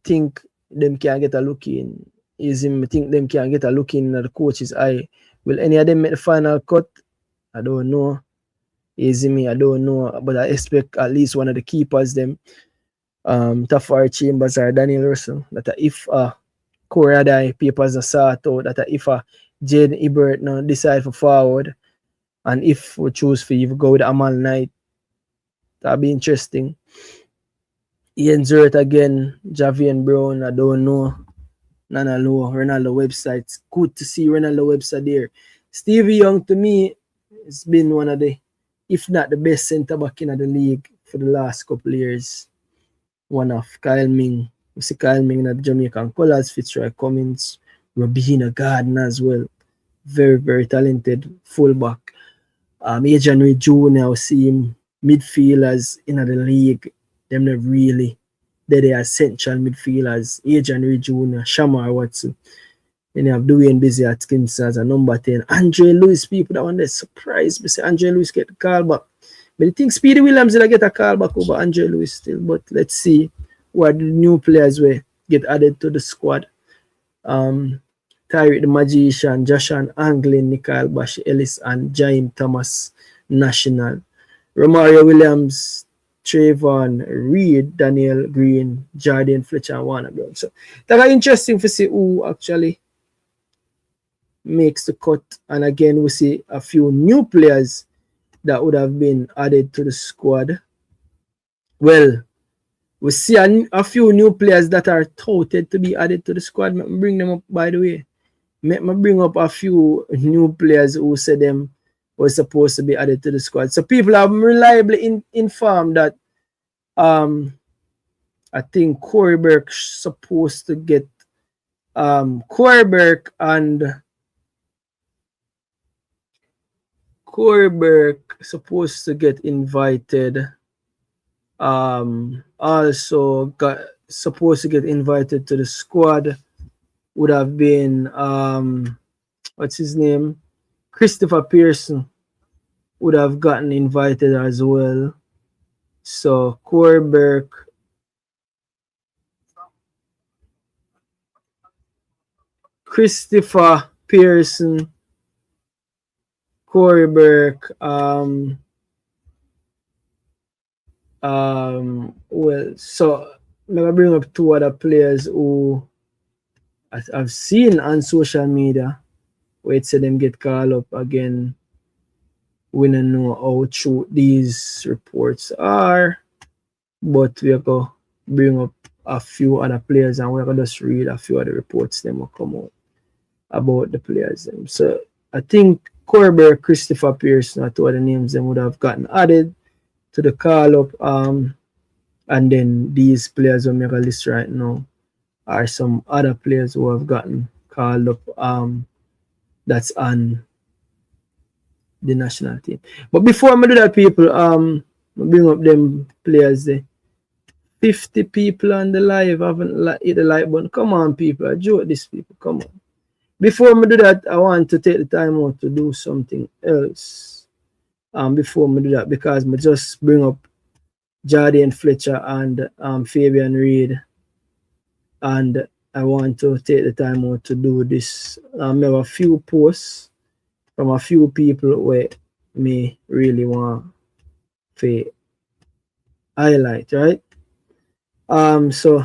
think them can get a look in. I think them can get a look in the coach's eye. Will any of them make the final cut? I don't know. I don't know. But I expect at least one of the keepers them. Tafari Chambers or Daniel Russell. That if Korea die papers are sort out, that if Jade Ibert now decide for forward, and if we choose for you to go with Amal Knight, that'll be interesting. Ian Zurt again, Javian Brown, I don't know. Nana Low, Ronaldo website. It's good to see Ronaldo website there. Stevie Young, to me, has been one of the, if not the best centre back in the league for the last couple of years. One of Kyle Ming. We see Kyle Ming in the Jamaican colours, Fitzroy Cummins, Robina Gardner as well. Very, very talented fullback. Adrian Reid Jr., we see him midfielders in the league. Them not really. They are essential midfielders. Adrian Reid Jr., Shamar Watson. Then you have Dwayne Busy Atkinson as a number 10. Andre Lewis, people that one that surprised me say Andre Lewis get the call back. But I think Speedy Williams will get a call back over Andre Lewis still. But let's see what the new players will get added to the squad. Tyreek the Magician, Joshan Anglin, Nikhil Bash Ellis, and Jaime Thomas National. Romario Williams, Trayvon Reed, Daniel Green, Jordan Fletcher, and Warner Brown. So that's interesting to see who actually makes the cut. And again, we see a few new players that would have been added to the squad. Well, we see a few new players that are touted to be added to the squad. Let me bring them up, by the way. Let me bring up a few new players who said them were supposed to be added to the squad. So people have reliably informed that I think Corey Burke supposed to get Corey Burke supposed to get invited. Also got supposed to get invited to the squad would have been what's his name? Christopher Pearson would have gotten invited as well. So Corey Burke, Christopher Pearson, Corey Burke, well, so let me bring up two other players who I've seen on social media where it said them get called up again. We don't know how true these reports are, but we are going to bring up a few other players and we're going to just read a few other reports that will come out about the players. So I think Corber, Christopher Pearson, are two other names that would have gotten added to the call up. And then these players who make a list right now are some other players who have gotten called up that's on the national team. But before I do that, people, bring up them players there. 50 people on the live haven't hit the like button. Come on, people. I joke this people. Come on. Before I do that, I want to take the time out to do something else. Before I do that, because I just bring up Jardine Fletcher and Fabian Reid, and I want to take the time out to do this. I have a few posts from a few people where me really want to highlight, right? So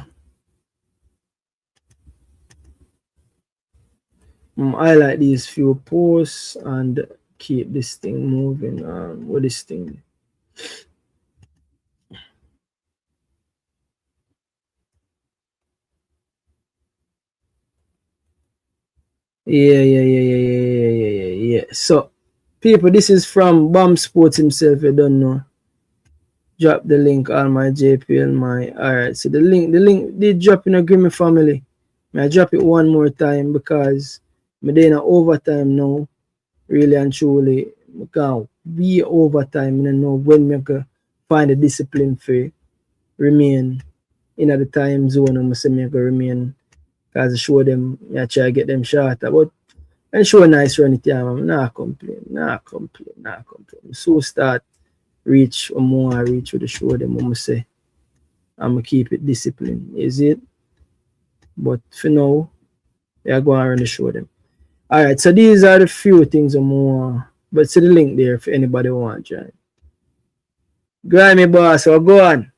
highlight these few posts and keep this thing moving on with this thing. Yeah. So, people, this is from Bomb Sports himself. You don't know. Drop the link on my JPL. Alright. So the link did drop in agreement family. I drop it one more time because I'm doing overtime now. Really and truly, because we overtime. I know when we can find the discipline for remain in the time zone. I'm saying I can remain. Because I show them, I try to get them shorter. But I show a nice run it, I'm not complain. So start reach or more reach with the show them. I'm say I'm gonna keep it disciplined. Is it? But for now, I go around and show them. Alright, so these are the few things I'm more. But see the link there if anybody want to join. Grimy boss, so go on.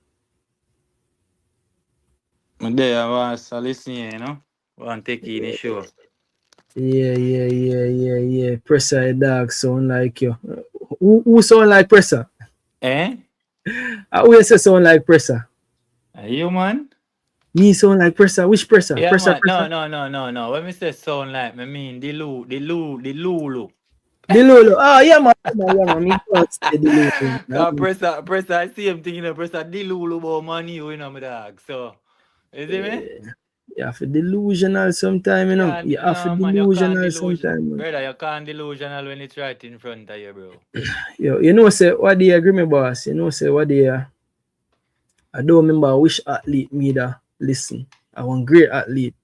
There I was listening, you know. Want to take in the show. Yeah. Presser dog sound like you. Who sound like Presser? Eh? Who say sound like Presser? You man? Me sound like Presser. Which Presser? Yeah, Presser. man. No. When me say sound like, I mean the Lulu. The Lulu. Oh, yeah, man. Me can't say the Lulu. Presser, I see him thinking of Presser, the Lulu about money, you know, my dog. So, is it me? You have to delusional sometime, you know. You have to delusional sometime. Brother, you can't delusional when it's right in front of you, bro. You know, say, what do you agree, me boss? You know, say, what do you... I don't remember which athlete me that listen. I want great athlete.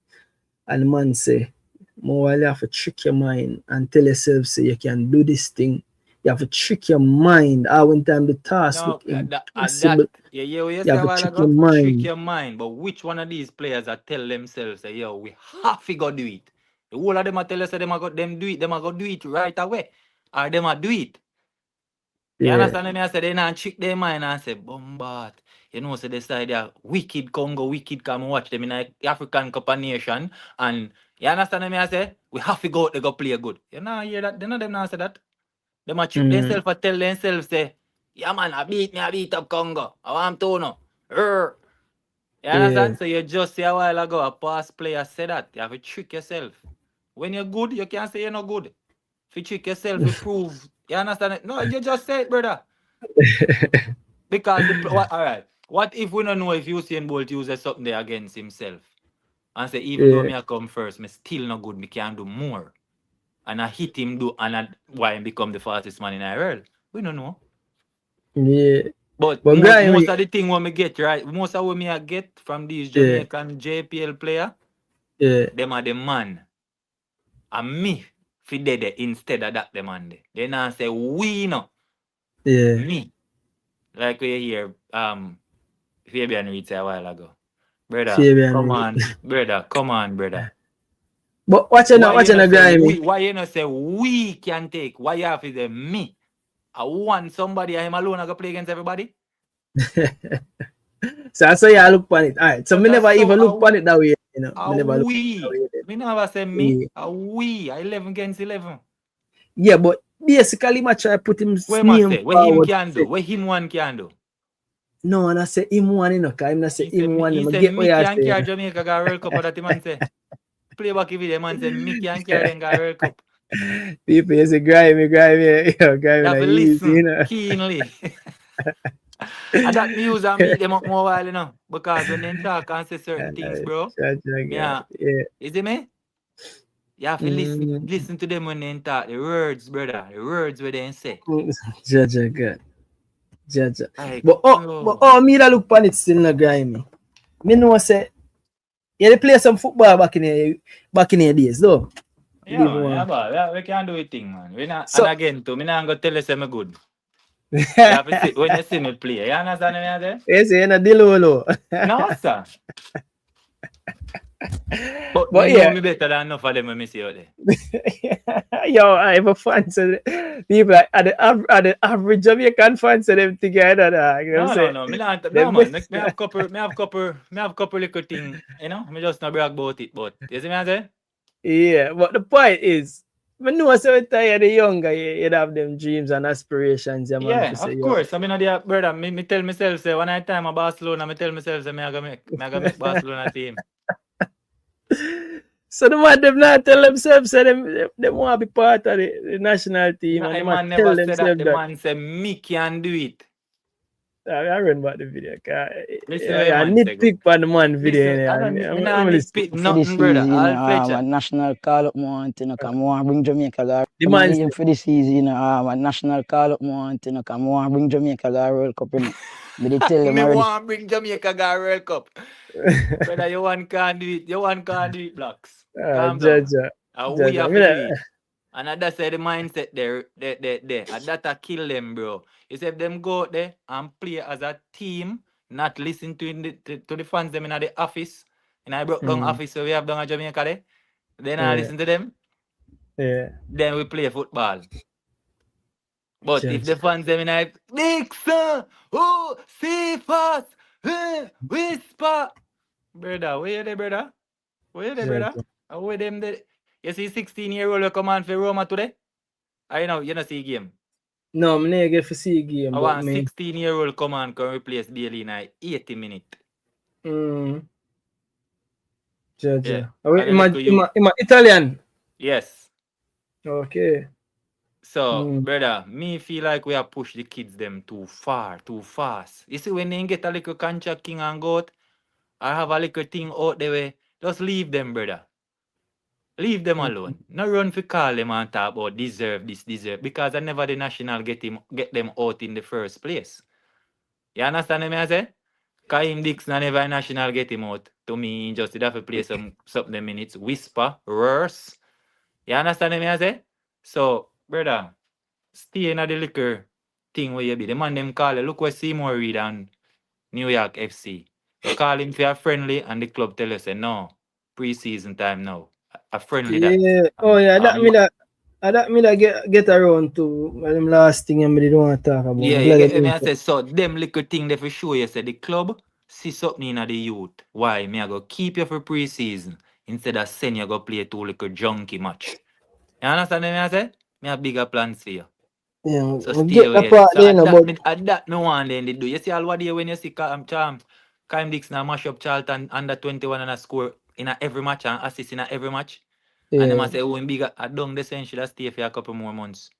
And the man say, more you have to trick your mind and tell yourself, say, you can do this thing. You have to trick your mind. When time the task look impossible. You have to trick your mind. Trick your mind. But which one of these players that tell themselves, say, yo, we have to go do it? The whole of them are tell us that them are go do it right away. Or them are do it. You understand me? I say they not trick their mind and say, bombard. You know, so they say they are wicked Congo, wicked come watch them in the African Cup of Nation. And you understand me? I say, we have to go out, they go play good. You know, hear that? They know them not say that. They might trick themselves or tell themselves, say, yeah, man, I beat up Congo. I want to know. You understand? So you just say a while ago, a past player said that. You have to trick yourself. When you're good, you can't say you're not good. If you trick yourself, you prove. You understand it? No, you just say it, brother. Because, all right, what if we don't know if Usain Bolt uses something there against himself? And say, even though me I come first, me still not good, me can do more. And I hit him, why he become the fastest man in the world. We don't know. Yeah. But most of the thing what me get, right? Most of what me I get from these Jamaican JPL player, them are the man. And me, fi dead instead of that demand. They now say, we know. Me. Like we hear Fabian Reid say a while ago. Brother, come on, brother. But watch it Grimy. Why you not say we can take? Why you have to say me? I want somebody him alone I go play against everybody. So I saw you look on it. Alright. So me never even look on it that way. You know. Me never say me. We. 11 against 11. Yeah, but basically I try to put him Where him can do? Where him one can do? No, and I say him one, you know, because I'm not say him one. He said me can carry Jamaica got World Cup, that man say. Play back if the man say me can carry them got World Cup. People you say Grimy. You have to listen you know? Keenly. And that news and beat them up more while, you know. Because when they talk and say certain things, bro. Yeah. Is it me? You have to listen to them when they talk. The words, brother. The words where they say. Judge God. Judge. Like, But me that look upon it still not grimy. Me know say they play some football back in the days though. yeah, man, yeah, we can do it thing, man. We not, So, and again, too, me not gonna tell you say me good. You have to see, when you see me play, you understand me? I say? yes, you're not deal. No, sir. But me know me better than enough of them when me see out there. Yo, I have a fancy people at the average Jamaican fancy them together. No. Me not, no, man. Me have couple little thing, you know. Me just not brag about it, but you see me I say? Yeah, but the point is, I know so tired the younger, you'd have them dreams and aspirations. Yeah, of course. I mean, brother, me tell myself, say, when I time a Barcelona, me tell myself, say, me gonna make Barcelona team. So the man them not tell themselves say them want to be part of the national team. No, and man never said that. The man said me can do it. I read about the video. Listen, I nitpick on the man video. Nitpick nothing, brother. All Fletcher. National call up month, you know, come on, bring Jamaica. The man for the season, you know, national call up month, you know, come on, bring Jamaica World Cup, you know. Me tell them me already. want bring Jamaica World Cup. Brother, you one can't do it. You one can't do it, Blacks. Calm down. We have to do it. And that's the mindset there. And that kill them, bro. You say if them go out there and play as a team, not listen to the fans them in the office. And I broke down office, so we have down at Jamaica there. Then I listen to them. Yeah. Then we play football. But if the fans them in a Dixon, oh, see fast, whisper. Brother, where you there, brother? Where you there, brother? Where them there? You see 16-year-old come on for Roma today? I know, you don't see game. No, I'm not get to see game. I want 16-year-old come on can replace Bailey in 80 minutes. Jaja. Yeah. Italian? Yes. Okay. So, brother, me feel like we have pushed the kids them too far, too fast. You see, when they get a little contract king and goat, I have a little thing out there where just leave them, brother. Leave them alone. No run for call them and talk about deserve this, deserve. Because I never the national get them out in the first place. You understand me I say? Kaim Dixon never national get him out. To me, just did have to play some minutes. Whisper, worse. You understand me I say? So, brother, stay in the liquor thing where you be. The man them call you. Look where Seymour Reid and New York FC. You call him for a friendly and the club tell you say no. Preseason time now. A friendly that. Oh yeah, that me get around to them last thing I didn't want to talk about. Yeah, I say so them little thing they for sure you say the club see something in the youth. Why? Me I go keep you for preseason instead of send you go play 2 little junkie match. You understand me I say? Me have bigger plans for you. Yeah, so stay away. That no one then they do. You see all what day when you see Kaim Dixon mash up Charlton under 21 and a score in every match and assist in every match. Yeah. And them say, oh, bigger I down the same should stay for a couple more months.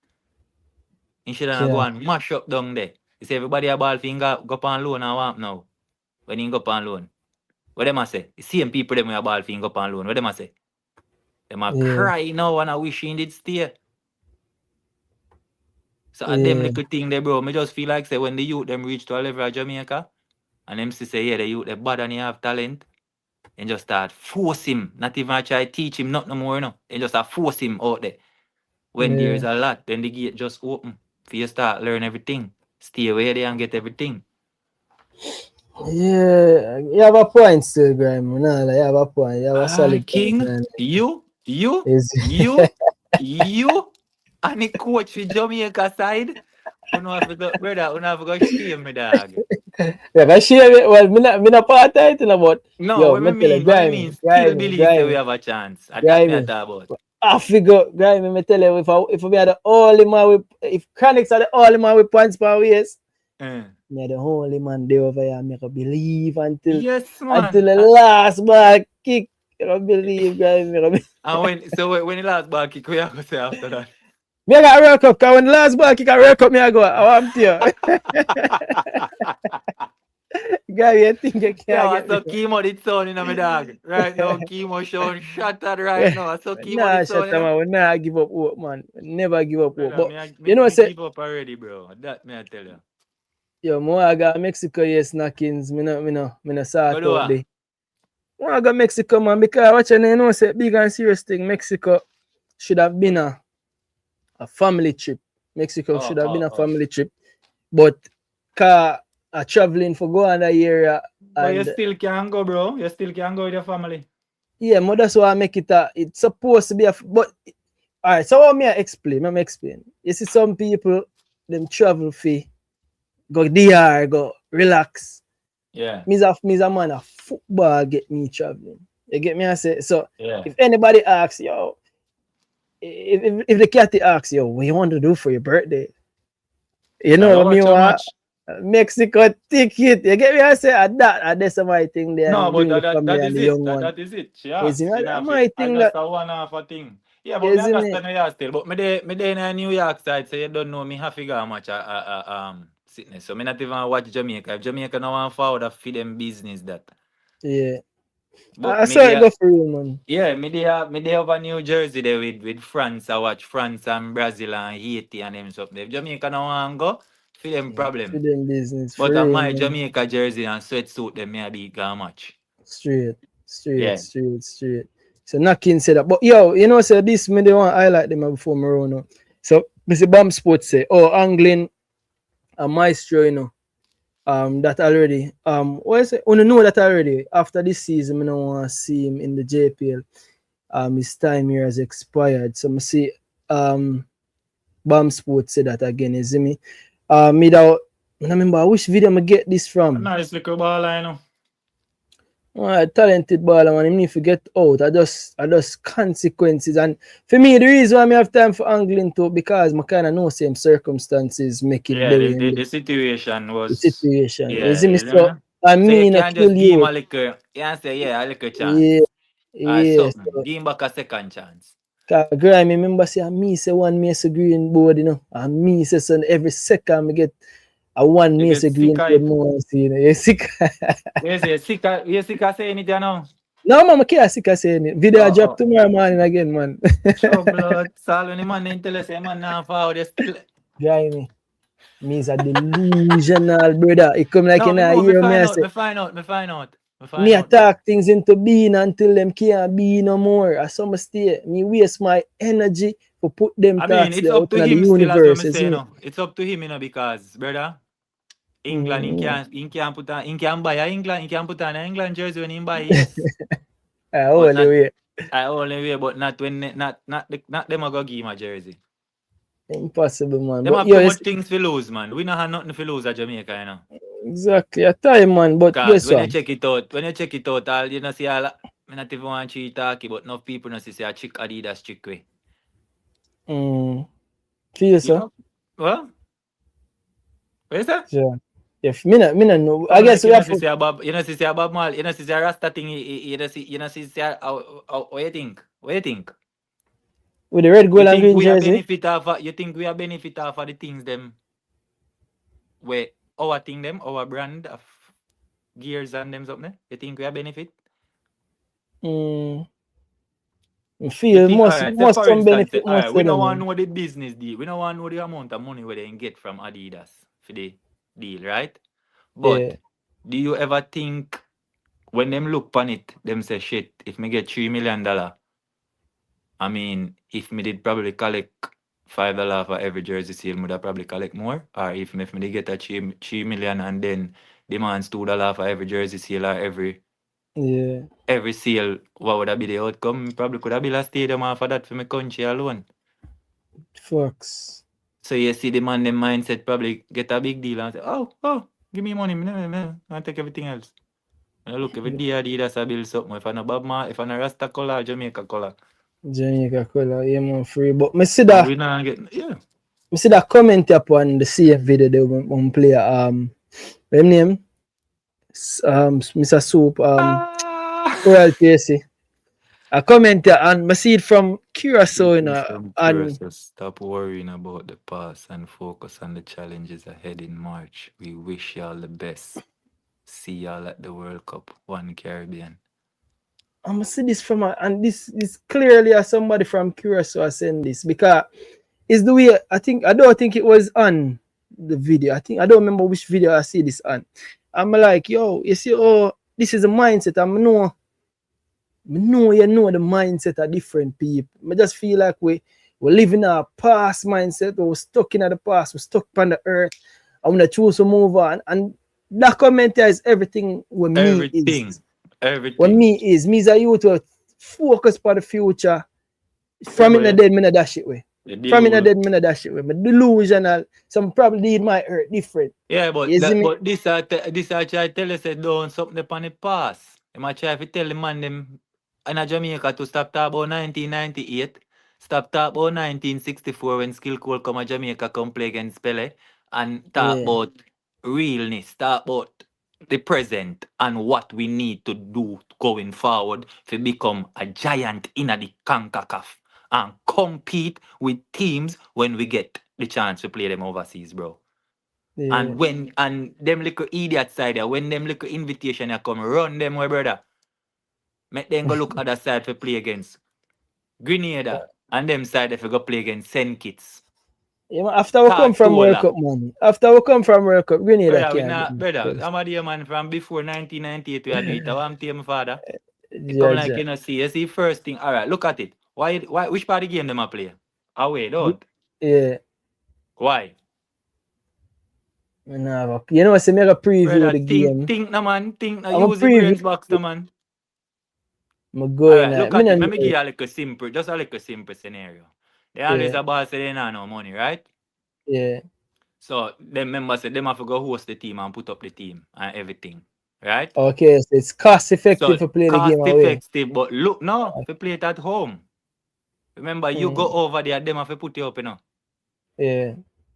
You should go and mash up down there. You see everybody a ball finger go up on loan and wamp now. When you go up on loan. What them a say? The same people them with a ball finger up on loan. What them a say? Them a cry now and I wish he did stay. So at them little thing there, bro, me just feel like say when the youth them reach to a level of Jamaica and them say, yeah, the youth they bad and he have talent. And just start force him, not even try to teach him nothing more, you know. And just force him out there. When there's a lot, then the gate just open for you start learn everything. Stay away there and get everything. Yeah, you have a point still, Graham. No, you have a point. You have a solid King, point, you, and the coach for Jamaica side. You know, brother, you have to shame me, dog. Yeah, shame me. Well, me not part of it, but no, what I mean, still believe that we have a chance. I talk about. I figure, guy, me tell you, if we are the only man with, if Chronics are the only man with points per waist, me are the only man there over here. Me can believe until the last ball kick. I can believe, guy. And when the last ball kick, we are going to say after that. Me I got a World Cup, because when the last ball kick a World Cup, me I go, I want you. Guy, you think you can't get so chemo did sound in my dog. Right now, chemo showing shattered right now. So chemo did sound. Nah, we never give up hope, man. Never give up hope. But you know, say give up already, bro. That may I tell you. Yo, more I got Mexico, yes, knockings. Me no sort Go do out what? there. More I got Mexico, man, because what you know, say big and serious thing. Mexico should have been a family trip. Mexico should have been a Oh. family trip. But car traveling for go on that area But you and still can go, bro. You still can go with your family. yeah, but that's why I make it it's supposed to be but alright, so what me I explain? Let me explain. You see some people them travel fee, go DR, go relax. Yeah. Me's a man of football get me traveling. You get me? I say so Yeah. if anybody asks, yo, if the cat asks, yo, what you want to do for your birthday? You know what I mean? How much? Mexico ticket. You get me? I say that's my thing there No, and but bring the family that and is the it. young one. That is it. You see, Yes. that's my thing that That's a one half a thing. Yeah, but me isn't it? understand you still. But me there in New York side, so you don't know me have to go how much sickness. So me not even watch Jamaica. If Jamaica no want forward, I feed them business that. Yeah. But I me saw it there, go for you, man. yeah, me there over New Jersey there with France. I watch France and Brazil and Haiti and them stuff. If Jamaica no want go, feed them For problem. them business. For But on real, my man. Jamaica jersey and sweatsuit, them me a big how much. Straight. Yeah. So Nakin said that. But yo, you know, so this me they want to highlight them before me run out. So Mr. Bam Sports say, oh, angling a maestro, you know. That already. What is it? Oh, no, know that already. After this season, I don't want to see him in the JPL. His time here has expired. So I see Bam Sports say that again, you see me? Me that I remember which video I get this from. Nice little ball, I know. Talented baller, man. Him need to get out. I just consequences. And for me, the reason why I have time for angling too, because I kind of know same circumstances make it Yeah, the way in the situation the was situation. You yeah, see me? you So know. I So you mean, I can't kill just give him you. a little you can't say yeah, a little chance. Yeah, yeah. Something. Give him back a second chance. Cause Grime, remember say me say one Mesa Green board, you know. And me say so every second I get a one You get Mesa sick Green of board it. more, you know. You sick? You sick of saying it, you know. No, man, I can't sick of saying it. Video drop Oh. tomorrow morning again, man. Show blood. Sal when the man then tell us say man now forward, you still Grime. Me is a delusional brother. It come like no, in me a know, year, me I say, me find out. me attack things into being until them can't be no more. I some stay. Me waste my energy to put them I mean, thoughts it's there up out to in the him still as what universe, me say, isn't you it? know. It's up to him, you know, because brother, England, Mm-hmm. he can put on, he can buy a England, he can put on an England jersey when he buy, yes. All But the not way. I only way, but not when not them a go give him a jersey. Impossible, man. Them But have yo, too it's much things to lose, man. We not have nothing to lose at Jamaica, you know. exactly a time, man. But Cause guess when you what? check it out, all you know see all I not even want to talk, but enough people not see say a chick Adidas chick way. Feel You so? know? Well, what is that? Yeah. If me not know. I Come guess like we you know have see to say a Bob, you know see say a Bob Marley, you know see say a Rasta thing, you know see say what you think? What you think? with the red, You gold, and think green we are jersey. benefit of you think we are benefit of the things them where our thing them, our brand of gears and them something? You think we are benefit? I You feel think all right, say must for some instance, benefit all right, must we say don't them, want to man. know the business deal. We don't want to know the amount of money where they can get from Adidas for the deal, right? Yeah. But do you ever think when them look upon it, them say shit, if me get $3 million, I mean, if me did probably collect $5 for every jersey sale, would I probably collect more? Or if me did get a 3 million and then demands $2 for every jersey sale or Yeah. every sale, what would that be the outcome? Probably could have built a stadium off of that for my country alone. Fox. So you see the man, the mindset probably get a big deal and say, oh, give me money, I'll take everything else. And look, every day Adidas I build something. If I no Bob Ma, if I no Rasta color, Jamaica color. Jamaica color, yeah, man, free. But me see And that we not get, yeah. me see that comment upon the CF video they one player what him name? Mr. Soup Oral PSC. I comment and I see it from Curacao, you know, From and Curacao, stop worrying about the past and focus on the challenges ahead in March. We wish y'all the best. See y'all at the World Cup, One Caribbean. I'm see this from and this is clearly as somebody from Curacao saying this because it's the way I don't think it was on the video. I don't remember which video I see this on. I'm like, yo, you see, oh, this is a mindset. I know the mindset of different people. I just feel like we're living a past mindset. We're stuck in the past. We're stuck on the earth. I'm gonna choose to move on. And documentize everything with me is. Everything. What me is a youth to focus for the future. From in the dead, me not dash it way. From in the dead, me not dash it way. But delusional. Some probably need my hurt different. Yeah, but this I try tell you say don't something upon the past. I might try to tell the man them in Jamaica to stop talking about 1998, stop talking about 1964 when Skill Cole come to Jamaica come play against Pele, and talk about realness, talk about the present and what we need to do going forward to become a giant in the CONCACAF and compete with teams when we get the chance to play them overseas, bro. And when them little idiots side there, when them little invitation come, run them way, brother. Make them go look other side for play against Grenada and them side if we go play against St. Kitts. Yeah, after we come from World Cup, man. After we come from World Cup, Grenada can't. Brother, I'm a dear man from before 1998 we had it. I'm telling my father. It come like you know see first thing. Alright, look at it. Why which part of the game them a play? Away, don't? Yeah. Why? You know, I say make a preview brother, the game. Think no man, think no use the brains box no man. I'm going look at it. Let me give you a little simple, just a little simple scenario. They always about say they not no money, right? Yeah. So them members say them have to go host the team and put up the team and everything. Right? Okay, so it's cost effective to play the game away. Cost effective, but look no, if you play it at home. Remember, you go over there, them have to put you up, you know. Yeah.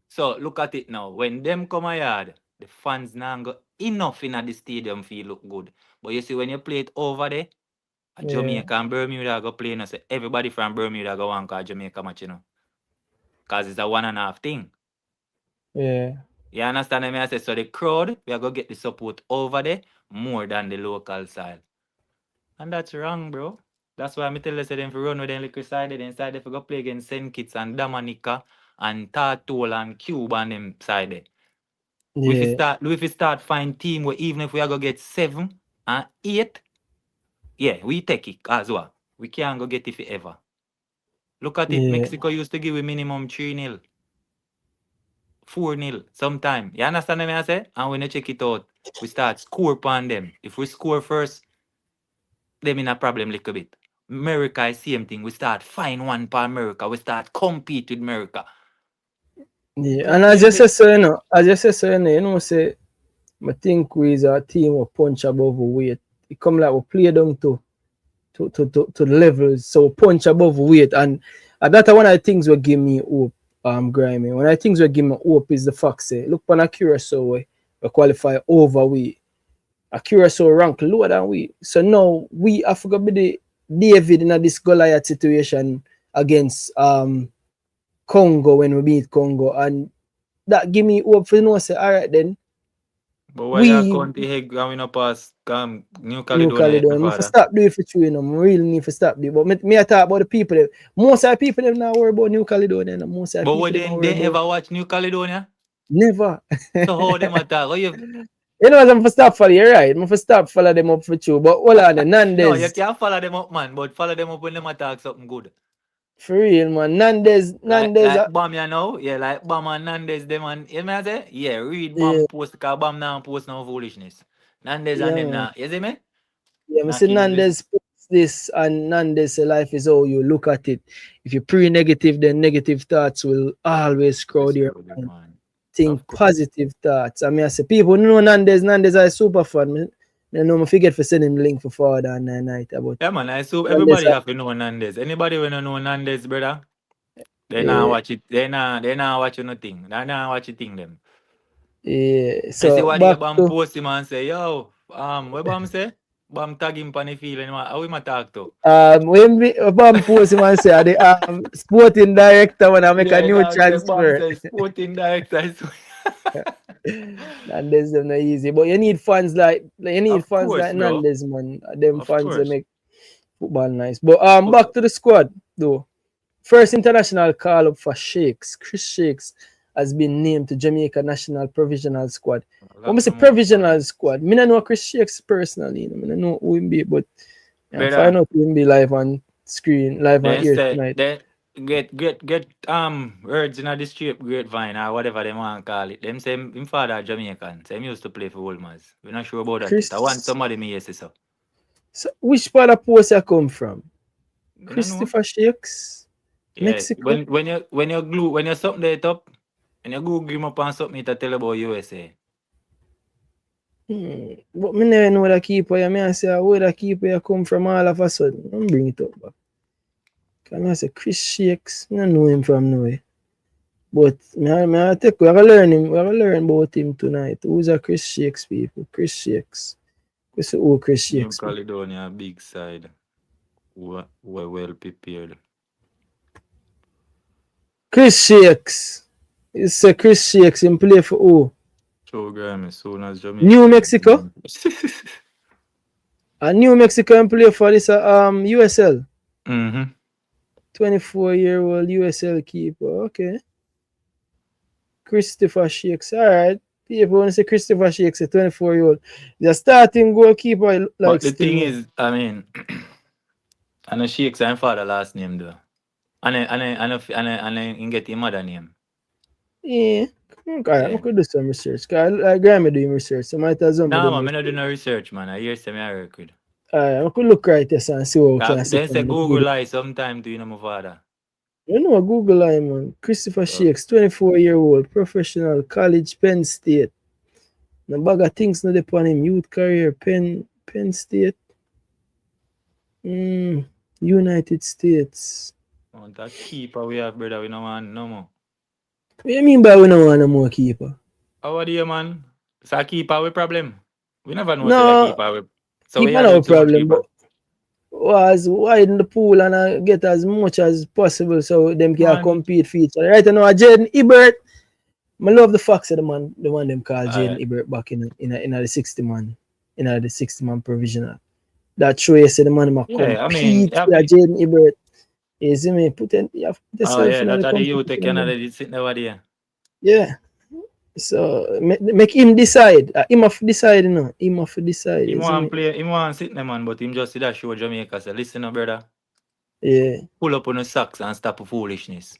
So look at it now. When them come a yard, the fans now go enough in the stadium feel look good. But you see when you play it over there, Jamaica and Bermuda go play, you know, so everybody from Bermuda go on call Jamaica match, you know. Because it's a 1.5 thing. Yeah. You understand me? I say so the crowd, we are gonna get the support over there more than the local side. And that's wrong, bro. That's why I tell you say them if you run with them liquor side, inside if you go play against St. Kitts and Dominica and Tartol and Cuba and them side there. Yeah. We start find team where even if we are gonna get 7 and 8, yeah, we take it as well. We can't go get it forever. Look at it. Mexico used to give a minimum 3-0. 4-0 sometime. You understand what I say? And when you check it out, we start score upon them. If we score first, them in a problem little bit. America is same thing. We start find one for America. We start compete with America. Yeah, and as you say so, you know, say I think we is a team of punch above weight. It come like we play them to the levels, so punch above weight, and that's one of the things will give me hope. Grimy. One of the things will give me hope is the fact say, look on a Curacao we qualify over we. A Curacao rank lower than we. So now we have to be the David in this Goliath situation against Congo when we beat Congo, and that give me hope for no say alright then. But why you County Hague going up past New Caledonia? We stop doing it for true, you know. We really need to stop doing it. But me I talk about the people. Most of the people them not worry about New Caledonia. Most of the but people they ever watch New Caledonia? Never. So how them attack? You know, I'm for stop follow you, right? I'm for stop follow them up for true. But hold on, Nandes. No, you can't follow them up, man. But follow them up when them attack something good. For real, man. Nandes. Like Bam, you know? Yeah, like Bam and Nandes, them and you know say? Yeah, read Bam post because Bam now post no foolishness. Nandes and them now. You see me? Yeah, I see Nandes post this and Nandes say life is how you look at it. If you're pre-negative, then negative thoughts will always crowd your mind. Think positive thoughts. I mean, I say people know Nandes are super fun. I know I forget for sending the link for forward on that night about. Yeah, man. I so everybody have to know Nandes. Anybody when know Nandes, brother, they not watch it. They not watch nothing. They not watch it thing them. Yeah. So I see what the Bam post him and say, yo, what Bam say? Bam tag him on the field and how we talk to? When Bam post him and say the sporting director when I make a new transfer. Bam say, sporting director. Nandes them not easy, but you need fans like Nandes, man. Them fans that make football nice. But back to the squad though. First international call up for Chris Shakes has been named to Jamaica national provisional squad. When I say Some more. provisional squad, me don't know Chris Shakes personally. You know, I don't know who him be, but Brother, find out who him be live on screen, live on then air say tonight. then get words in the street grapevine or whatever they want to call it. Them say him father Jamaican. So him used to play for Wolmers. We're not sure about that. Chris, I want somebody me yes so. so which part of post I come from? You don't know? Christopher Shakes, Yeah. Mexico. When you something that up and you Google him up on something to tell about USA. But me never know the keeper. I mean, I say where the keeper you come from all of a sudden. I'm bring it up back. Can I say Chris Shakes? I don't know him from nowhere. But I take we have to learn him. We have to learn about him tonight. Who's a Chris Shakes people? Chris Shakes. Chris New Shakes. Caledonia big side. Were well prepared. Chris Shakes. It's a Chris Shakes. Him play for who? Program as soon as Jamaica. New Mexico. New Mexico him play for this USL. 24-year-old USL keeper. Okay. Christopher Shakes. Alright. People want to say Christopher Shakes, a 24-year-old. The starting goalkeeper like. But the thing is, I mean, I know Shakes and father last name though. And I get him mother name. Yeah. Okay, I could do some research. I grandma doing research. So might as well. No, man, I not do no research, man. I hear some I record. I could look right there and see what we can see. Then say Google lie sometime to you know my father. You know Google lie, man. Christopher Shakes, 24-year-old, professional, college, Penn State. No bag of things not upon him. Youth career, Penn State. United States. Oh, that keeper we have, brother, we don't want no more. What do you mean by we don't want no more keeper? How do you, man? It's a keeper with problem. We never know No, the keeper with. So keeper we have no too much problem, keeper. but was widen the pool and get as much as possible so them can compete for each other. Right now, Jaden Ebert. I love the fact that the one them called Jaden Ebert back in the 60 man provisional. That show you say the man compete with Jaden Ebert. You see me put yourself in that's the how the youth take Canada did sitting over there. Yeah. So make him decide. Him have to decide, you know. Him have to decide. He want play, he want sit there, man, but him just see that show Jamaica. So listen up, brother. Yeah. Pull up on the socks and stop the foolishness.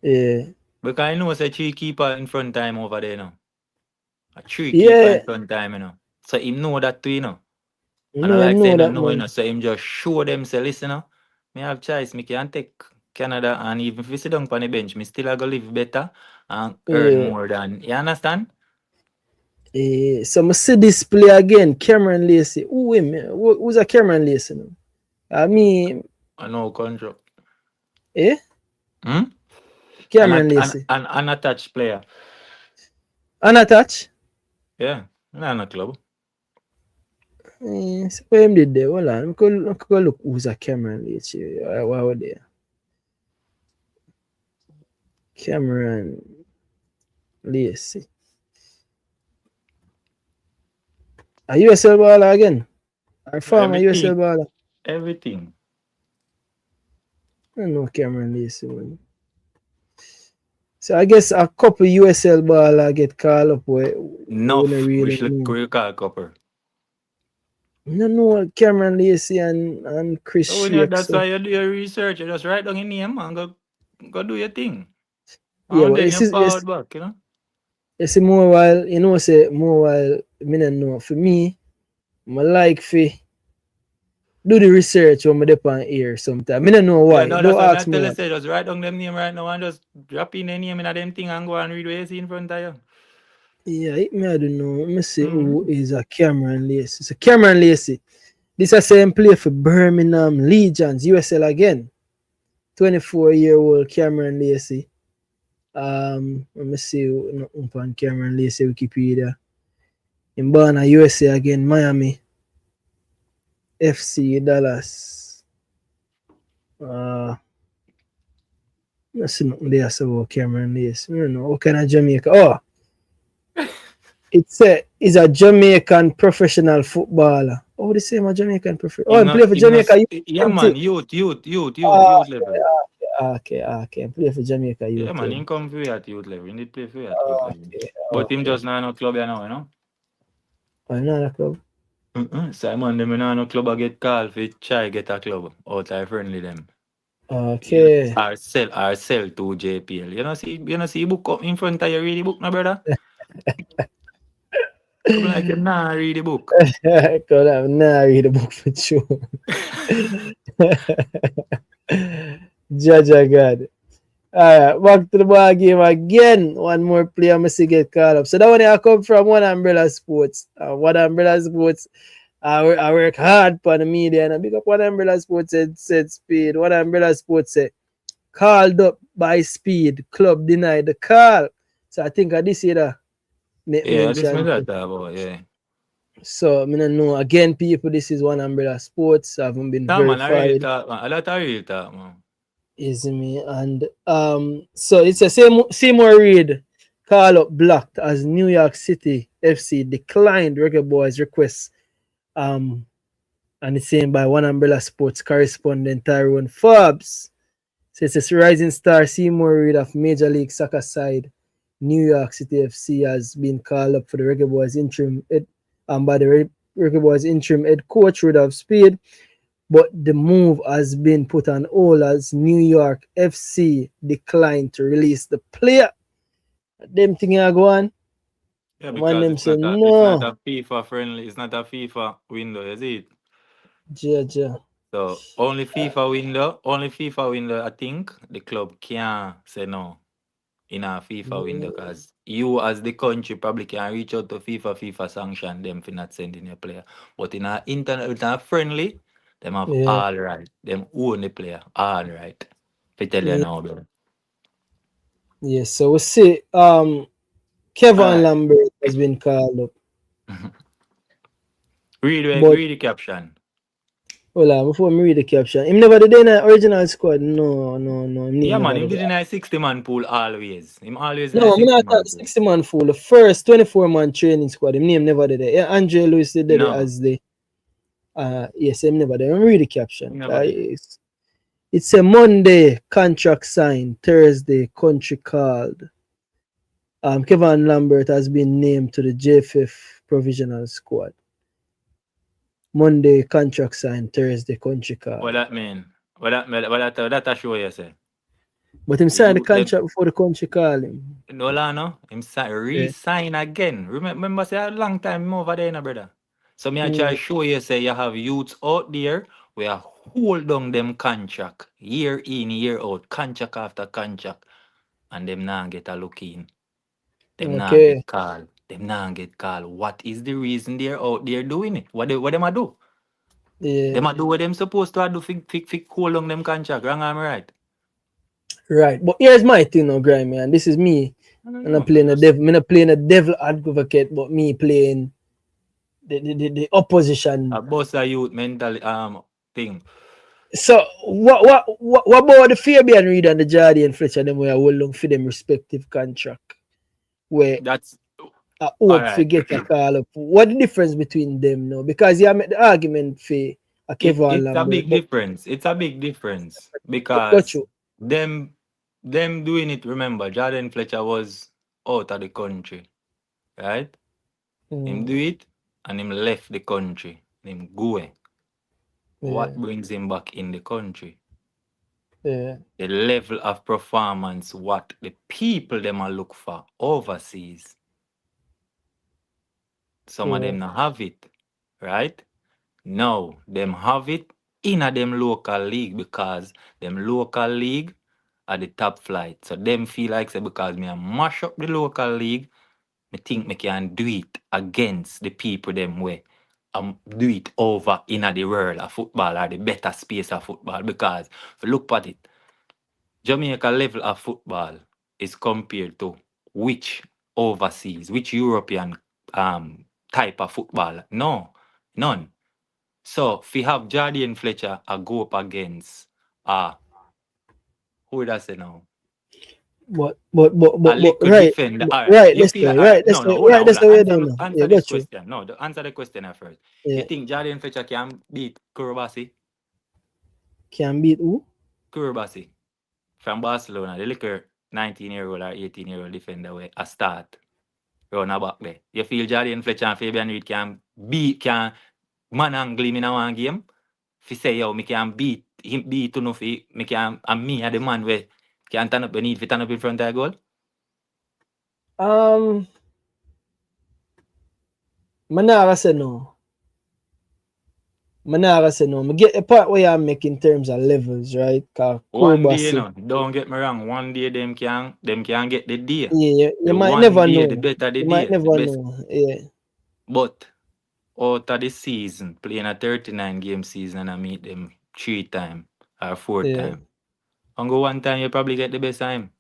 Yeah. Because I know it's a 3 keeper in front time over there now. A 3 keeper in front time, you know. So him know that too, you know. And I like saying that, you know. So him just show them, say, listen, you know, me have choice, me can take Canada, and even if we sit down on the bench, me still go live better and earn more than, you understand? So I see this play again, Cameron Lacey. Who's a Cameron Lacey now? I mean, I know control. Cameron Lacey. An unattached player. Unattached? Yeah, not in a club. So what him did there? Hold on, I could go look who's a Cameron Lacey. Why were they? Cameron Lacey. A USL baller again? Or former USL baller? Everything. I don't know Cameron Lacey, man. So I guess a couple USL baller get called up where no, we should call couple. I don't know Cameron Lacey and Chris Shakes. That's why you do your research. You just write down your name and go do your thing. Yeah, and but then you forward back, you know? You see, more while, you know, say more while, I don't know. For me, I like to do the research when I dip on here sometimes. I don't know why. Yeah, don't ask me. Just write down them name right now and just drop in the name in them thing and go and read what you see in front of you. Yeah, I don't know. Let me see who is a Cameron Lacey. It's a Cameron Lacey. This is the same player for Birmingham Legions, USL again. 24-year-old Cameron Lacey. Let me see on Cameron Lacey Wikipedia. In born at USA again, Miami. FC Dallas. Let's see nothing there about Cameron Lacey. I don't know what kind of Jamaica. Oh, he's a Jamaican professional footballer. Oh, the same a Jamaican professional. Oh, he play for Jamaica. Yeah, man, youth level. Okay. Play for Jamaica Yeah, youth man, level. he come for you at youth level. He did play for you at youth level. But him Okay. just not no club, you know. Another club. Simon, them in no club, I get called for try get a club out of friendly them. Okay. Ourselves to JPL. You know see book up in front of you read the book, no brother? I'm like you nah read the book. Cause I'm not read the book for sure. Judge God. Alright, back to the ball game again. One more player must get called up. So that one I come from One Umbrella Sports. One Umbrella Sports. I work hard for the media and I big up One Umbrella Sports said Speed. One Umbrella Sports said called up by Speed. Club denied the call. So I think I this year Yeah, this me mention. that about, yeah. So I don't know. Again, people, this is One Umbrella Sports. I haven't been Nah, man, I really verified. talk, man. A lot of real talk, man. Is me and so it's a Seymour Reid call up blocked as New York City FC declined Reggae Boyz request. And it's saying by One Umbrella Sports correspondent Tyrone Forbes. So it's a rising star Seymour Reid of Major League Soccer side New York City FC has been called up for the Reggae Boyz interim by the Reggae Boyz interim head coach Rudolph Speed. But the move has been put on hold as New York FC declined to release the player. Them thing are going. Yeah, One because them it's say not no. a FIFA friendly, it's not a FIFA window, is it? Yeah. So only FIFA window, I think the club can say no in a FIFA window because you as the country probably can reach out to FIFA sanction them for not sending a player. But in a friendly, them have Yeah. all right. Them own the player. All right. If tell you now, bro. Yes, so we see Kevin Lambert has been called up. Read But the caption. hold on, before me read the caption. Him never did in the original squad. No. Yeah, man, him did did in a 60-man pool always. Him always in a No, I'm not 60-man at pool. 60-man full. The first 24-man training squad, him name never did it. Yeah, Andre Lewis did it as the yes, him never did. I'm read the caption. It's a Monday contract signed, Thursday country called. Kevin Lambert has been named to the JFF provisional squad. Monday contract signed, Thursday country called. What that mean? What that show you say? But him signed the contract before the country called him. No, him re-sign again. Remember, say a long time over there, brother. So me I try show you, say you have youths out there where hold down them contract year in, year out, contract after contract, and them now get a look in. Them now get called. What is the reason they're out there doing it? What them a do? Yeah. Them a do what them supposed to do fi hold down them contract. Wrong, am I right? Right, but here's my thing now, Grimy, and this is me. I'm not playing a devil advocate, but me playing the opposition. A boss a youth mental thing. So what about the Fabian Reid and the Jardine Fletcher them where hold long for them respective contract? Where that's I hope to get a call up. What the difference between them now? Because you make the argument for a Kevin It's Lambert. a big difference. It's a big difference because them doing it. Remember, Jordan Fletcher was out of the country, right? Him do it and him left the country. Him go. What brings him back in the country? Yeah. The level of performance, what the people them are look for overseas. Some of them not have it, right? No, them have it in a them local league because them local league are the top flight. So them feel like say because me a mash up the local league, me think me can do it against the people them way. Do it over in the world of football or the better space of football because if you look at it, Jamaica level of football is compared to which overseas, which European type of football? No, none. So if we have Jardine Fletcher go up against who would I say now? But right. Defender. Right, that's the right. That's the right. That's the way they know. Answer this question. No, answer the question at first. You think Jardine Fletcher can beat Kurubasi? Can beat who? Kurubasi. from Barcelona, the liquor 19-year-old or 18-year-old defender way a start. Run a back there. You feel Jadon Fletcher and Fabian Reid can man angle him in a one game? If you say, yo, me can beat him, beat enough, me can, and me are the man where can turn up the need, turn up in front of the goal? Manara say no. Manara say no. Me get the part where I'm making in terms of levels, right? One day, you know, don't get me wrong. One day them can get the day. Yeah, you the might one never day, know. the better the you day. might never the best. know. Yeah. But out of the season, playing a 39 game season and I meet them 3 times or 4 times. And go one time you probably get the best time.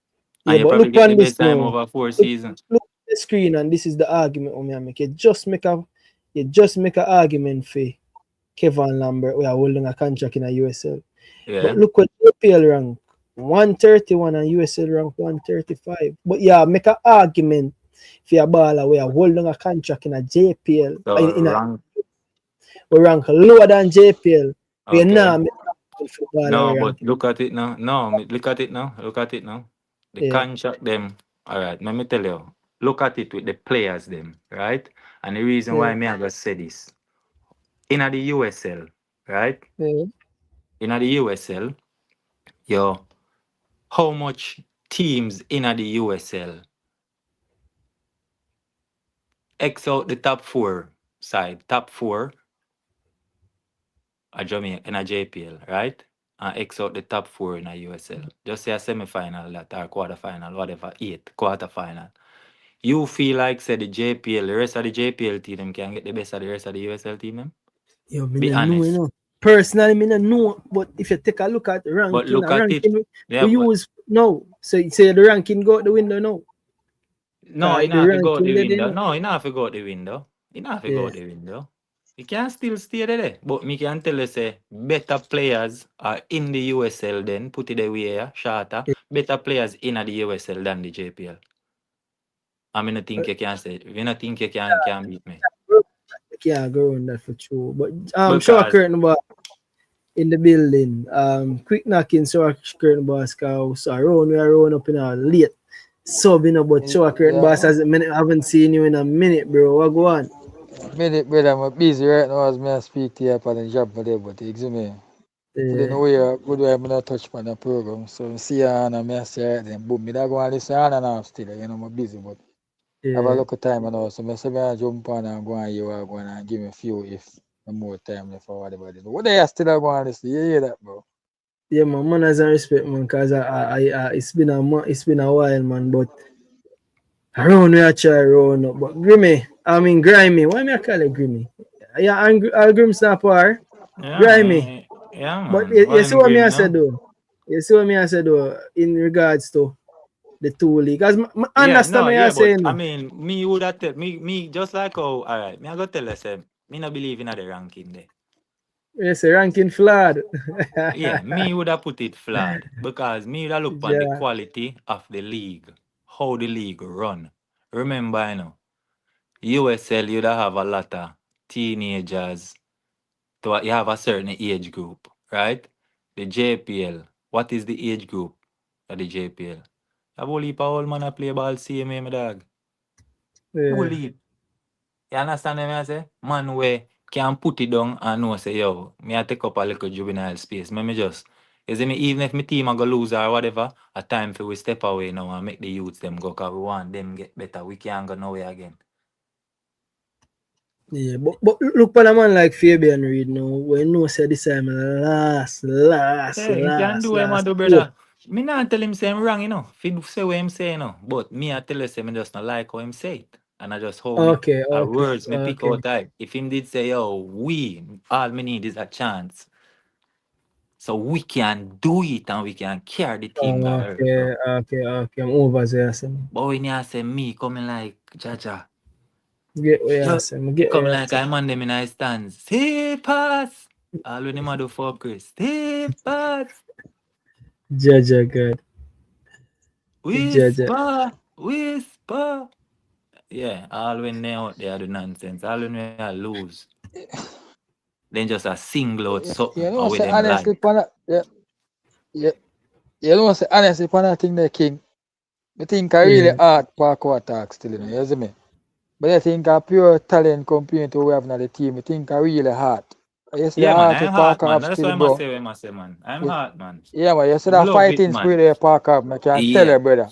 And you but probably look get on the this best time now. over 4 seasons. Look at the screen, and this is the argument I make. You just make an argument for Kevin Lambert. We are holding a contract in a USL. Yeah. But look what JPL rank 131 and USL rank 135. But yeah, make an argument for your baller. We are holding a contract in a JPL. So we rank lower than JPL. Okay. No, but look at it now. Look at it now. The contract them. All right, let me tell you. Look at it with the players them, right? And the reason why me I just say this. In the USL, right? In the USL, yo, how much teams in the USL? X out the top 4 side. Top 4 a Jamaica in a JPL, right? And X out the top 4 in a USL. Just say a semi-final that or quarter-final, whatever, 8, quarter-final. You feel like say the JPL, the rest of the JPL team them can get the best of the rest of the USL team them? Yo, Be honest. know. Personally, me don't know. But if you take a look at the ranking, But look at it. We use no. So you say the ranking go out the window now. No, you not have to go out the window. No, you not have to go out the window. You not have to go out the window. You can still stay there. But me can tell you say better players are in the USL then, put it away here, shorter. Better players in the USL than the JPL. I mean I think you can say you not think you can beat me. Yeah, go on that for sure. But Show Curtain Boss in the building. Quick knocking Show Curtain Boss house. We are up in a late subbing about Show Curtain Boss. I haven't seen you in a minute, bro. What go on? Minute, brother, I'm busy right now as I speak to you upon the job for there, but you see me. Put in away, good way I'm not touch on the program. So see you and I say right then, boom, me that go and listen on and off still, you know, I'm busy, but have a look at time and all. So I say I jump on and go and you are going and give me a few if more time left for whatever. But what they are still going to listen, you hear that, bro? Yeah, man, manners and respect, man, because it's been a while, man, but around we are try around up. But Grimy, why me I call it Grimy? Yeah, I'll Grim Snapper. Yeah, Grimy. Yeah, man. But you see what me I said though? You see what me I said though in regards to the 2 league? Because I understand what you're saying. I mean, me would have tell me just like how alright, me I go tell you say me not believe in the ranking there. Yes, ranking flawed. Yeah, me would have put it flawed because me would have look on the quality of the league, how the league run. Remember, you know, USL you'd have a lot of teenagers. You have a certain age group, right? The JPL, what is the age group of the JPL? A whole heap of old man a play ball CMA, my dog. Whole heap. You understand what I say? Man where can put it down and know say, yo, me I take up a little juvenile space. Me just, you see me, even if my team a go lose or whatever, a time for we step away now and make the youths them go because we want them get better. We can't go nowhere again. Yeah, but look for a man like Fabian Reid now. We know say this time last. He can do what he do, brother. Me not tell him say I'm wrong, you know. If he say what him say, you know. But me I tell you say me just not like how him say it. And I just hold me words me pick out type. If him did say, yo, all me need is a chance. So we can do it and we can carry the team. Okay, I'm over there. But when you say me coming like Jaja. Get where you say. Come like I man them in high stands. Stay pass. All when him a do for Chris. Stay pass. Jaja God. Whisper. Yeah, all when they out there do nonsense. All when we lose. Then just a single out something. You know, say honestly, You know, say honestly, upon that thing there, King, I think I really hard parkour attack still, you know, you see me? But I think a pure talent compared to what we have in the team, I think I really hard. You see the Yeah, man, heart I'm with hot, Parker man. have That's what still, I must bro. say, what I must say, man. I'm With, hot, man. yeah, man, you see I that love it, fighting spirit man. there, Parker have, I can tell Yeah, you, brother.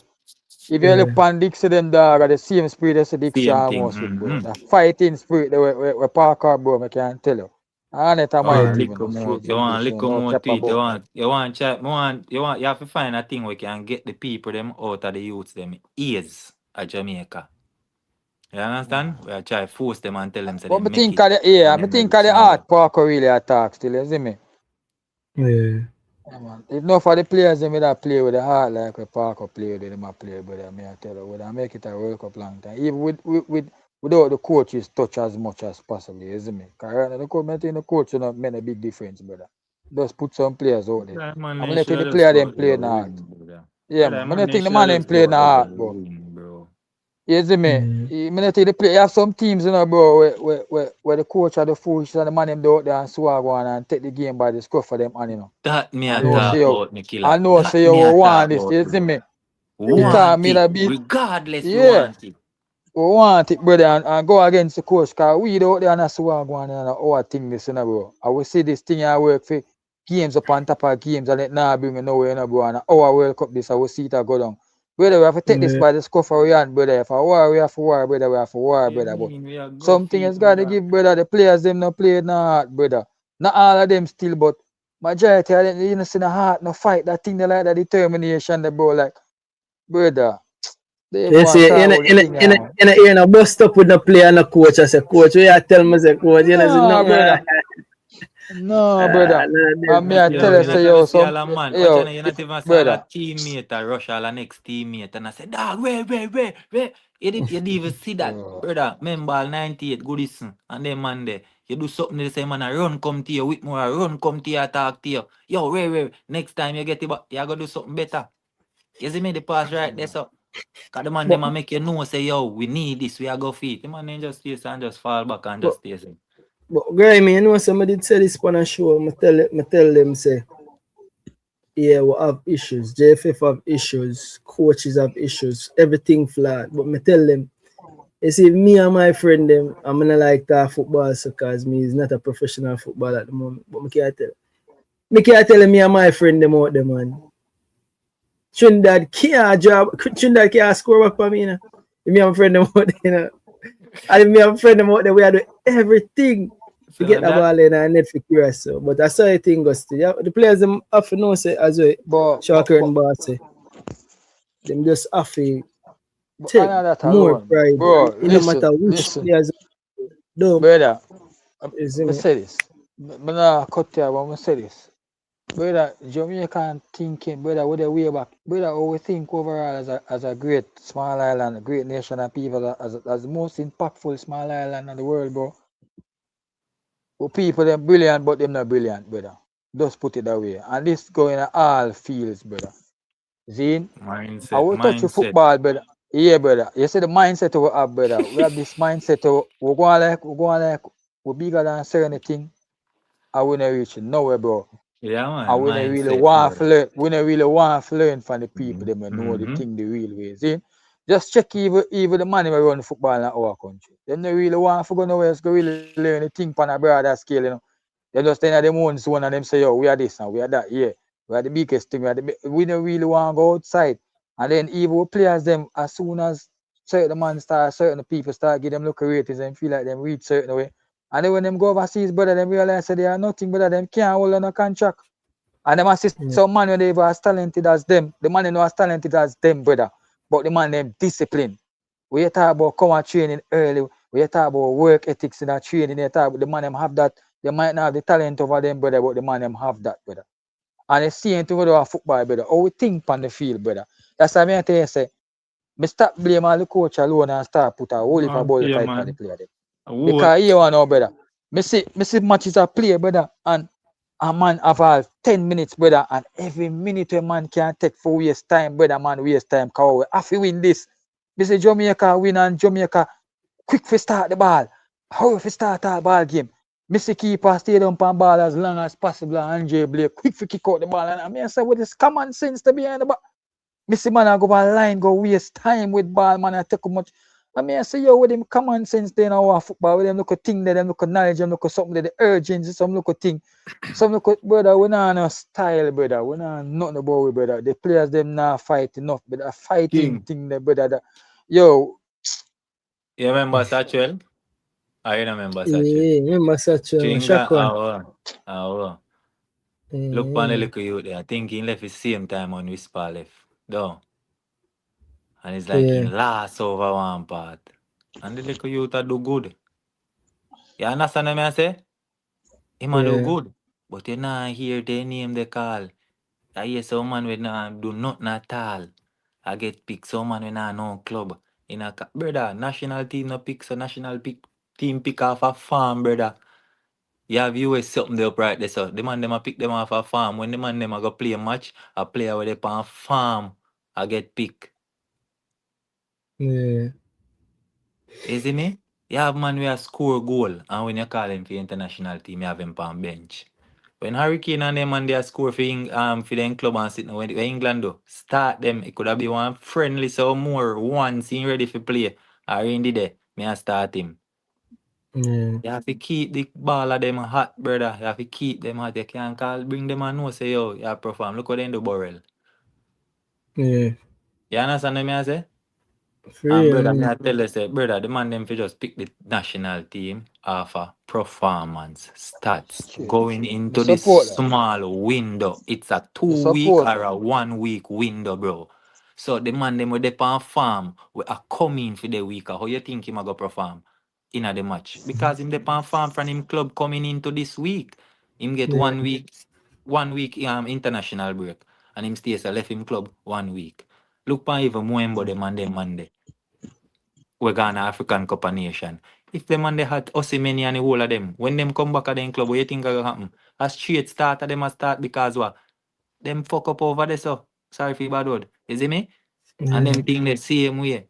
If you look on Dixie them dog, the same spirit as the Dixie same thing. almost with, bro. The fighting spirit we Parker, bro, I can tell you. And it's my Oh, team, you little know, more. straight You from want this, you know, little no more cap tweet. about that. You have to find a thing where you can get the people them out of the youths them ears at Jamaica. You understand? We are try force them and tell them so they But I make think it of the yeah, and I them think reach of the nowhere. art Parker really attack still, you see me? Yeah. Yeah, man. If not for the players them that play with the heart like we Parker play with them, I play, but I mean I tell you, would I make it a World Cup long time. Even without the coaches touch as much as possible, you see me? Because right now the coach not make a big difference, brother. Just put some players out there. That man I'm they gonna think should the just player go them out there play in the and heart. win, brother. Yeah, Brother, man. I man, they think the should man them just play go in the out there heart, and bro. win, bro. You see me? I think the play. You have some teams, you know, bro, where the coach are the fools and the man them do out there and swag on and take the game by the scruff for them, and you know. That me I a know, talk say you. about, me I killer. know, That say you me a want talk this. about, You see bro. me? Because Want me it. that be, Regardless we yeah, want it. we want it, brother, and go against the coach. Because we out there and I swag on and our thing this, you know, bro. I will see this thing I work for games upon top of games and it now bring me nowhere, you know, bro. And our World Cup this, I will see it go down. Brother, we have to take this by the scuff of our hand, brother. If I war, we have to war, brother. We have to war, You brother. But mean we are go something feet, has got to brother. give, brother. The players, them no play no heart, brother. Not all of them still, but majority of them, you know, see the heart, no fight, that thing, they like that determination, the bro, like, brother. They You go and see, talk about the thing, in a bust up with the player and the coach. I say, coach, we are tell me, say, coach, you know, say, No, nothing. brother. No, brother. No, And me, I tell Yo, you, you not say, even yo, see all some, a man. Watch yo, out, you not even see all a brother. teammate a rush all a next teammate. And I say, dog, where? You didn't even see that, brother. Remember 98, good listen. And then man there, you do something, they say, man, I run come to you, Whitmore, I run come to you, talk to you. Yo, where? Next time you get it back, you gotta do something better. You see me, the pass right there, so. Cause the man, But, them a make you know, say, yo, we need this, we are go feet. The man, then just stays and just fall back and but, just stays in. but Grimy, you know, somebody did say this on a show. I tell them, say, yeah, we have issues. JFF have issues. Coaches have issues. Everything flat. But me tell them, you see, me and my friend them, I'm gonna like that football so cause me is not a professional football at the moment. But me can't tell me and my friend them out there, man. Trinidad can't score up for me, you know. If me and my friend them out there, you know. And if me and my friend them out there, we are doing everything to So get the that, ball in and net for curious. So. But I saw a thing goes to yeah, the players them have to know say as well, But, Shaw Curtain Bar say, them just have to I take know that more alone. pride Bro, in no matter which listen. players do. Brother, You see me me? say this. Me not cut you, but me say this. Brother, Jamaican thinking, brother, with the way back, brother, how we think overall as a great small island, a great nation of people, as the most impactful small island in the world, bro. But people them brilliant, but them not brilliant, brother. Just put it that way. And this going in all fields, brother. Zine, I will touch your mindset. football, brother. Yeah, brother. You see the mindset we have, brother. We have this mindset of we're going like we're bigger than certain thing. I will not reach nowhere, bro. Yeah, And man, we don't really mindset, want to brother. learn. We don't really want to learn from the people. They know the Mm-hmm. thing the real way. See? Just check even the money we run football in our country. They don't really want to go nowhere else. Go really learn the thing on a broader scale, you know. They just stand at them own zone and them say, yo, we are this and we are that. Yeah, we are the biggest thing. We don't really want to go outside. And then even we players them, as soon as certain people start give them look ratings and feel like them reach certain way. And then when them go overseas, brother, them realize that they are nothing, brother, them can't hold on a contract. And them assist some man when they were as talented as them. The man not as talented as them, brother. But the man them discipline. We talk about come and training early. We talk about work ethics in that training. They talk about the man them have that. They might not have the talent over them, brother, but the man them have that, brother. And the same thing with our football, brother. How we think on the field, brother. That's why I tell you, say, me stop blame all the coach alone and start put a whole heap of ball Okay, fight on the man. player. Wood. Because here one now, brother. Me see matches a play, brother, and a man have all 10 minutes, brother, and every minute a man can take for waste time, brother, man waste time. Cause we have to win this. Me say Jamaica win and Jamaica quick for start the ball. How if start our ball game? Missy keeper stay down pan ball as long as possible. Andre Blake quick to kick out the ball. And I mean, I say, with this common sense to behind the back. Missy man, I go on line, go waste time with ball, man. I take too much. I mean, I say, yo, with them common sense, they know our football. With them look at thing, them look at knowledge, them look at something, the urgency, some look at thing. Some look at, brother, we not no style, brother. We not nothing about it, brother. The players, them not fight enough, but a fighting thing, there, brother. That, yo. You remember Satchel? I remember Satchel. Yeah, remember Satchel. Chinga, Look on the little youth there. I think he left the same time when Whisper left. Though. And it's like he last over one part. And the little youth do good. You understand what I say? He might do good. But you not hear their name they call. I hear some man with not do nothing at all. I get picked some man with not no club. In a brother, national team no pick, so national team pick off a farm, brother. You have US something there up right there, so the man them a pick them off a farm. When the man them a go play a match, a player with they on farm, I get picked. Yeah. You see me? You have man where score goal, and when you call him for international team, you have him on bench. When Hurricane and them and they score for them club and sit when England do, start them, it could have been one friendly so more once he ready for play. Or in the day, me I start him. Yeah. You have to keep the ball of them hot, brother. You have to keep them hot. You can't bring them and know say yo, you perform. Look what they do, Burrell. Yeah. You understand what I say? Free, Brother, me I tell you, say, brother, the man them for just pick the national team off a performance stats going into this small window. It's a 2 week or a 1 week window, bro. So the man them with the on farm, we are coming for the week. How you think him a go perform in the match? Because him the on farm from him club coming into this week. Him get 1 week, 1 week international break, and him stays left him club 1 week. Look pa even Muembo the man them Monday. We're going to African Cup of Nation. If them and they had Osimhen and the whole of them, when them come back at them club, what you think will happen? A straight start of them a start because what? Them fuck up over there, so. Sorry for bad word. You see me? And them thing the same way.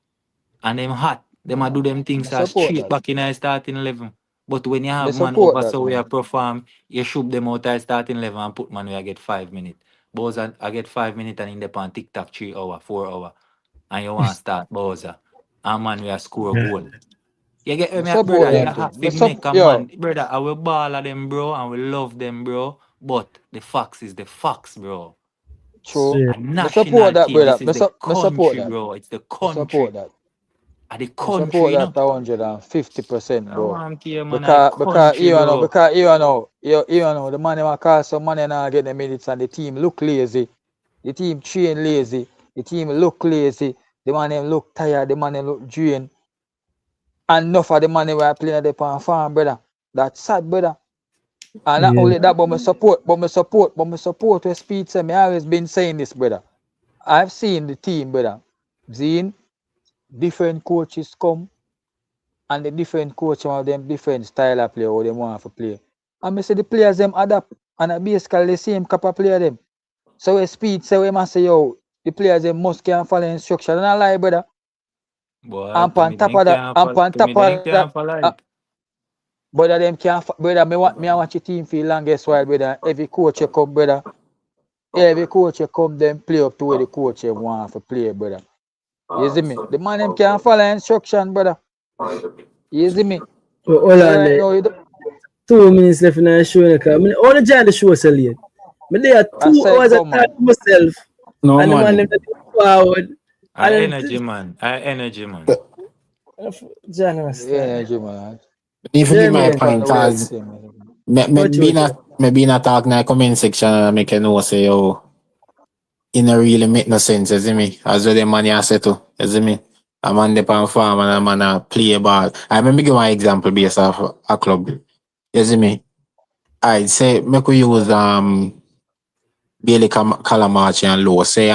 And them hot. Them a do them things straight back in a starting 11. But when you have man over so we perform, you shoot them out of starting 11 and put man where I get 5 minutes. Bowser, I get 5 minutes and in the pan TikTok 3 hours, 4 hours. And you want to start Bowser. And man, we are score a goal. You get me, brother? You have to make a man. Brother, I will ball at them, bro, and we love them, bro. But the facts is the facts, bro. True. A national team, brother. this is the country, bro. It's the country. Support that. The country, support you know? that 150%, bro. Because the man them call some money now get the minutes and the team look lazy. The team train lazy. The team look lazy. The man them look tired. The man them look drained. And enough of the money we are playing at the farm, brother. That's sad, brother. And not only that, but my support with speed. I always been saying this, brother. I've seen the team, brother. Seen different coaches come, and the different coaches have them different style of play or they want to play. And I say the players them adapt, and I basically the same type of player them. So we speed, so we must say, yo, the players them must can follow instruction. And I lie, brother. Boy, and on top of that, brother, them can't, brother, me watch your team for the longest while, brother. Every coach you come, brother. Every coach you come, them play up to where the coach you want to play, brother. You see me? The man them can't follow instruction, brother. You see me? Well, hold on there. 2 minutes left in the show. I mean, all the join the show so late. But they are 2 hours of time myself. No, and man. The man them forward. I energy, man. Energy, man. If you give my point, cause maybe not talk in the comment section and make you know say yo, it don't really make no sense, you see me? As well the money I say too, you see me? A man dey on farm and a man play ball. I remember give one example based off a club. You see me? I'd say make we use Bailey Calamachi and Low. Say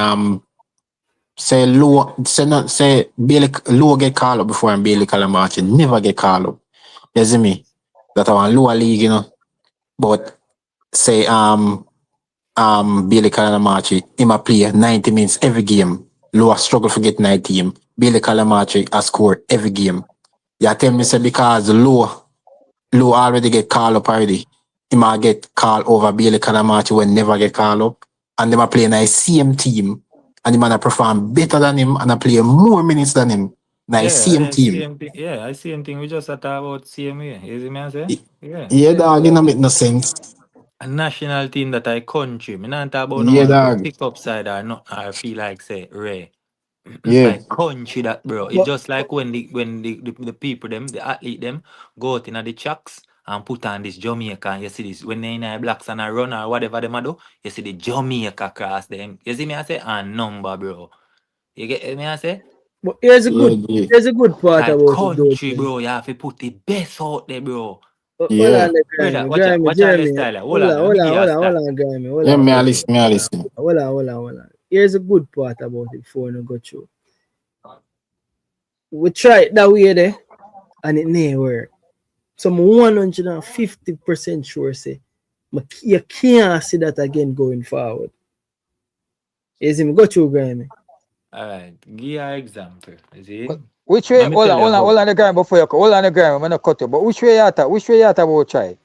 Bailey Low get called up before and Bailey Calamachi never get called up. You see me? That I want lower league, you know. But say Bailey Calamachi, him a play 90 minutes every game. Lower struggle to get 90 team. Bailey Calamachi a score every game. You tell me say because Low Lou already get called up already. He might get called over Bailey Kanamachi when never get called up. And they are playing a same team. And the man perform better than him and I play more minutes than him. Nice same team. Same thing. Yeah, I same thing. We just talk about same way. You see me I say? Yeah. Yeah, dog, it don't make no sense. A national team that I country. Me not talk about no Yeah, one to dog. pick up side or not or feel like say Ray. Yeah. My country that bro. It's just like when the people them, the athlete them, go out in the tracks and put on this Jamaica and you see this when they in a blacks and a run or whatever them a do, you see the Jamaica cross them. You see me I say and number bro. You get me I say? But here's a good part Like about it though. country, bro, you have to put the best out there, bro. Hold Yeah. on, there, Brother, Grimy. watch out. Grimy, Watch out your Jeremy. style. Hold on, Let me give you a style. Grimy. Hold Yeah, on. me I listen. Hold on. Here's a good part about it before we go through. We try it that way there, and it never work. So I'm 150% sure say you can't see that again going forward. You see me? Go through, Grimy. Alright, give you an example. You see? Which way? Hold on the ground before you go. Hold on the ground. I'm gonna cut you. But which way you at? Which way you at about try?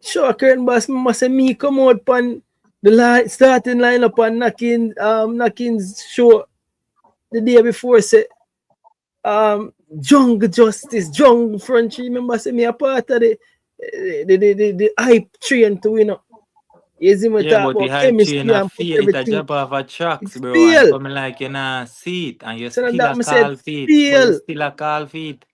Sure, current boss must say me come out pan the starting lineup and Knocking's show the day before say Jungle Justice, Jungle French. Remember say me a part of the hype train to win up. You see me talk but the about hype chemistry chain a and put feel it a everything. jump off a tracks, It's bro. And feel. coming like you nah see it and you So still that a me said call feet. But you feel. still a call feet.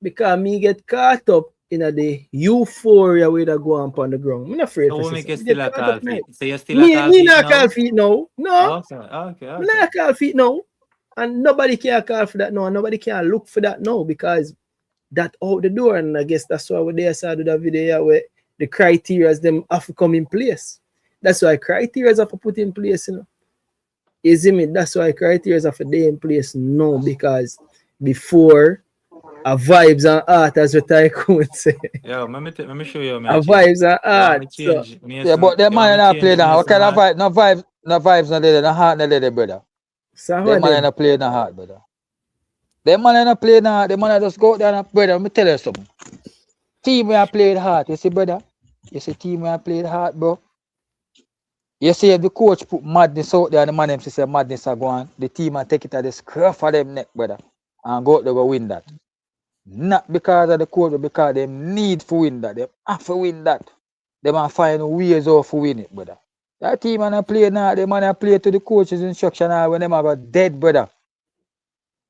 Because me get caught up in the euphoria where they go on the ground. I'm not afraid So to we say make you something. still Get a caught call up now. feet. So you still a call Me feet not now? call feet now. No. Okay. Me not call feet now. And nobody can call for that now. And nobody can look for that now because that out the door. And I guess that's why we there saw the video where the criteria them have to come in place. That's why criteria have to put in place, you know. You see me? That's why criteria have to be in place now because before a vibes and art as what I could say. Yo, let me show you A vibes and art. Yeah, but them man not play now. What kind of vibe? No vibes, no there. No heart, no there, brother. So them man not play no heart, brother. Them man not play no heart. Them man just go out there and brother. Let me tell you something. Team where I played hard, you see, brother. You see, team where I played hard, bro. You see, if the coach put madness out there and the man them say madness are going, the team and take it at the scruff of them neck, brother, and go out there go win that. Not because of the coach, but because they need to win that. They have to win that. They might find ways of to win it, brother. That team and play now, they man play to the coach's instruction when them have a dead, brother.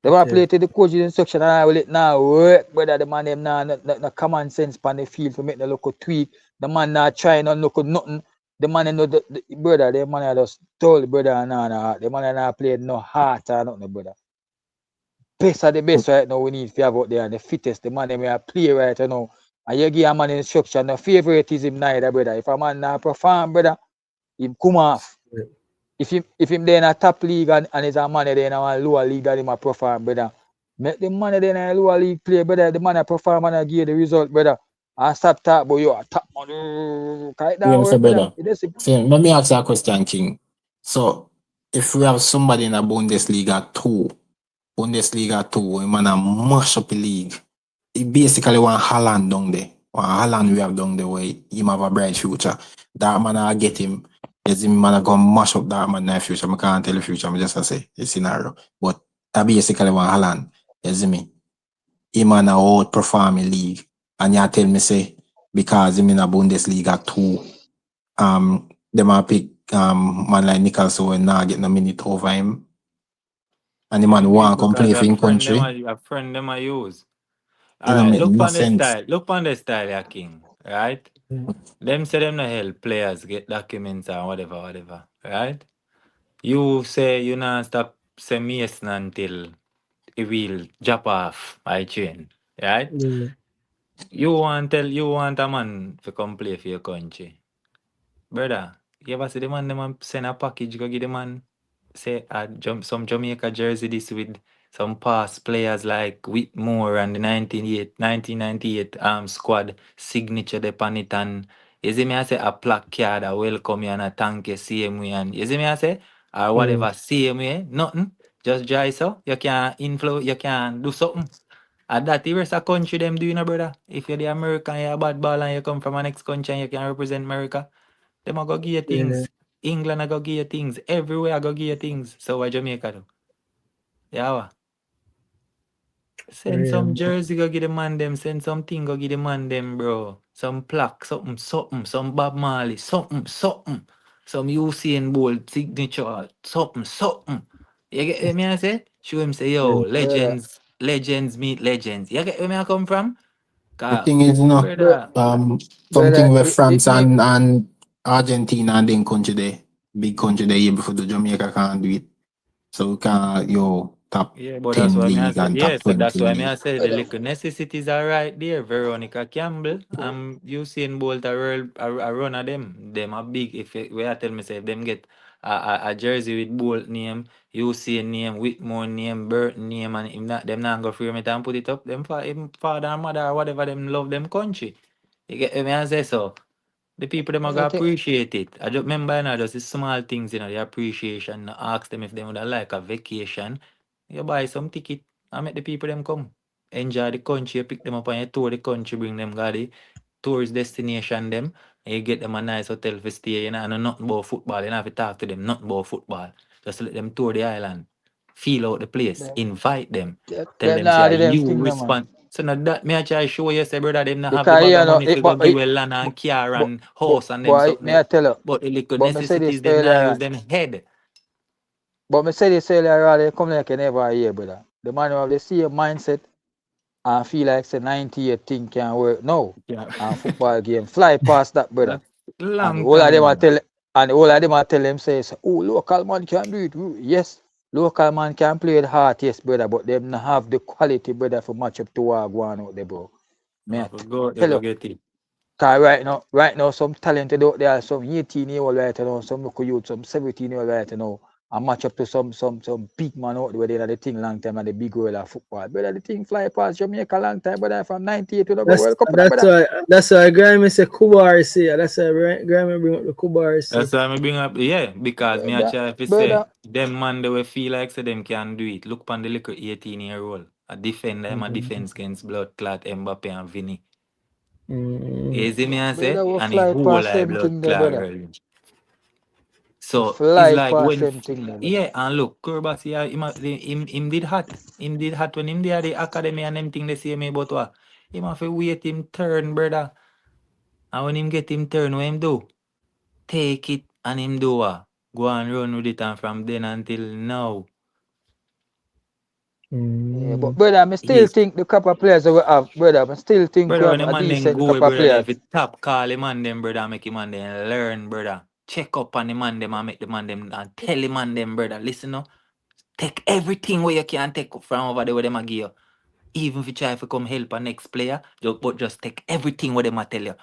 They might play to the coach's instruction and will it now work, brother. The man them now no common sense on the field to make the local tweak. The man not trying to look nothing. The man know the brother, the man just told brother the man not played no heart or nothing, brother. Best of the best right now we need to have out there and the fittest, the man them we play right now. And you give a man instruction, no favoritism neither, brother. If a man not perform, brother, him come off. Yeah. If him there in a top league and is a man there in a lower league and him a perform, brother. Make the man there in a lower league play, brother. The man a perform and give the result, brother. And stop talk about you a top man. Yeah, brother. See, let me ask you a question, King. So, if we have somebody in a Bundesliga 2, we man a mash up the league. It basically want Haaland down there. One Haaland we have down there where him have a bright future. That man I get him. Yes, him man I go mash up that man in the future. I can't tell the future, I just say a scenario. But I basically want Haaland. You see me? Him man a outperform the league. And you tell me say because him in a Bundesliga 2, they might pick man like Nicholson when not get no minute over him. And the man want to come play for him country. A friend them I use. It don't make Look no on the sense. style. Look on the style, yeah, King. Right? Them say them no help players get documents and whatever. Right? You say you not stop say Mason until it will drop off I chain. Right? Yeah. You want a man to come play for your country. Brother, you ever see the man them send a package go give the man say some Jamaica jersey this with some past players like Whitmore and the 1998 squad signature upon it and you see me I say a plaque card a welcome you and a thank you same way and you see me I say or whatever same way nothing just dry so you can inflow you can do something And that the rest of country them doing, brother. If you're the American, you're a bad ball and you come from a next country and you can represent America, them a go give you things. England a go give you things. Everywhere a go give you things. So what Jamaica do? Yeah. Send some jersey, go give the man them. Send something, go give the man them, bro. Some plaque, something, some Bob Marley, something. Some Usain Bolt signature, something. You get what me I say? Show him say, yo, legends meet legends. You get where me I come from? The thing is, you know, Brother, something where France the and Argentina and then country there, big country there, here before the Jamaica can't do it. So we can, top yeah, but that's 10 why me I league say, and yeah, top so 20 that's why me I league. say the little necessities are right there. Veronica Campbell, Usain Bolt, a run of them. Them are big. If we are tell me say if them get a jersey with Bolt name, Usain name, Whitmore name, Burton name, and if not, them not go frame it and put it up. Them for him father and mother or whatever them love them country. You get me I say so. The people them are I gonna think appreciate it. I just remember just the small things, the appreciation. Ask them if they would like a vacation. You buy some ticket and make the people them come. Enjoy the country, you pick them up and you tour the country, bring them got the tourist destination them, and you get them a nice hotel for stay, and know nothing about football. You don't have to talk to them, nothing about football. Just let them tour the island, feel out the place, invite them, tell them them say nah "Are do them you thing no man. respond. So now that me I try show you say brother them not have the Because bag you of know money it for go but give a land and car but and house and them boy, something. may I tell you, But the little but me say this necessities them now use earlier them head. but me say this earlier on, they come like you never hear, brother. The man who have the same mindset and feel like say 98 thing can work now. Yeah. And football game fly past that, brother. That's And long all of them are time. tell and all of them are tell them say, oh, local man can do it. Yes, local man can play it hard, yes, brother, but them not have the quality, brother, for match up to what go on out there, bro. Me I Go there, tell go you, get it. cause right now, some talented out there, some 18-year-old right now, some local youth, some 17-year-old right now, and match up to some big man out there, they the thing long time and the big world of football. Brother, the thing fly past Jamaica long time, brother, from 98 to the World Cup, brother. That's why Graham say Kubar say. That's why Graham bring up the Kubar say. That's why I bring up, yeah, because me Brother, actually if you say brother. them man they will feel like say them can do it. Look on the little 18-year-old. A defend them a defense against blood clot Mbappe and Vinny. You see me I say? Brother, we And a fly whole past like them blood thing there, clot brother. early. We So it's fly like past when them thing there, brother. yeah, and look, Kurbas yeah, him did hot. Him did hot when him there the academy and them thing they say me about what. Him have to wait him turn, brother. And when him get him turn, what him do? Take it and him do what? Go and run with it and from then until now. Yeah, but brother, I still He's think the couple of players that we have, brother, I still think we brother when have the a man then decent go, couple of brother, then players. if it top call him and them brother make him and then learn, brother. Check up on the man them and make the man them and tell him and them, brother, listen now. Take everything where you can take from over there where them a give you. Even if you try to come help a next player, but just take everything what them a tell you.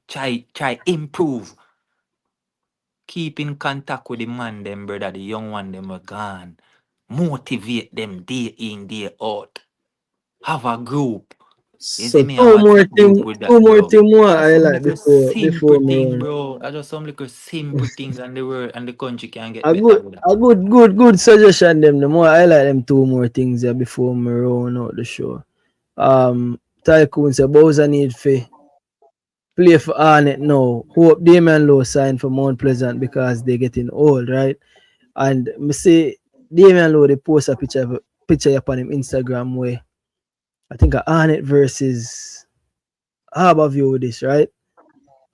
Try improve. Keep in contact with the man them, brother, the young one them are gone. Motivate them day in, day out. Have a group. You see So me, a WhatsApp group with two that, more bro. thing more That's I some like little before simple me thing, run. bro. That's just some little simple things and the world and the country can get better with that. A good suggestion them. The more I like them two more things there before me run out the show. Tycoon say Bowser need for play for Arnett now. Hope Damian Lowe sign for Mount Pleasant because they getting old, right? And me say Damian Lowe they post a picture up on him Instagram where I think a Arnett versus Harborview with this, right?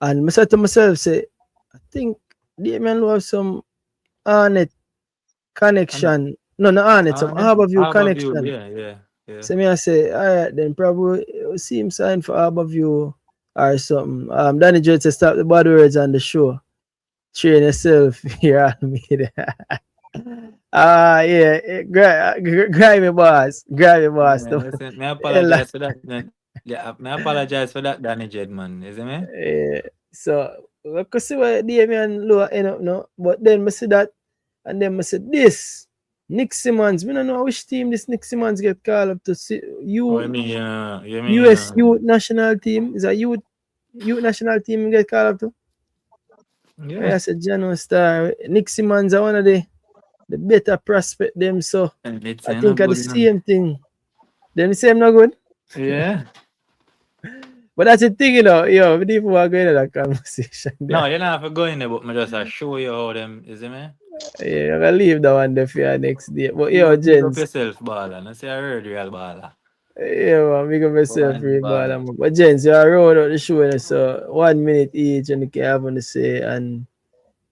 And I said to myself, say, I think Damian Lowe have some Arnett And connection. No, not Arnett, some Harborview Harbour View, connection. yeah. So me I say, alright, then probably you'll see him sign for Harborview or something. Danny Judge said stop the bad words on the show. Train yourself, you're all me. Yeah, grimy boss. Grimy boss. Yeah, listen, me apologize for that. Yeah, me apologize for that, Danny Jed, man. You see me? Yeah. So, I could see where Damian Lowe end up now. But then I see that, and then I see this. Nick Simmons. I don't know which team this Nick Simmons get called up to see. Oh, you mean, US youth national team. Is a youth national team get called up to? yeah. I said Jano Star. Nick Simmons are one of the better prospect them. So And it's I not think of the good enough. same thing. Them the same not good? Yeah. But that's the thing, you know. Yo, we need to go into that conversation No, there. you don't have to go in there, but me just show you how them, is it me? Yeah, I'm gonna leave that one there for your next day. But yo, Big up gents. yourself, baller. I say I heard real baller. Yeah, man, big up myself, One free ball. baller. But gents, you are round out the show, you know, so 1 minute each, and you can have on the say, and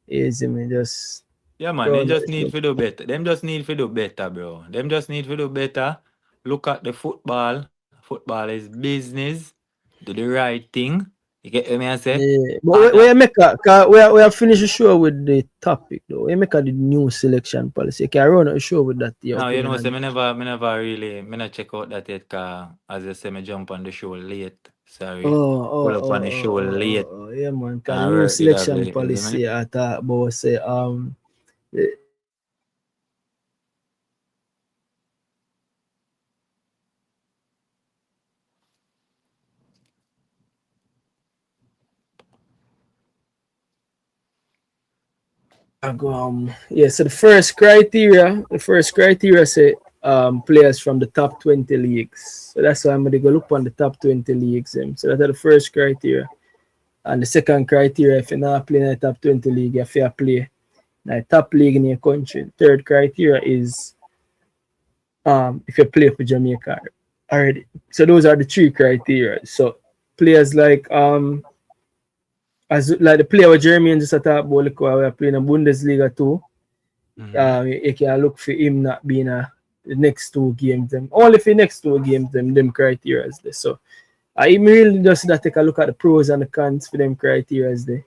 easy, me just Yeah, man, they round out just the need show. to do better. Them just need to do better, bro. Them just need to do better. Look at the football. Football is business. Do the right thing. You get me? I say. Yeah, but And we make a, cause we have finished the show with the topic though. We make a the new selection policy. You can run out the show with that, your no, you opinion know, on say it. me never really, me not check out that yet. Cause as I say, me jump on the show late. Oh, Sorry, oh, pull up on oh, the oh, show oh, oh, late. oh, yeah, man. Cause the And new work did have selection late. You see me? policy I talk about say eh, yeah, so the first criteria say players from the top 20 leagues. So that's why I'm gonna go look on the top 20 leagues. So that's the first criteria. And the second criteria, if you're not playing in the top 20 league, you have to play in the top league in your country. Third criteria is if you play for Jamaica already. So those are the three criteria. So players like as like the player with Jeremy and just talk about like, we are playing in Bundesliga too. You can look for him not being the next two games them. Only for next two games them criteria is there. So I really just that take a look at the pros and the cons for them criteria is there.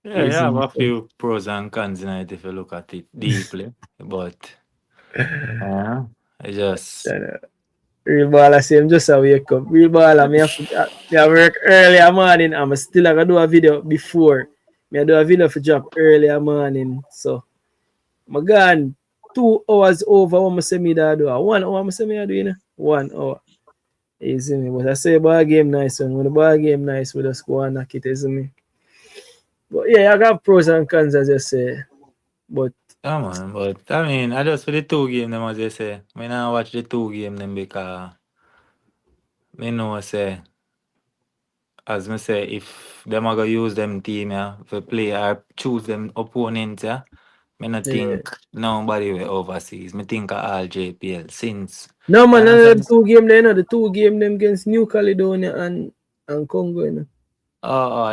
Yeah, you have Easy. a few pros and cons in it if you look at it deeply. But I just Real ball, I say I'm just a wake up. Real ball, I have work early morning. I'm still gonna do a video before. I do a video for job early morning. So I'm gone 2 hours over what I say me that do. 1 hour I say me I do, you know? 1 hour. Easy me. But I say ball game nice one. When the ball game nice, we just go and knock it, isn't me? But yeah, I got pros and cons as I say. But yeah, man. But I mean, I just for the two game them as they say. Me now watch the two game them because me know say as me say if them are gonna use them team yeah for play or choose them opponents yeah. Me not yeah. think nobody will overseas. Me think of all JPL since. No You man, the understand? two game there, you know, the two game them against New Caledonia and Congo, you know.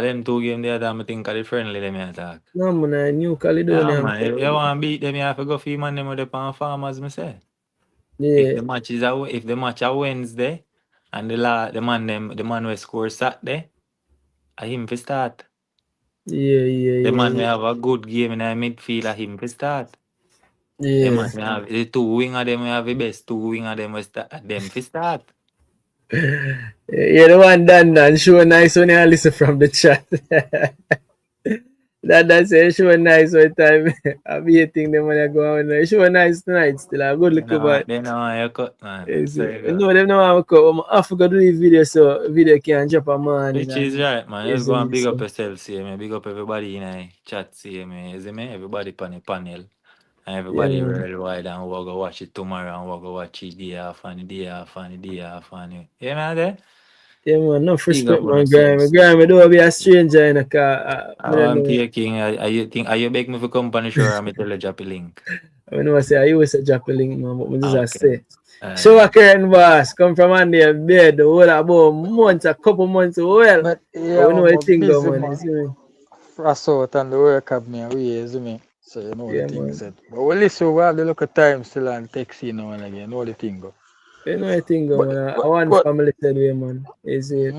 Them two game there that me think of the friendly them attack. No man, New Yeah, Caledonia and man. If you Congo. want to beat them, you have to go for man them with the pan farmers, me say. If Yeah, the match is if the match a Wednesday and the man will score Saturday, I him for start. The man will yeah. have a good game in the midfield, I him for start. The Yeah. man will have the two winger them will have the best two winger them will start them for start. Yeah, the one done show nice when you listen from the chat. That's a show nice one time. I'm hating them when I go on. Show nice tonight still. A good look about. They know how you cut, man. Is So it? you go. No, them know how I cut. I forgot to do the video so video can drop a morning Which is and right, man. Just is go and me big up so. yourself, see me. Big up everybody in the chat, see me. Is it me? Everybody on the panel. And Yeah everybody man. worldwide and we'll go watch it tomorrow and we'll go watch it day off and the day off and the day off and it. Yeah, man, there? Yeah man, enough Big respect up on man, Graham. yourselves. Graham, I don't be a stranger in a car. I I don't want know. P King. Are you beg me for come on the show or me tell you drop a link? I know I say I always say drop a link, man, but I just Okay. say. Show a Alright. curtain boss, come from under bed, the whole about months, a couple months well. But But yeah, we know I'm the a thing go busy man, you man. see me? Frost out and the work have me away, you see me? So you know the Yeah thing man. said. But we listen, we have the look of time still and text you now and again, you know the thing go. You know the thing go But man. I but want but family said way man. Is it?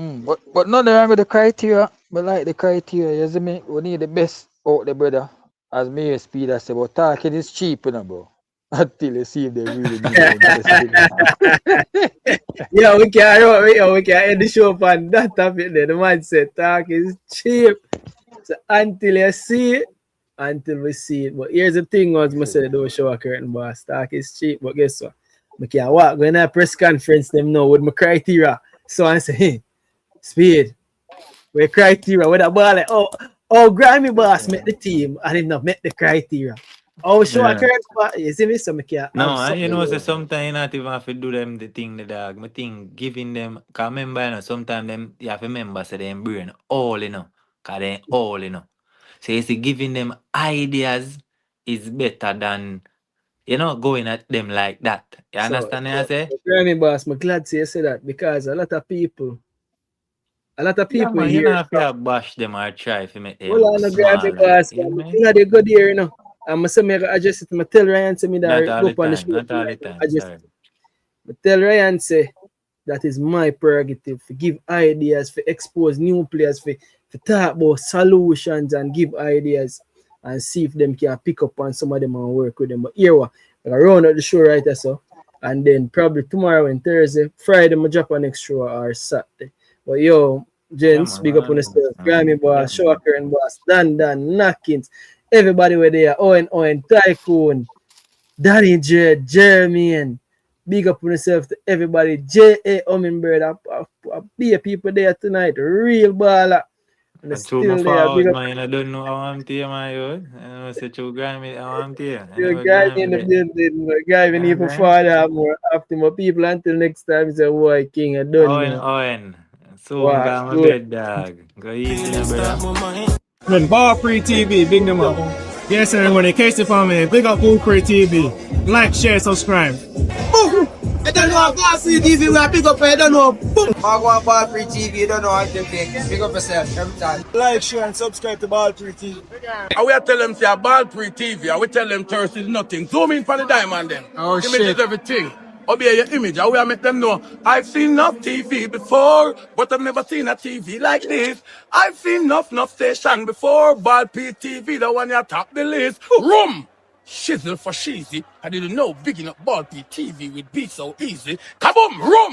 but nothing wrong with the criteria. But like the criteria, you see me? We need the best out there, brother. As me speed I say, but talking is cheap, you know, bro. Until you see if they really need the best thing. Yeah, we can end the show on that topic there. The man said talk is cheap. So until you see it, until we see it. But here's the thing was I said don't show a curtain boss. Talk is cheap, but guess what? I can walk going to a press conference them now with my criteria. So I say, hey, speed. With criteria with a ball like, oh Grammy boss met the team and him not met the criteria. Oh, sure, I Yeah. can't. You see me, so I can have No, and you know, something. say sometimes you not even have to do them the thing, the dog. I think giving them, cause remember, you know, sometimes them you have to remember, say them brain all, you know, cause they all, you know. So you see, giving them ideas is better than, you know, going at them like that. You So, understand what I say? Grammy boss, I'm glad to say that because a lot of Yeah, people man, you here know, if you bash them or try to make them well, look I know Grammy small, like, boss, you know I'm what I mean? think they good here, you know. I'm say me I just I tell Ryan say me Not that all go the up on the time, show not all the tonight. I time, just sorry. tell Ryan say that is my prerogative to give ideas, for expose new players, for talk about solutions and give ideas and see if them can pick up on some of them and work with them. But here what, I round out the show right so. And then probably tomorrow and Thursday, Friday, I drop an extra or Saturday. But yo, Yeah, gents, man, big up on yourself. Grammy yeah, boss, man. Shocker and boss, Dan, Knockins, everybody were there, Owen, Tycoon, Danny J, Jeremy, big up on yourself to everybody. J.A. Hummingbird, I be people there tonight, real baller. And they're And through my still there. Big forward, up man, I don't know how I'm here, my youth. I know, say, through Grammy, how I'm here. I your never guy in Grammy the there. building, my guy, we need for Okay. father more after my people until next time. Say, boy, King, I don't know. Owen. Soon, Watch, got my good. bed, dog. Go easy, now, brother. Then Pree TV, big them up. Yes, everyone, in case you for me, big up Pree TV. Like, share, subscribe. Boom! I don't know about CTV, we are pick up, I don't know. Boom! I go on Free TV, you don't know what to think. Pick up yourself every time. Like, share, and subscribe to Pree TV. And we tell them, say, a ballpreetv, and we tell them thirst is nothing. Zoom in for the diamond, them. Oh, Image shit. is everything. Obey your image, and we make them know. I've seen enough TV before, but I've never seen a TV like this. I've seen enough station before, ballpreetv, the one you top the list. Room! Shizzle for cheesy. I didn't know big enough ballpreetv would be so easy. Kaboom! Room!